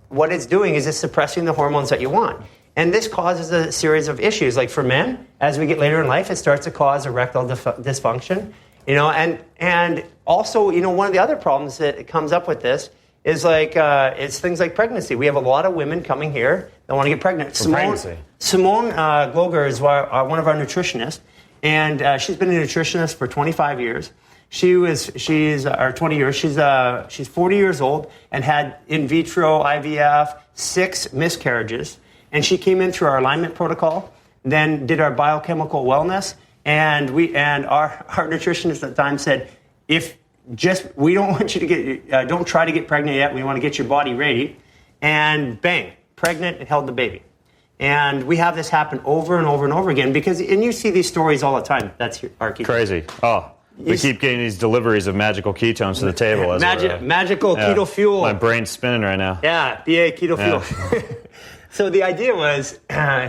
Speaker 2: what it's doing is it's suppressing the hormones that you want. And this causes a series of issues. Like for men, as we get later in life, it starts to cause erectile dysfunction. And also, one of the other problems that comes up with this is it's things like pregnancy. We have a lot of women coming here that want to get pregnant. Simone Gloger is one of our nutritionists, and she's been a nutritionist for 25 years. She's 20 years. She's 40 years old and had in vitro IVF 6 miscarriages. And she came in through our alignment protocol, then did our biochemical wellness, and our nutritionist at the time said, we don't want you to get, don't try to get pregnant yet. We want to get your body ready, and bang, pregnant and held the baby. And we have this happen over and over and over again and you see these stories all the time. That's our key.
Speaker 1: Crazy. Oh. We keep getting these deliveries of magical ketones to the table.
Speaker 2: Magical keto fuel.
Speaker 1: My brain's spinning right now.
Speaker 2: Yeah, BA keto fuel. So the idea was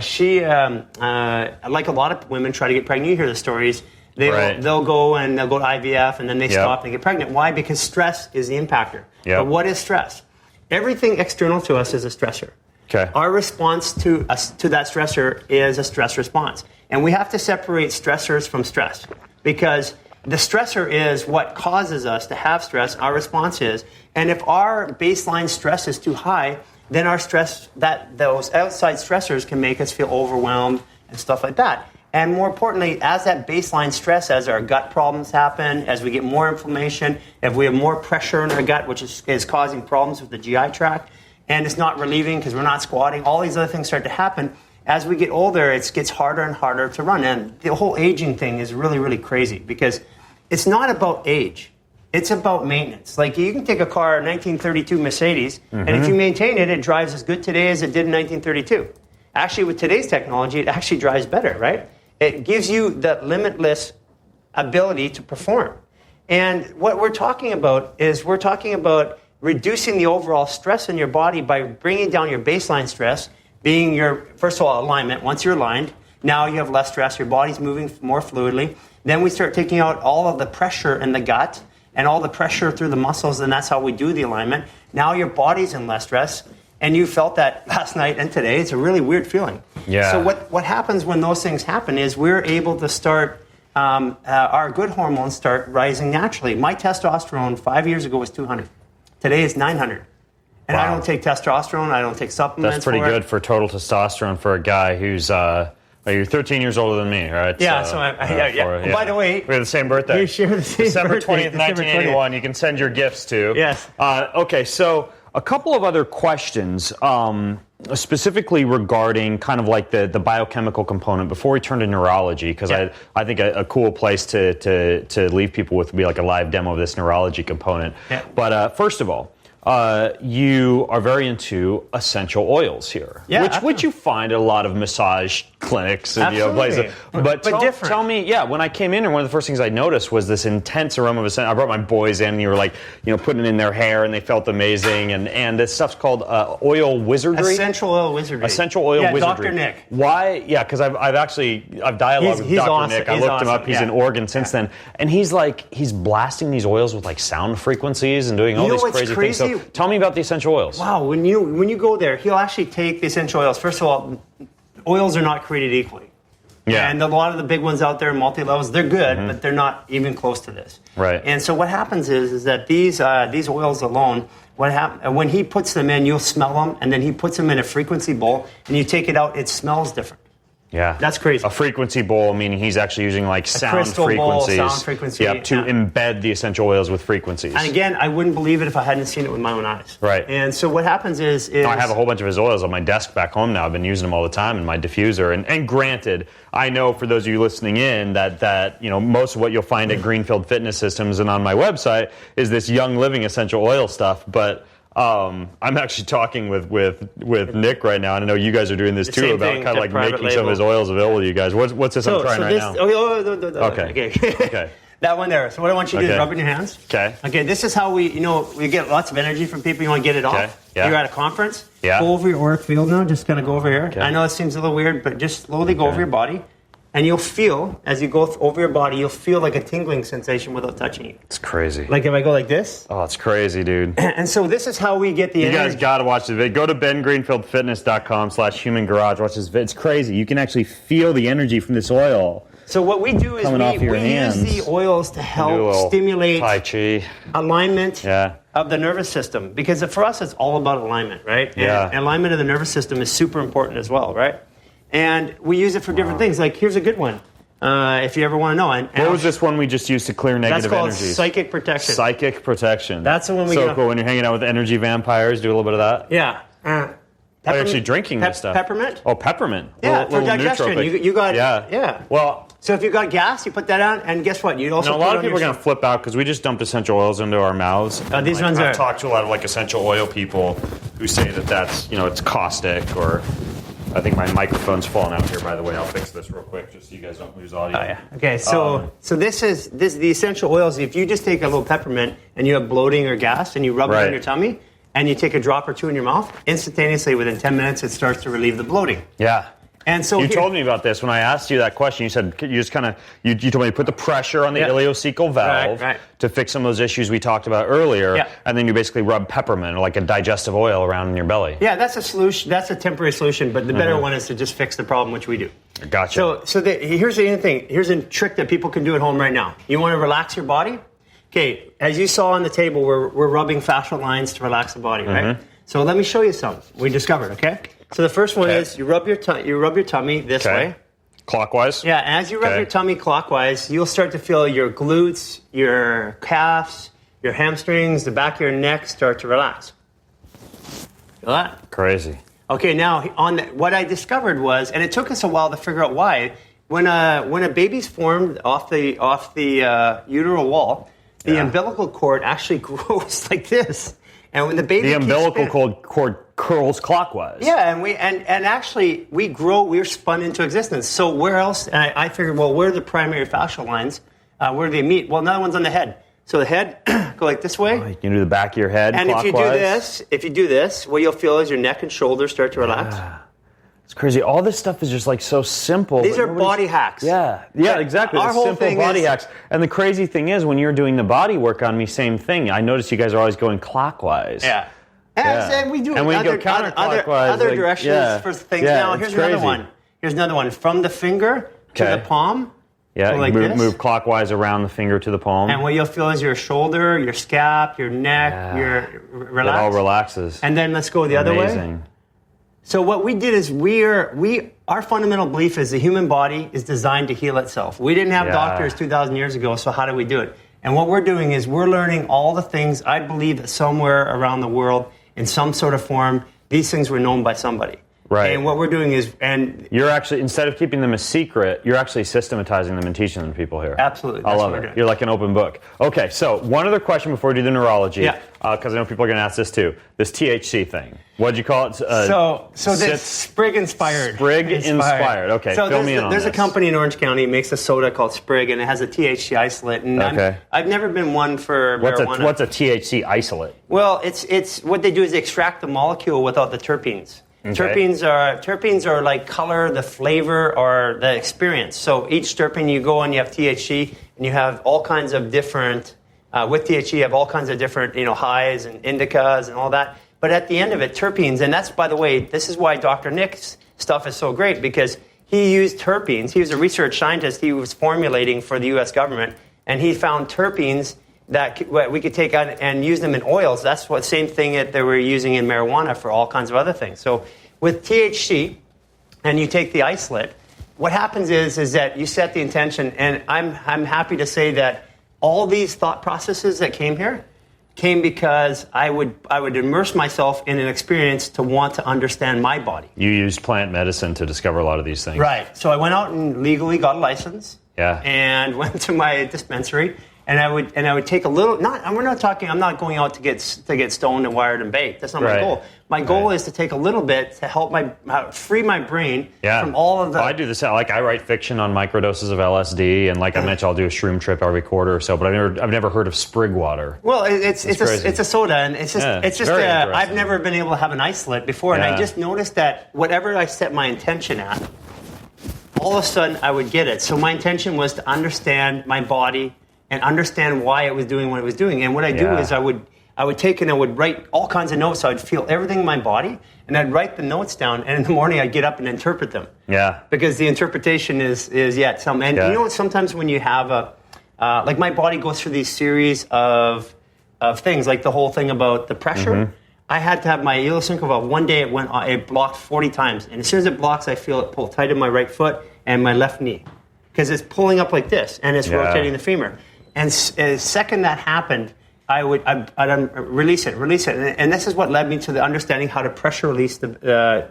Speaker 2: she, like a lot of women try to get pregnant. You hear the stories. They'll go to IVF and then they stop and they get pregnant. Why? Because stress is the impactor. Yep. But what is stress? Everything external to us is a stressor. Okay. Our response to that stressor is a stress response. And we have to separate stressors from stress, because the stressor is what causes us to have stress. Our response is, and if our baseline stress is too high, then our stress, those outside stressors can make us feel overwhelmed and stuff like that. And more importantly, as that baseline stress, as our gut problems happen, as we get more inflammation, if we have more pressure in our gut, which is causing problems with the GI tract, and it's not relieving because we're not squatting, all these other things start to happen. As we get older, it gets harder and harder to run. And the whole aging thing is really, really crazy, because it's not about age. It's about maintenance. Like, you can take a car, a 1932 Mercedes, and if you maintain it, it drives as good today as it did in 1932. Actually, with today's technology, it actually drives better, right? It gives you the limitless ability to perform. And what we're talking about is reducing the overall stress in your body by bringing down your baseline stress, being your, first of all, alignment. Once you're aligned, now you have less stress, your body's moving more fluidly. Then we start taking out all of the pressure in the gut and all the pressure through the muscles, and that's how we do the alignment. Now your body's in less stress, and you felt that last night and today. It's a really weird feeling. Yeah. So what happens when those things happen is we're able to start, our good hormones start rising naturally. My testosterone 5 years ago was 200. Today it's 900. And I don't take testosterone. I don't take supplements.
Speaker 1: That's pretty good for total testosterone for a guy who's... you're 13 years older than me, right?
Speaker 2: Yeah, By the way...
Speaker 1: We have the same birthday.
Speaker 2: We share the same
Speaker 1: December
Speaker 2: birthday.
Speaker 1: 20th, 1981. You can send your gifts to.
Speaker 2: Yes.
Speaker 1: Okay, so a couple of other questions, specifically regarding kind of like the biochemical component before we turn to neurology, because I think a cool place to leave people with would be like a live demo of this neurology component. Yeah. But first of all, you are very into essential oils here, which you find at a lot of massage clinics and places. But tell me, when I came in, and one of the first things I noticed was this intense aroma of essential. I brought my boys in, and you were like, putting it in their hair, and they felt amazing. And this stuff's called oil wizardry.
Speaker 2: Essential oil wizardry.
Speaker 1: Essential oil wizardry.
Speaker 2: Dr. Nick.
Speaker 1: Why? Yeah, because I've dialogued with Dr.
Speaker 2: Awesome.
Speaker 1: Nick. I looked him up. He's in Oregon since then, and he's blasting these oils with like sound frequencies and doing all these crazy things. So tell me about the essential oils.
Speaker 2: Wow, when you go there, he'll actually take the essential oils. First of all, oils are not created equally.
Speaker 1: Yeah.
Speaker 2: And a lot of the big ones out there, multi-levels, they're good, but they're not even close to this.
Speaker 1: Right.
Speaker 2: And so what happens is that these oils alone, when he puts them in, you'll smell them, and then he puts them in a frequency bowl, and you take it out, it smells different.
Speaker 1: Yeah.
Speaker 2: That's crazy.
Speaker 1: A frequency bowl, meaning he's actually using like sound frequencies.
Speaker 2: Sound frequency.
Speaker 1: Yep, to embed the essential oils with frequencies.
Speaker 2: And again, I wouldn't believe it if I hadn't seen it with my own eyes.
Speaker 1: Right.
Speaker 2: And so what happens is
Speaker 1: I have a whole bunch of his oils on my desk back home now. I've been using them all the time in my diffuser. And granted, I know for those of you listening in that most of what you'll find at Greenfield Fitness Systems and on my website is this Young Living essential oil stuff, but I'm actually talking with Nick right now, and I know you guys are doing this too, about kind of like making some of his oils available to you guys. What's this I'm trying right now? Okay.
Speaker 2: That one there. So what I want you to do is rub it in your hands.
Speaker 1: Okay.
Speaker 2: Okay, this is how we get lots of energy from people. You want to get it off.
Speaker 1: Yeah.
Speaker 2: You're at a conference.
Speaker 1: Yeah.
Speaker 2: Go over your auric field now. Just kind of go over here.
Speaker 1: Okay.
Speaker 2: I know it seems a little weird, but just slowly go over your body. And you'll feel, as you go over your body, you'll feel like a tingling sensation without touching you.
Speaker 1: It's crazy.
Speaker 2: Like if I go like this.
Speaker 1: Oh, it's crazy, dude.
Speaker 2: And so this is how we get the energy.
Speaker 1: You guys got to watch the video. Go to bengreenfieldfitness.com/human garage. Watch this video. It's crazy. You can actually feel the energy from this oil.
Speaker 2: So what we do is we use the oils to help stimulate
Speaker 1: Tai Chi
Speaker 2: alignment of the nervous system. Because for us, it's all about alignment, right?
Speaker 1: Yeah.
Speaker 2: And alignment of the nervous system is super important as well, right? And we use it for different things. Like, here's a good one, if you ever want to know. And
Speaker 1: what was this one we just used to clear negative energies?
Speaker 2: That's called psychic protection.
Speaker 1: Psychic protection.
Speaker 2: That's the one we
Speaker 1: cool. When you're hanging out with energy vampires, do a little bit of that?
Speaker 2: Yeah.
Speaker 1: You're actually drinking this stuff.
Speaker 2: Peppermint?
Speaker 1: Oh, peppermint.
Speaker 2: Yeah, for digestion. You got... Yeah.
Speaker 1: Well...
Speaker 2: So if you've got gas, you put that on, and guess what? You also
Speaker 1: a lot of people are going to flip out because we just dumped essential oils into our mouths.
Speaker 2: These ones are...
Speaker 1: I've talked to a lot of essential oil people who say that's, it's caustic, or... I think my microphone's falling out here, by the way. I'll fix this real quick just so you guys don't lose audio.
Speaker 2: Oh, yeah. Okay, so this is the essential oils. If you just take a little peppermint and you have bloating or gas and you rub it on your tummy and you take a drop or two in your mouth, instantaneously within 10 minutes it starts to relieve the bloating.
Speaker 1: Yeah.
Speaker 2: And so
Speaker 1: you told me about this when I asked you that question. You said you just kind of you told me to put the pressure on the ileocecal valve to fix some of those issues we talked about earlier, and then you basically rub peppermint or like a digestive oil around in your belly. Yeah,
Speaker 2: that's a solution. That's a temporary solution, but the better one is to just fix the problem, which we do.
Speaker 1: Gotcha.
Speaker 2: So here's the thing. Here's a trick that people can do at home right now. You want to relax your body? Okay, as you saw on the table, we're rubbing fascial lines to relax the body, right? So let me show you some we discovered. Okay. So the first one is you rub your tummy this way.
Speaker 1: Clockwise?
Speaker 2: Yeah, as you rub your tummy clockwise, you'll start to feel your glutes, your calves, your hamstrings, the back of your neck start to relax. Feel that?
Speaker 1: Crazy.
Speaker 2: Okay, now what I discovered was, and it took us a while to figure out why, when a baby's formed off the uteral wall, the umbilical cord actually grows like this. And when the
Speaker 1: umbilical cord curls clockwise.
Speaker 2: Yeah, and actually we grow, we're spun into existence. So where else? And I figured, well, where are the primary fascial lines? Where do they meet? Well, another one's on the head. So the head, go like this way.
Speaker 1: Oh, you can do the back of your head
Speaker 2: and
Speaker 1: clockwise.
Speaker 2: if you do this, what you'll feel is your neck and shoulders start to relax.
Speaker 1: Yeah. It's crazy. All this stuff is just so simple.
Speaker 2: These are body hacks.
Speaker 1: Yeah, exactly.
Speaker 2: Our whole
Speaker 1: simple body hacks. And the crazy thing is, when you're doing the body work on me, same thing. I notice you guys are always going clockwise.
Speaker 2: Yeah. And we do
Speaker 1: go counterclockwise.
Speaker 2: Other directions for things. Now, here's another one. Here's another one. From the finger to the palm.
Speaker 1: Yeah, like move clockwise around the finger to the palm.
Speaker 2: And what you'll feel is your shoulder, your scap, your neck, your relax.
Speaker 1: It all relaxes.
Speaker 2: And then let's go the other way. So what we did is our fundamental belief is the human body is designed to heal itself. We didn't have doctors 2,000 years ago, so how do we do it? And what we're doing is we're learning all the things. I believe that somewhere around the world, in some sort of form, these things were known by somebody.
Speaker 1: Right.
Speaker 2: And what we're doing is... and
Speaker 1: you're actually, instead of keeping them a secret, you're actually systematizing them and teaching them to people here.
Speaker 2: Absolutely.
Speaker 1: I love it. You're like an open book. Okay, so one other question before we do the neurology.
Speaker 2: Yeah.
Speaker 1: Because I know people are going to ask this too. This THC thing. What'd you call it?
Speaker 2: So that's Sprig inspired.
Speaker 1: Sprig inspired. Okay,
Speaker 2: so
Speaker 1: fill me in on this.
Speaker 2: There's a company in Orange County that makes a soda called Sprig, and it has a THC isolate. And I've never been one for marijuana.
Speaker 1: What's a THC isolate?
Speaker 2: Well, it's what they do is they extract the molecule without the terpenes. Okay. Terpenes are like color, the flavor, or the experience. So each terpene you go on, you have THC, and you have all kinds of different. With THC, you have all kinds of different, highs and indicas and all that. But at the end of it, terpenes, and that's, by the way, this is why Dr. Nick's stuff is so great, because he used terpenes. He was a research scientist. He was formulating for the U.S. government, and he found terpenes that we could take out and use them in oils. That's what same thing that they were using in marijuana for all kinds of other things. So with THC, and you take the isolate, what happens is that you set the intention, and I'm happy to say that all these thought processes that came here came because I would immerse myself in an experience to want to understand my body.
Speaker 1: You used plant medicine to discover a lot of these things.
Speaker 2: Right. So I went out and legally got a license.
Speaker 1: Yeah.
Speaker 2: And went to my dispensary, and I would take a little. I'm not going out to get stoned and wired and baked. That's not my goal. My goal is to take a little bit to help free my brain from all of the.
Speaker 1: I do this. Like I write fiction on microdoses of LSD, and like I mentioned, I'll do a shroom trip every quarter or so. But I've never heard of sprig water.
Speaker 2: Well, it's a soda, and it's just I've never been able to have an isolate before, and I just noticed that whatever I set my intention at, all of a sudden I would get it. So my intention was to understand my body and understand why it was doing what it was doing. And what I do is I would take and I would write all kinds of notes. So I'd feel everything in my body, and I'd write the notes down. And in the morning, I'd get up and interpret them. Yeah. Because the interpretation is something. And you know what? Sometimes when you have like my body goes through these series of things, like the whole thing about the pressure. Mm-hmm. I had to have my idiosyncratic valve. One day it blocked 40 times. And as soon as it blocks, I feel it pull tight in my right foot and my left knee. Because it's pulling up like this, and it's rotating the femur. And the second that happened, I'd release it. And this is what led me to the understanding how to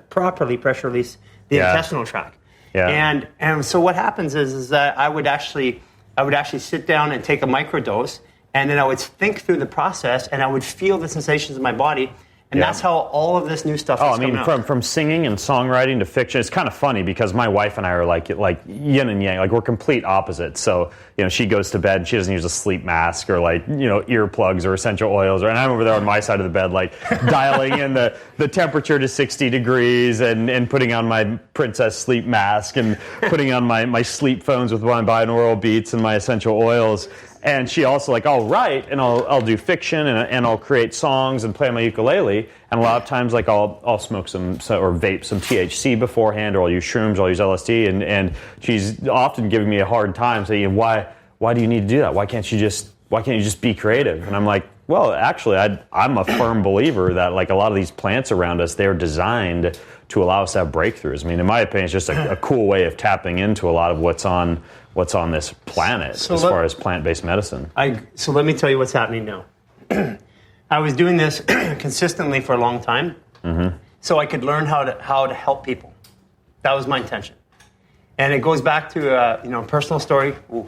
Speaker 2: properly pressure release the intestinal tract. Yeah. And so what happens is that I would actually sit down and take a microdose, and then I would think through the process, and I would feel the sensations in my body. And that's how all of this new stuff is coming out.
Speaker 1: From singing and songwriting to fiction, it's kind of funny because my wife and I are like yin and yang, like we're complete opposites. So, she goes to bed and she doesn't use a sleep mask or earplugs or essential oils. And I'm over there on my side of the bed, like dialing in the temperature to 60 degrees and putting on my princess sleep mask and putting on my sleep phones with my binaural beats and my essential oils. And she also I'll write and I'll do fiction and I'll create songs and play on my ukulele. And a lot of times I'll smoke or vape some THC beforehand, or I'll use shrooms, or I'll use LSD. And she's often giving me a hard time saying, why do you need to do that? Why can't you just be creative? And I'm like, well, actually, I'm a firm believer that a lot of these plants around us, they're designed to allow us to have breakthroughs. I mean, in my opinion, it's just a cool way of tapping into a lot of what's on this planet as far as plant-based medicine.
Speaker 2: So let me tell you what's happening now. I was doing this consistently for a long time, so I could learn how to help people. That was my intention, and it goes back to a personal story. Ooh.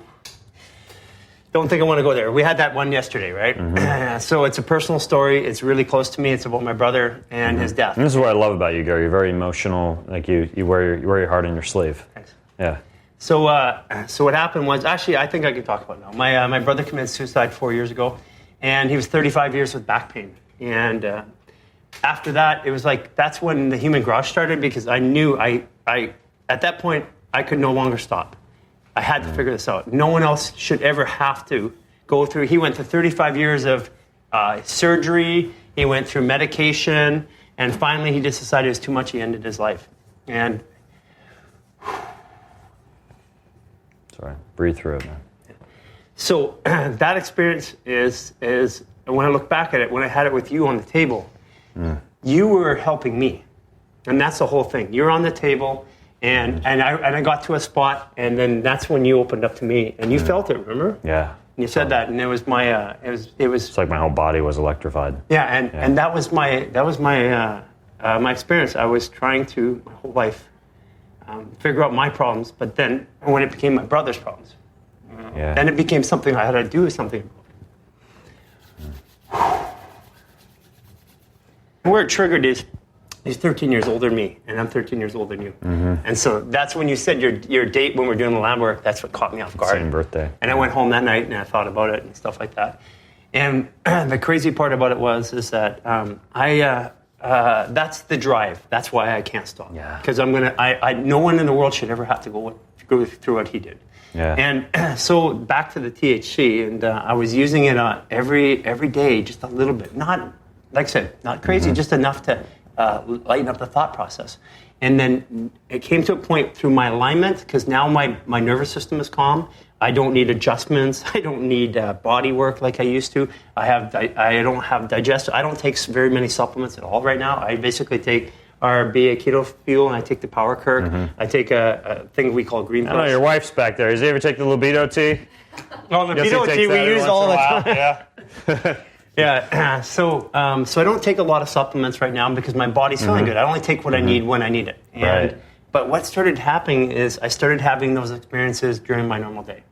Speaker 2: Don't think I want to go there. We had that one yesterday, right? Mm-hmm. So it's a personal story. It's really close to me. It's about my brother and his death.
Speaker 1: And this is what I love about you, Gary. You're very emotional. Like you wear your heart on your sleeve.
Speaker 2: Thanks.
Speaker 1: Yeah.
Speaker 2: So what happened was, actually, I think I can talk about it now. My brother committed suicide 4 years ago, and he was 35 years with back pain. And after that, it was that's when the human garage started, because I knew I at that point I could no longer stop. I had to figure this out. No one else should ever have to go through. He went through 35 years of surgery. He went through medication, and finally he just decided it was too much. He ended his life. And
Speaker 1: sorry, breathe through it, man.
Speaker 2: So that experience is when I look back at it, when I had it with you on the table, you were helping me, and that's the whole thing. You're on the table. And I got to a spot, and then that's when you opened up to me, and you felt it. Remember?
Speaker 1: Yeah.
Speaker 2: And you said that, and it was my it was.
Speaker 1: It's like my whole body was electrified.
Speaker 2: Yeah, and that was my my experience. I was trying to my whole life figure out my problems, but then when it became my brother's problems, then it became something I had to do something about. Where it triggered is. He's 13 years older than me, and I'm 13 years older than you. Mm-hmm. And so that's when you said your date when we were doing the lab work, that's what caught me off guard.
Speaker 1: Same birthday.
Speaker 2: And I went home that night, and I thought about it and stuff like that. And the crazy part about it is that that's the drive. That's why I can't stop. Yeah. Because no one in the world should ever have to go through what he did. Yeah. And so back to the THC, and I was using it every day, just a little bit. Not, like I said, not crazy, just enough to lighten up the thought process. And then it came to a point through my alignment, because now my nervous system is calm. I don't need adjustments. I don't need body work like I used to. I don't have digestive. I don't take very many supplements at all right now. I basically take our BA keto fuel, and I take the Power Kirk. I take a thing we call Greenfield.
Speaker 1: I know your wife's back there. Does he ever take the libido tea?
Speaker 2: Well, libido tea we use all the time.
Speaker 1: Yeah.
Speaker 2: Yeah. So I don't take a lot of supplements right now because my body's feeling good. I only take what I need when I need it.
Speaker 1: Right.
Speaker 2: But what started happening is I started having those experiences during my normal day.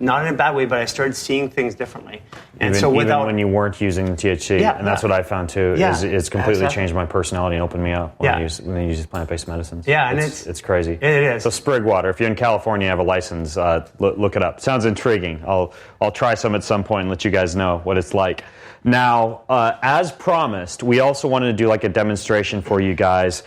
Speaker 2: Not in a bad way, but I started seeing things differently. And
Speaker 1: even when you weren't using the THC, and that's what I found too. Is it's completely changed my personality and opened me up when I use these plant-based medicines.
Speaker 2: Yeah, and
Speaker 1: it's crazy.
Speaker 2: It is.
Speaker 1: So Sprig water. If you're in California, you have a license. Look it up. Sounds intriguing. I'll try some at some point and let you guys know what it's like. Now, as promised, we also wanted to do like a demonstration for you guys.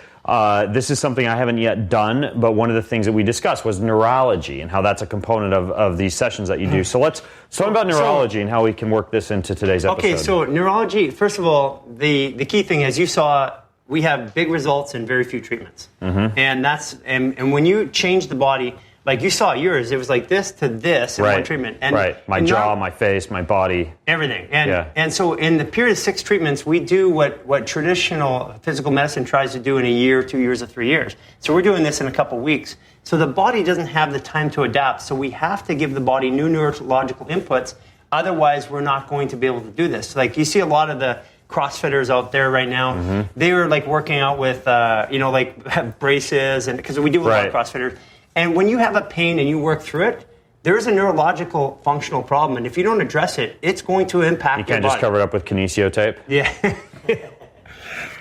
Speaker 1: This is something I haven't yet done, but one of the things that we discussed was neurology and how that's a component of these sessions that you do. So let's talk about neurology and how we can work this into today's episode.
Speaker 2: Okay, so neurology, first of all, the key thing, as you saw, we have big results in very few treatments. And when you change the body, like you saw yours, it was like this to this in one treatment. And
Speaker 1: my jaw, my face, my body.
Speaker 2: Everything. And so in the period of 6 treatments, we do what traditional physical medicine tries to do in a year, 2 years, or 3 years. So we're doing this in a couple weeks. So the body doesn't have the time to adapt. So we have to give the body new neurological inputs. Otherwise, we're not going to be able to do this. Like you see a lot of the CrossFitters out there right now. They were like working out with, like braces, and because we do a lot of CrossFitters. And when you have a pain and you work through it, there is a neurological functional problem. And if you don't address it, it's going to impact your body.
Speaker 1: You can't just cover it up with kinesio tape?
Speaker 2: Yeah.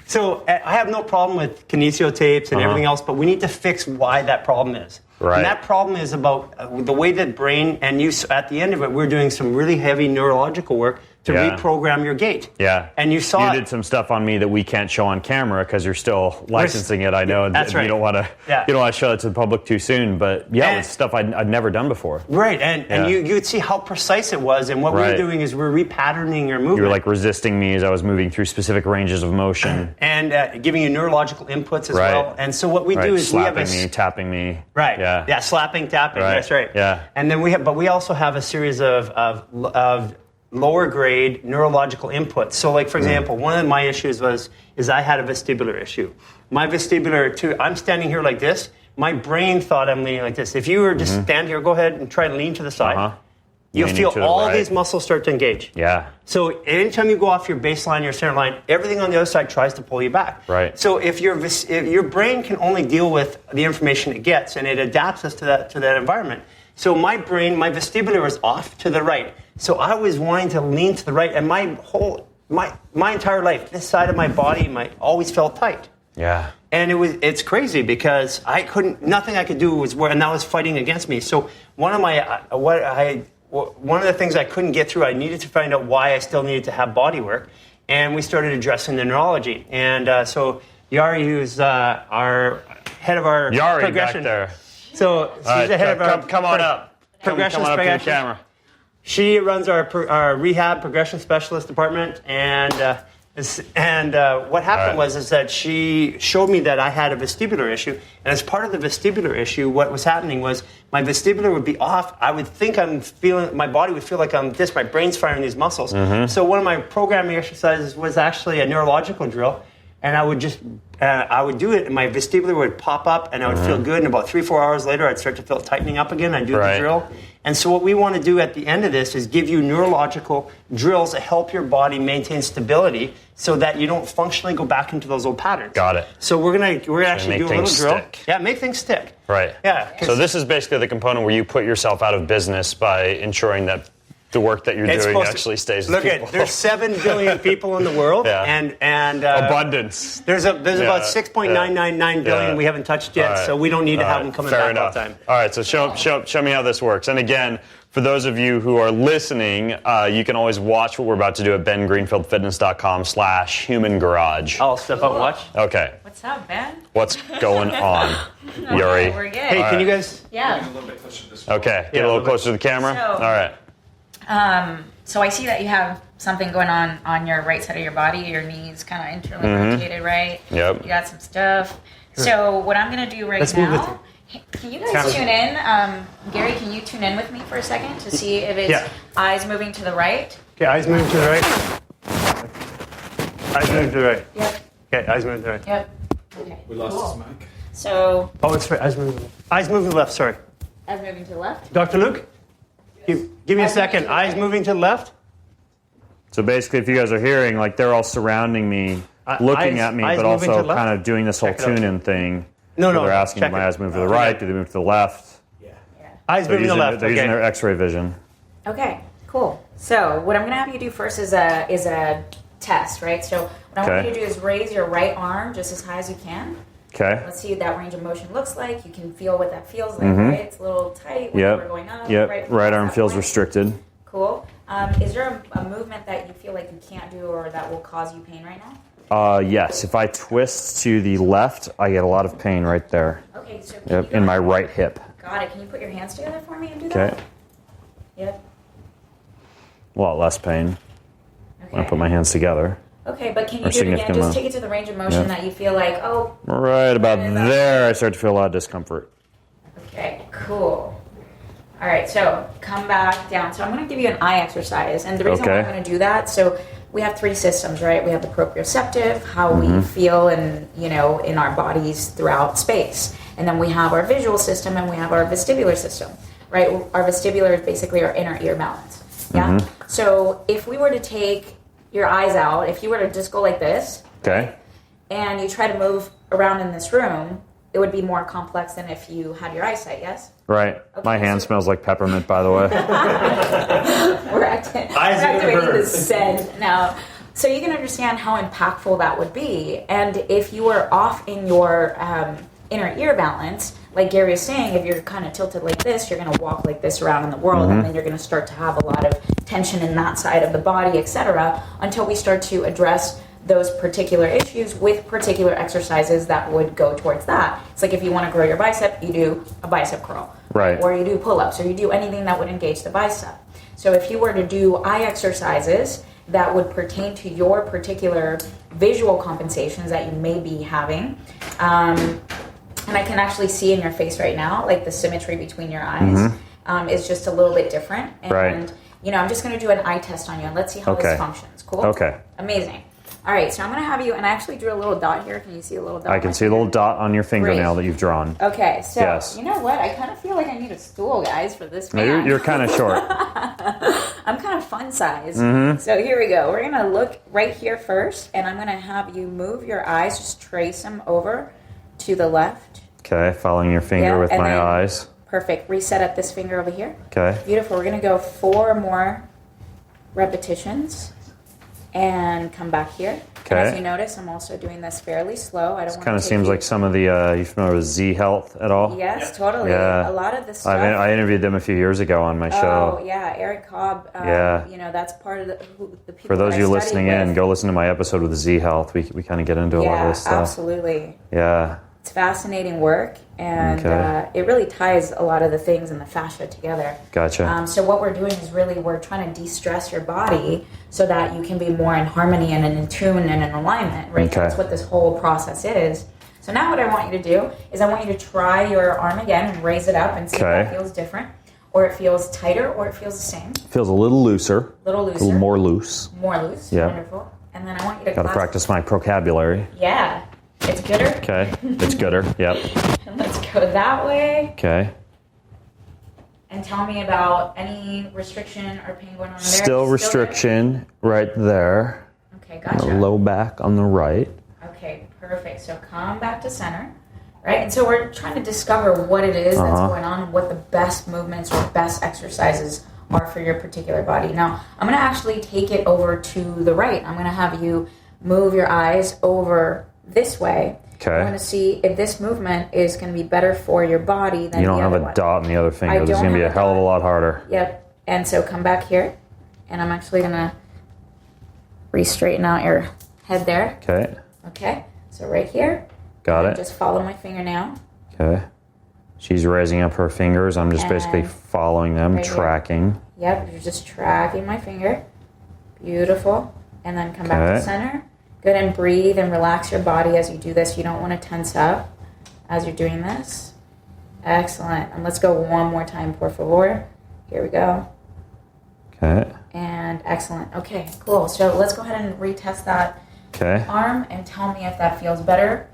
Speaker 2: So I have no problem with kinesio tapes and everything else, but we need to fix why that problem is.
Speaker 1: Right.
Speaker 2: And that problem is about the way that brain, and you, at the end of it, we're doing some really heavy neurological work to reprogram your gait.
Speaker 1: Yeah.
Speaker 2: And you
Speaker 1: did some stuff on me that we can't show on camera because you're still licensing it, I know.
Speaker 2: That's right.
Speaker 1: You don't want to show it to the public too soon, but it's stuff I'd never done before.
Speaker 2: Right, and you'd see how precise it was, and what we're doing is we're repatterning your movement.
Speaker 1: You were like resisting me as I was moving through specific ranges of motion.
Speaker 2: And giving you neurological inputs as well. And so what we do is
Speaker 1: slapping me, tapping me.
Speaker 2: Right. Yeah, slapping, tapping, that's right.
Speaker 1: Yeah.
Speaker 2: And then we also have a series of lower grade neurological inputs. So like, for example, one of my issues is I had a vestibular issue. My vestibular, I'm standing here like this. My brain thought I'm leaning like this. If you were just stand here, go ahead and try and lean to the side. You'll feel all these muscles start to engage.
Speaker 1: Yeah.
Speaker 2: So anytime you go off your baseline, your center line, everything on the other side tries to pull you back.
Speaker 1: Right.
Speaker 2: So if your brain can only deal with the information it gets, and it adapts us to that environment. So my brain, my vestibular was off to the right. So I was wanting to lean to the right, and my entire life, this side of my body, always felt tight.
Speaker 1: Yeah.
Speaker 2: And it's crazy because nothing I could do was and that was fighting against me. So one of the things I couldn't get through, I needed to find out why I still needed to have body work, and we started addressing the neurology. And so Yari, who's our head of our progression.
Speaker 1: Back there.
Speaker 2: So she's the head of our
Speaker 1: come on up.
Speaker 2: Progression
Speaker 1: come on up to the
Speaker 2: specialist.
Speaker 1: camera.
Speaker 2: She runs our rehab progression specialist department, and what happened was that she showed me that I had a vestibular issue, and as part of the vestibular issue, what was happening was my vestibular would be off. I would think my body would feel like my brain's firing these muscles. So one of my programming exercises was actually a neurological drill, and I would do it, and my vestibular would pop up, and I would feel good, and about 3-4 hours later, I'd start to feel tightening up again. I'd do the drill. And so what we want to do at the end of this is give you neurological drills to help your body maintain stability so that you don't functionally go back into those old patterns.
Speaker 1: Got it.
Speaker 2: So we're gonna actually do a little drill.
Speaker 1: Stick.
Speaker 2: Yeah, make things stick.
Speaker 1: Right.
Speaker 2: Yeah.
Speaker 1: So this is basically the component where you put yourself out of business by ensuring that the work that you're doing actually stays with people.
Speaker 2: There's 7 billion people in the world, and
Speaker 1: abundance.
Speaker 2: There's about 6.999 billion we haven't touched yet, so we don't need to have them coming back all the time.
Speaker 1: All right, so show me how this works. And again, for those of you who are listening, you can always watch what we're about to do at bengreenfieldfitness.com/human garage.
Speaker 2: I'll step up and watch.
Speaker 1: Okay.
Speaker 5: What's up, Ben?
Speaker 1: What's going on, Yuri?
Speaker 5: We're good.
Speaker 2: Hey, can you guys?
Speaker 5: Yeah.
Speaker 1: Okay, get a little closer to the camera. All right.
Speaker 5: So I see that you have something going on your right side of your body. Your knees kind of internally rotated, right?
Speaker 1: Yep.
Speaker 5: You got some stuff. So what I'm going to do
Speaker 2: Let's move
Speaker 5: now, can you guys tune in? Gary, can you tune in with me for a second to see if it's eyes moving to the right?
Speaker 2: Okay, eyes moving to the right. Eyes moving to the right.
Speaker 5: Yep.
Speaker 2: Okay, eyes moving to the right.
Speaker 5: Yep. Okay.
Speaker 6: We lost his mic.
Speaker 5: So
Speaker 2: Oh, it's right. Eyes moving to the left. Eyes moving to the left, sorry.
Speaker 5: eyes moving to the left.
Speaker 2: Dr. Luke? Give me a second. Eyes moving to the left.
Speaker 1: So basically, if you guys are hearing, like they're all surrounding me, looking at me,
Speaker 2: eyes
Speaker 1: but
Speaker 2: moving to
Speaker 1: also
Speaker 2: the left?
Speaker 1: kind of doing this whole
Speaker 2: Check it out.
Speaker 1: tune-in thing.
Speaker 2: No,
Speaker 1: They're asking,
Speaker 2: check
Speaker 1: do my
Speaker 2: it.
Speaker 1: eyes move to the right? Do they move to the left?
Speaker 2: Eyes moving to the left.
Speaker 1: They're using their
Speaker 2: Okay.
Speaker 1: X-ray vision.
Speaker 5: Okay, cool. So what I'm going to have you do first is a test, right? So what I want you to do is raise your right arm just as high as you can.
Speaker 1: Okay.
Speaker 5: Let's see what that range of motion looks like. You can feel what that feels like, right? It's a little tight when we're going up.
Speaker 1: Yep. Right arm feels
Speaker 5: point.
Speaker 1: restricted.
Speaker 5: Cool. Is there a movement that you feel like you can't do or that will cause you pain right now?
Speaker 1: Yes. If I twist to the left, I get a lot of pain right there.
Speaker 5: Okay, so
Speaker 1: Yep. In my right hip.
Speaker 5: Got it. Can you put your hands together for me and do that?
Speaker 1: Okay.
Speaker 5: Yep.
Speaker 1: A lot less pain
Speaker 5: Okay.
Speaker 1: when I put my hands together.
Speaker 5: Okay, but can you
Speaker 1: Or
Speaker 5: do it again?
Speaker 1: significant
Speaker 5: Just
Speaker 1: amount.
Speaker 5: take it to the range of motion that you feel like, oh,
Speaker 1: Right about there, I start to feel a lot of discomfort.
Speaker 5: okay, cool. All right, so come back down. So I'm going to give you an eye exercise. And the reason why I'm going to do that, so we have three systems, right? We have the proprioceptive, how we feel and, in our bodies throughout space. And then we have our visual system and we have our vestibular system, right? Our vestibular is basically our inner ear balance. Yeah? So if we were to take your eyes out, if you were to just go like this,
Speaker 1: Okay.
Speaker 5: and you try to move around in this room, it would be more complex than if you had your eyesight, yes?
Speaker 1: Right. My hand smells like peppermint, by the way.
Speaker 5: We're activating the scent now. So you can understand how impactful that would be. And if you were off in your inner ear balance, like Gary is saying, if you're kind of tilted like this, you're going to walk like this around in the world, and then you're going to start to have a lot of tension in that side of the body, etc., until we start to address those particular issues with particular exercises that would go towards that. It's like if you want to grow your bicep, you do a bicep curl.
Speaker 1: Right.
Speaker 5: Or you do pull-ups, or you do anything that would engage the bicep. So if you were to do eye exercises that would pertain to your particular visual compensations that you may be having, and I can actually see in your face right now, like the symmetry between your eyes is just a little bit different. And, I'm just going to do an eye test on you, and let's see how this functions. Cool?
Speaker 1: Okay.
Speaker 5: Amazing. All right, so I'm going to have you, and I actually drew a little dot here. Can you see a little dot?
Speaker 1: I can see a little dot on your fingernail that you've drawn.
Speaker 5: Okay, so
Speaker 1: Yes.
Speaker 5: you know what? I kind of feel like I need a stool, guys, for this man.
Speaker 1: You're kind of short.
Speaker 5: I'm kind of fun size. So here we go. We're going to look right here first, and I'm going to have you move your eyes, just trace them over to the left.
Speaker 1: Okay, following your finger with my eyes.
Speaker 5: Perfect. Reset up this finger over here.
Speaker 1: Okay.
Speaker 5: Beautiful. We're going to go 4 more repetitions and come back here.
Speaker 1: Okay.
Speaker 5: And as you notice, I'm also doing this fairly slow. I don't want
Speaker 1: Kind of seems like some of the, you familiar with Z Health at all?
Speaker 5: Yes, totally.
Speaker 1: Yeah.
Speaker 5: A lot of the stuff.
Speaker 1: I interviewed them a few years ago on my show.
Speaker 5: Oh, yeah. Eric Cobb. That's part of the people
Speaker 1: For those
Speaker 5: that
Speaker 1: of you
Speaker 5: I
Speaker 1: listening
Speaker 5: studied
Speaker 1: in,
Speaker 5: with.
Speaker 1: go listen to my episode with Z Health. We kind of get into a lot of this stuff.
Speaker 5: Absolutely.
Speaker 1: Yeah.
Speaker 5: It's fascinating work, and it really ties a lot of the things in the fascia together.
Speaker 1: Gotcha.
Speaker 5: So what we're doing is really we're trying to de-stress your body so that you can be more in harmony and in tune and in alignment, right?
Speaker 1: Okay.
Speaker 5: That's what this whole process is. So now what I want you to do is I want you to try your arm again and raise it up and see if that feels different, or it feels tighter, or it feels the same.
Speaker 1: Feels a little looser.
Speaker 5: A little looser.
Speaker 1: A little more loose.
Speaker 5: More loose.
Speaker 1: Yeah.
Speaker 5: Wonderful. And then I want you to
Speaker 1: Got to practice my vocabulary.
Speaker 5: Yeah. It's gooder.
Speaker 1: Okay. It's gooder. Yep.
Speaker 5: And let's go that way.
Speaker 1: Okay.
Speaker 5: And tell me about any restriction or pain going on there.
Speaker 1: Still restriction right there.
Speaker 5: Okay, gotcha.
Speaker 1: The low back on the right.
Speaker 5: Okay, perfect. So come back to center, right? And so we're trying to discover what it is that's going on and what the best movements or best exercises are for your particular body. Now, I'm going to actually take it over to the right. I'm going to have you move your eyes over this way.
Speaker 1: Okay.
Speaker 5: I'm going to see if this movement is going to be better for your body than
Speaker 1: You don't
Speaker 5: the
Speaker 1: have
Speaker 5: other
Speaker 1: a
Speaker 5: one.
Speaker 1: dot in the other finger. This is
Speaker 5: don't
Speaker 1: going to be a
Speaker 5: have a
Speaker 1: hell of a
Speaker 5: dot.
Speaker 1: lot harder.
Speaker 5: Yep. And so come back here, and I'm actually going to re-straighten out your head there.
Speaker 1: Okay.
Speaker 5: Okay. So right here.
Speaker 1: Got it.
Speaker 5: Just follow my fingernail.
Speaker 1: Okay. She's raising up her fingers. I'm just basically following them,
Speaker 5: right here.
Speaker 1: tracking.
Speaker 5: Yep. You're just tracking my finger. Beautiful. And then come back to center. Good, and breathe and relax your body as you do this. You don't want to tense up. as you're doing this. Excellent. And let's go one more time, por favor. Here we go.
Speaker 1: Okay.
Speaker 5: And excellent. Okay, cool. So let's go ahead and retest that arm and tell me if that feels better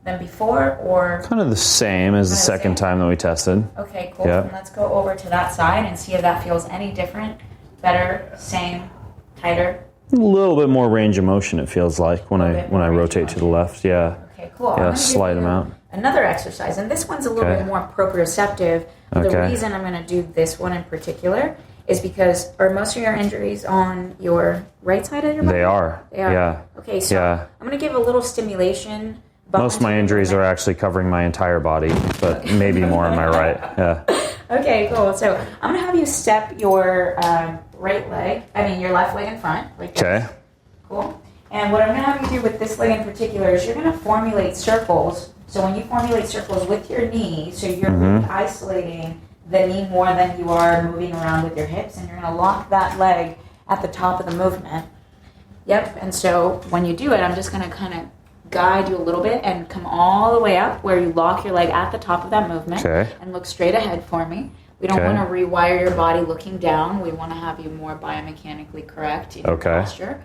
Speaker 5: than before or...
Speaker 1: Kind of the same as the second time that we tested.
Speaker 5: Okay, cool. And let's go over to that side and see if that feels any different, better, same, tighter.
Speaker 1: A little bit more range of motion, it feels like, when I rotate to the left. Yeah.
Speaker 5: Okay, cool.
Speaker 1: Yeah, slide them out.
Speaker 5: Another exercise, and this one's a little bit more proprioceptive. The reason I'm going to do this one in particular is because, are most of your injuries on your right side of your body?
Speaker 1: They are. Yeah.
Speaker 5: Okay, so I'm going to give a little stimulation.
Speaker 1: Most of my injuries are actually covering my entire body, but maybe more on my right. Yeah.
Speaker 5: Okay, cool. So I'm going to have you step your your left leg in front. Like this. Okay. Cool. And what I'm going to have you do with this leg in particular is you're going to formulate circles. So when you formulate circles with your knee, so you're really isolating the knee more than you are moving around with your hips, and you're going to lock that leg at the top of the movement. Yep, and so when you do it, I'm just going to kind of guide you a little bit and come all the way up where you lock your leg at the top of that movement and look straight ahead for me. We don't want to rewire your body looking down. We want to have you more biomechanically correct in your posture,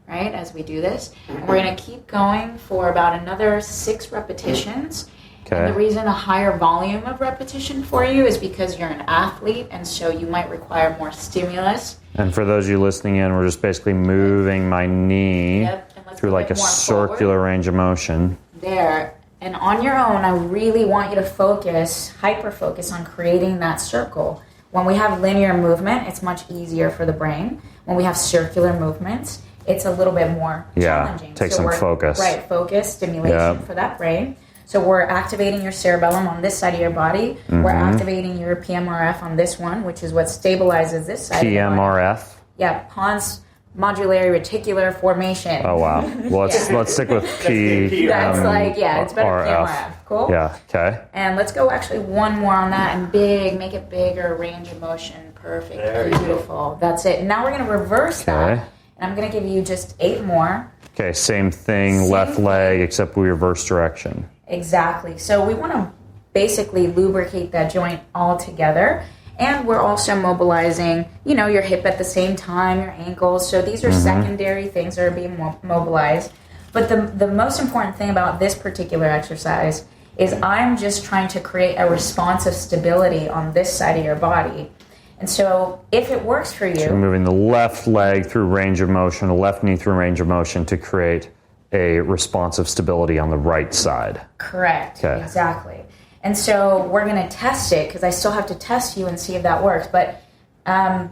Speaker 5: right, as we do this. And we're going to keep going for about another 6 repetitions. And the reason a higher volume of repetition for you is because you're an athlete, and so you might require more stimulus.
Speaker 1: And for those of you listening in, we're just basically moving my knee through like a circular range of motion.
Speaker 5: There. And on your own, I really want you to focus, hyper-focus on creating that circle. When we have linear movement, it's much easier for the brain. When we have circular movements, it's a little bit more challenging.
Speaker 1: Take some focus.
Speaker 5: Right, focus, stimulation for that brain. So we're activating your cerebellum on this side of your body. We're activating your PMRF on this one, which is what stabilizes this side of your body.
Speaker 1: PMRF?
Speaker 5: Yeah, pons modulary reticular formation.
Speaker 1: Oh, wow. Well, let's stick with P.
Speaker 5: That's it's better PMRF. Cool?
Speaker 1: Yeah, okay.
Speaker 5: And let's go actually one more on that and make it bigger, range of motion. Perfect. Beautiful. That's it. Now we're going to reverse that. And I'm going to give you just 8 more.
Speaker 1: Okay, same thing, left leg, except we reverse direction.
Speaker 5: Exactly. So we want to basically lubricate that joint all together. And we're also mobilizing, your hip at the same time, your ankles. So these are secondary things that are being mobilized. But the most important thing about this particular exercise is I'm just trying to create a responsive stability on this side of your body. And so if it works for you... So
Speaker 1: moving the left leg through range of motion, the left knee through range of motion to create a responsive stability on the right side.
Speaker 5: Correct. Okay. Exactly. And so we're going to test it because I still have to test you and see if that works. But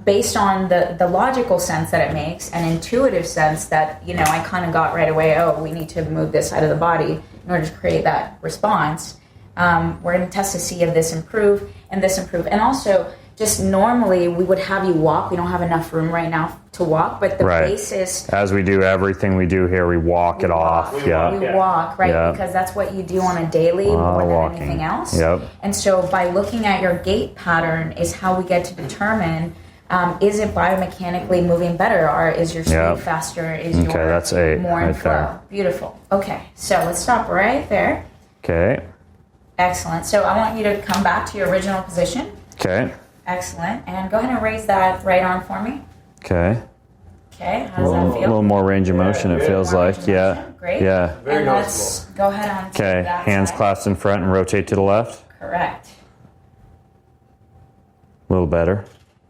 Speaker 5: based on the logical sense that it makes and intuitive sense that, I kind of got right away, we need to move this side of the body in order to create that response. We're going to test to see if this improve and this improve. And also... just normally, we would have you walk. We don't have enough room right now to walk, but the basis...
Speaker 1: As we do everything we do here, we walk it off.
Speaker 5: We walk, right? Yeah. Because that's what you do on a daily more than anything else.
Speaker 1: Yep.
Speaker 5: And so by looking at your gait pattern is how we get to determine, is it biomechanically moving better, or is your speed faster, is your
Speaker 1: that's 8
Speaker 5: more in flow? There. Beautiful. Okay, so let's stop right there.
Speaker 1: Okay.
Speaker 5: Excellent. So I want you to come back to your original position.
Speaker 1: Okay.
Speaker 5: Excellent. And go ahead and raise that right arm for me.
Speaker 1: Okay.
Speaker 5: Okay. How does that feel?
Speaker 1: A little more range of motion, it feels like. Yeah.
Speaker 5: Great.
Speaker 1: Yeah.
Speaker 5: Very and let's go ahead on to that
Speaker 1: hands
Speaker 5: side.
Speaker 1: clasped in front and rotate to the left.
Speaker 5: Correct.
Speaker 1: A little better.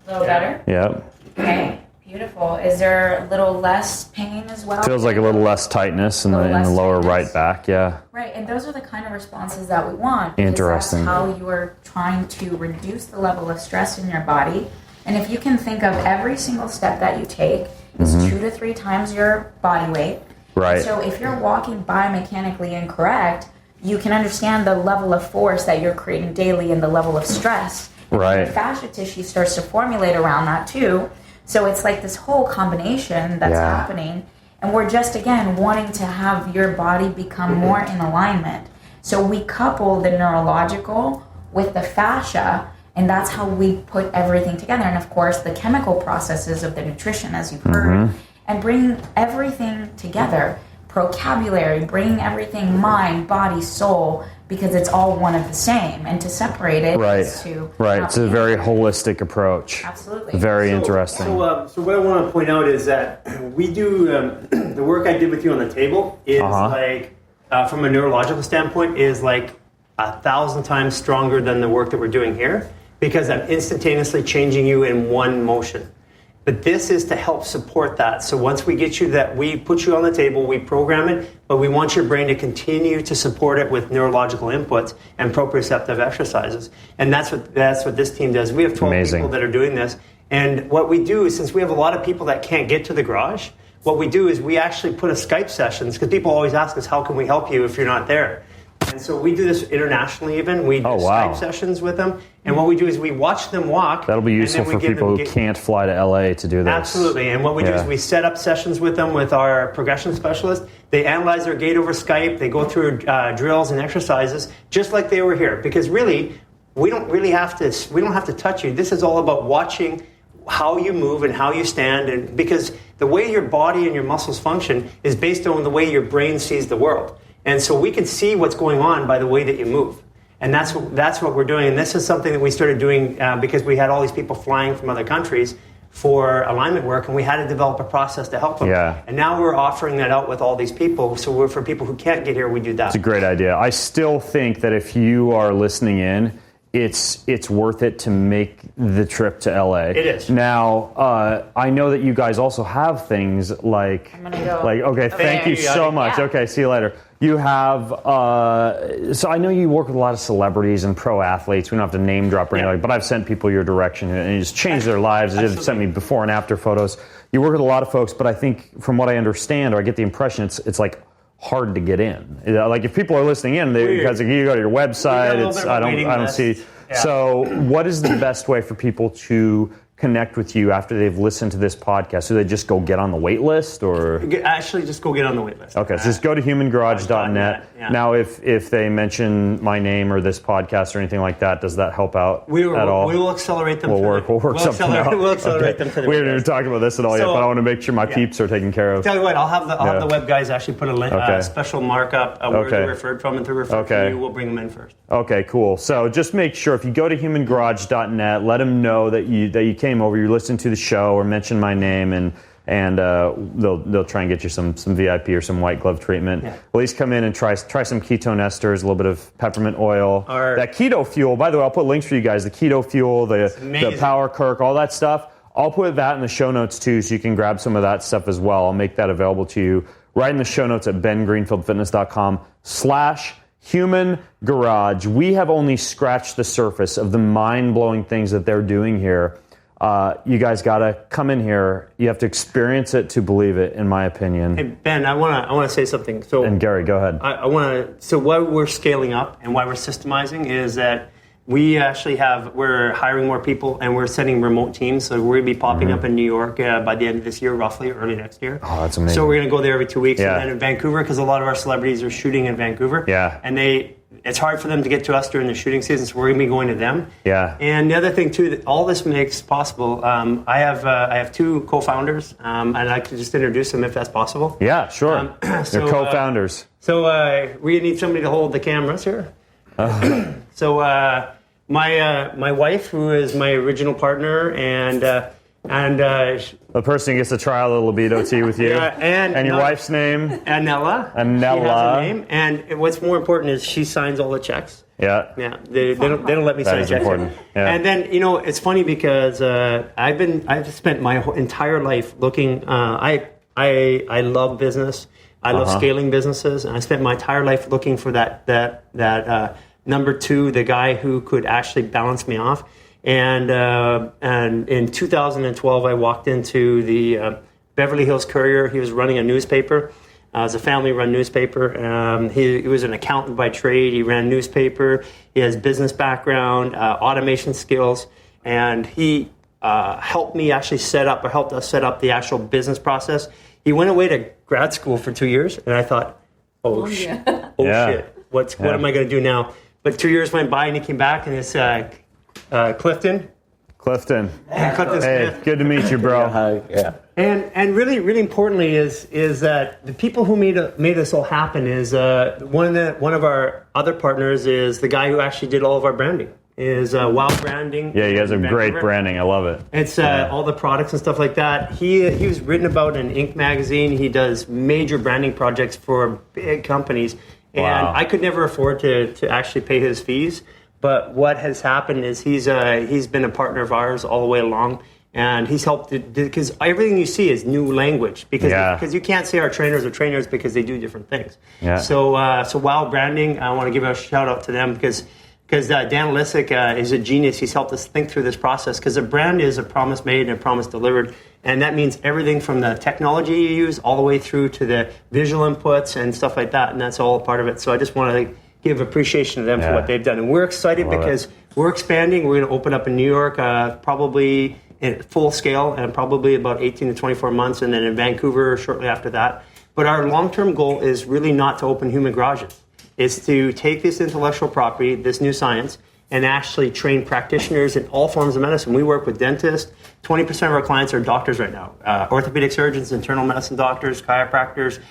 Speaker 5: A little better?
Speaker 1: Yep.
Speaker 5: Okay. Beautiful. Is there a little less pain as well?
Speaker 1: Feels like a little less tightness in the lower right back,
Speaker 5: Right, and those are the kind of responses that we want.
Speaker 1: Interesting.
Speaker 5: That's how you are trying to reduce the level of stress in your body. And if you can think of every single step that you take is 2 to 3 times your body weight.
Speaker 1: Right.
Speaker 5: So if you're walking biomechanically incorrect, you can understand the level of force that you're creating daily and the level of stress.
Speaker 1: Right.
Speaker 5: The fascia tissue starts to formulate around that too. So it's like this whole combination that's happening. And we're just, again, wanting to have your body become more in alignment. So we couple the neurological with the fascia, and that's how we put everything together. And, of course, the chemical processes of the nutrition, as you've heard, and bring everything together, vocabulary, bringing everything mind, body, soul, because it's all one of the same, and to separate it is to
Speaker 1: it's a very holistic approach.
Speaker 5: Absolutely.
Speaker 1: Very interesting.
Speaker 2: So what I want to point out is that we do the work I did with you on the table is like from a neurological standpoint is like 1,000 times stronger than the work that we're doing here, because I'm instantaneously changing you in one motion. But this is to help support that. So once we get you that, we put you on the table, we program it, but we want your brain to continue to support it with neurological inputs and proprioceptive exercises. And that's what this team does. We have 12 people that are doing this. And what we do is, since we have a lot of people that can't get to the garage, what we do is we actually put a Skype sessions, because people always ask us, how can we help you if you're not there? And so we do this internationally even. We do Skype sessions with them. And what we do is we watch them walk.
Speaker 1: That'll be useful for people who can't fly to LA to do this.
Speaker 2: Absolutely. And what we do is we set up sessions with them with our progression specialist. They analyze their gait over Skype. They go through drills and exercises just like they were here. Because really, we don't have to touch you. This is all about watching how you move and how you stand, and because the way your body and your muscles function is based on the way your brain sees the world. And so we can see what's going on by the way that you move. And that's what we're doing. And this is something that we started doing because we had all these people flying from other countries for alignment work, and we had to develop a process to help them. Yeah. And now we're offering that out with all these people. So for people who can't get here, we do that.
Speaker 1: It's a great idea. I still think that if you are listening in, it's worth it to make the trip to LA.
Speaker 2: It is.
Speaker 1: Now, I know that you guys also have things like,
Speaker 5: I'm gonna go
Speaker 1: okay, thank you so much. Yeah. Okay, see you later. You have, so I know you work with a lot of celebrities and pro athletes. We don't have to name drop or anything, but I've sent people your direction and it just changed their lives. They've sent me before and after photos. You work with a lot of folks, but I think from what I understand, or I get the impression, it's like hard to get in. Like if people are listening in, because you go to your website, I don't see. Yeah. So what is the best way for people to connect with you after they've listened to this podcast? Do they just go get on the wait list, or
Speaker 2: actually just go get on the wait list?
Speaker 1: Okay, so just go to humangarage.net. Yeah. Now, if they mention my name or this podcast or anything like that, does that help out at all?
Speaker 2: We will accelerate them.
Speaker 1: We'll work something out.
Speaker 2: We'll accelerate them for the
Speaker 1: We haven't even talked about this at all yet, but I want to make sure my peeps are taken care of.
Speaker 2: Tell you what, I'll have the web guys actually put a special markup where they're referred from, and they're referred from you. We'll bring them in first.
Speaker 1: Okay, cool. So just make sure if you go to humangarage.net, let them know that you came over, you listened to the show, or mention my name, and they'll try and get you some VIP or some white glove treatment. Yeah. At least come in and try some ketone esters, a little bit of peppermint oil. That keto fuel, by the way, I'll put links for you guys. The keto fuel, the Power Kirk, all that stuff. I'll put that in the show notes too, so you can grab some of that stuff as well. I'll make that available to you right in the show notes at bengreenfieldfitness.com/Human Garage. We have only scratched the surface of the mind-blowing things that they're doing here. You guys got to come in here. You have to experience it to believe it, in my opinion.
Speaker 2: Hey, Ben, I want to say something.
Speaker 1: And Gary, go ahead.
Speaker 2: So why we're scaling up and why we're systemizing is that we actually we're hiring more people, and we're sending remote teams. So we're going to be popping up in New York by the end of this year, roughly, early next year.
Speaker 1: Oh, that's amazing.
Speaker 2: So we're going to go there every 2 weeks. And then in Vancouver, because a lot of our celebrities are shooting in Vancouver.
Speaker 1: Yeah.
Speaker 2: And it's hard for them to get to us during the shooting season, so we're going to be going to them.
Speaker 1: Yeah.
Speaker 2: And the other thing, too, that all this makes possible, I have two co-founders, and I could just introduce them if that's possible.
Speaker 1: Yeah, sure. They're co-founders.
Speaker 2: We need somebody to hold the cameras here. So my wife, who is my original partner, and
Speaker 1: the person who gets to try out a libido tea with you. And your wife's name?
Speaker 2: Anella. She has a name. And what's more important is she signs all the checks.
Speaker 1: Yeah.
Speaker 2: Yeah. They don't let me sign checks. That is important. Yeah. And then, it's funny because I've spent my entire life looking, I love business. I love scaling businesses, and I spent my entire life looking for that number two, the guy who could actually balance me off. And in 2012, I walked into the Beverly Hills Courier. He was running a newspaper. It was a family-run newspaper. He was an accountant by trade. He ran a newspaper. He has business background, automation skills, and he helped us set up the actual business process. He went away to grad school for 2 years, and I thought, shit, what am I going to do now? But 2 years went by, and he came back, and it's Clifton.
Speaker 1: Clifton.
Speaker 2: Clifton
Speaker 1: Hey,
Speaker 2: Smith.
Speaker 1: good to meet you, bro.
Speaker 6: Yeah.
Speaker 2: And really, really importantly is that the people who made this all happen is one of our other partners is the guy who actually did all of our branding. Is Wild Branding.
Speaker 1: Yeah, you guys have great branding. I love it.
Speaker 2: It's all the products and stuff like that. He was written about in Inc. magazine. He does major branding projects for big companies. And I could never afford to actually pay his fees. But what has happened is he's been a partner of ours all the way along. And he's helped because everything you see is new language because you can't say our trainers are trainers because they do different things. Yeah. So Wild Branding, I want to give a shout out to them because Dan Lissick is a genius. He's helped us think through this process because a brand is a promise made and a promise delivered. And that means everything from the technology you use all the way through to the visual inputs and stuff like that. And that's all a part of it. So I just want to give appreciation to them for what they've done. And we're excited because we're expanding. We're going to open up in New York probably in full scale and probably about 18 to 24 months, and then in Vancouver shortly after that. But our long-term goal is really not to open human garages. It's to take this intellectual property, this new science, and actually train practitioners in all forms of medicine. We work with dentists. 20% of our clients are doctors right now. Orthopedic surgeons, internal medicine doctors, chiropractors,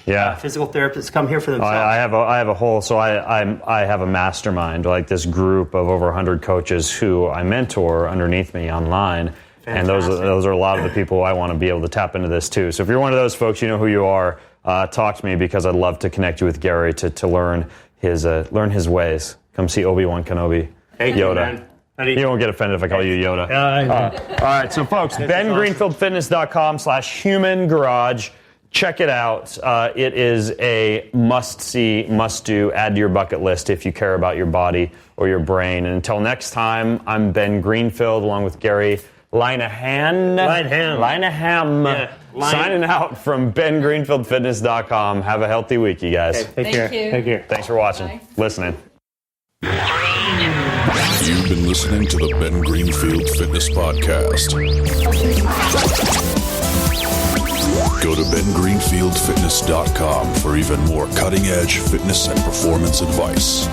Speaker 2: physical therapists come here for themselves.
Speaker 1: I have a whole, so I have a mastermind, like this group of over 100 coaches who I mentor underneath me online. Fantastic. And those are a lot of the people I want to be able to tap into this too. So if you're one of those folks, you know who you are. Talk to me because I'd love to connect you with Gary to learn his ways. Come see Obi-Wan Kenobi.
Speaker 2: Thank
Speaker 1: Yoda. You won't get offended if I call you Yoda. All right, so folks, bengreenfieldfitness.com/human garage. Check it out. It is a must-see, must-do. Add to your bucket list if you care about your body or your brain. And until next time, I'm Ben Greenfield along with Gary Linehan. Signing out from bengreenfieldfitness.com. Have a healthy week, you guys.
Speaker 2: Okay, Take care.
Speaker 1: Thanks for watching, listening.
Speaker 3: You've been listening to the Ben Greenfield Fitness Podcast. Go to bengreenfieldfitness.com for even more cutting-edge fitness and performance advice.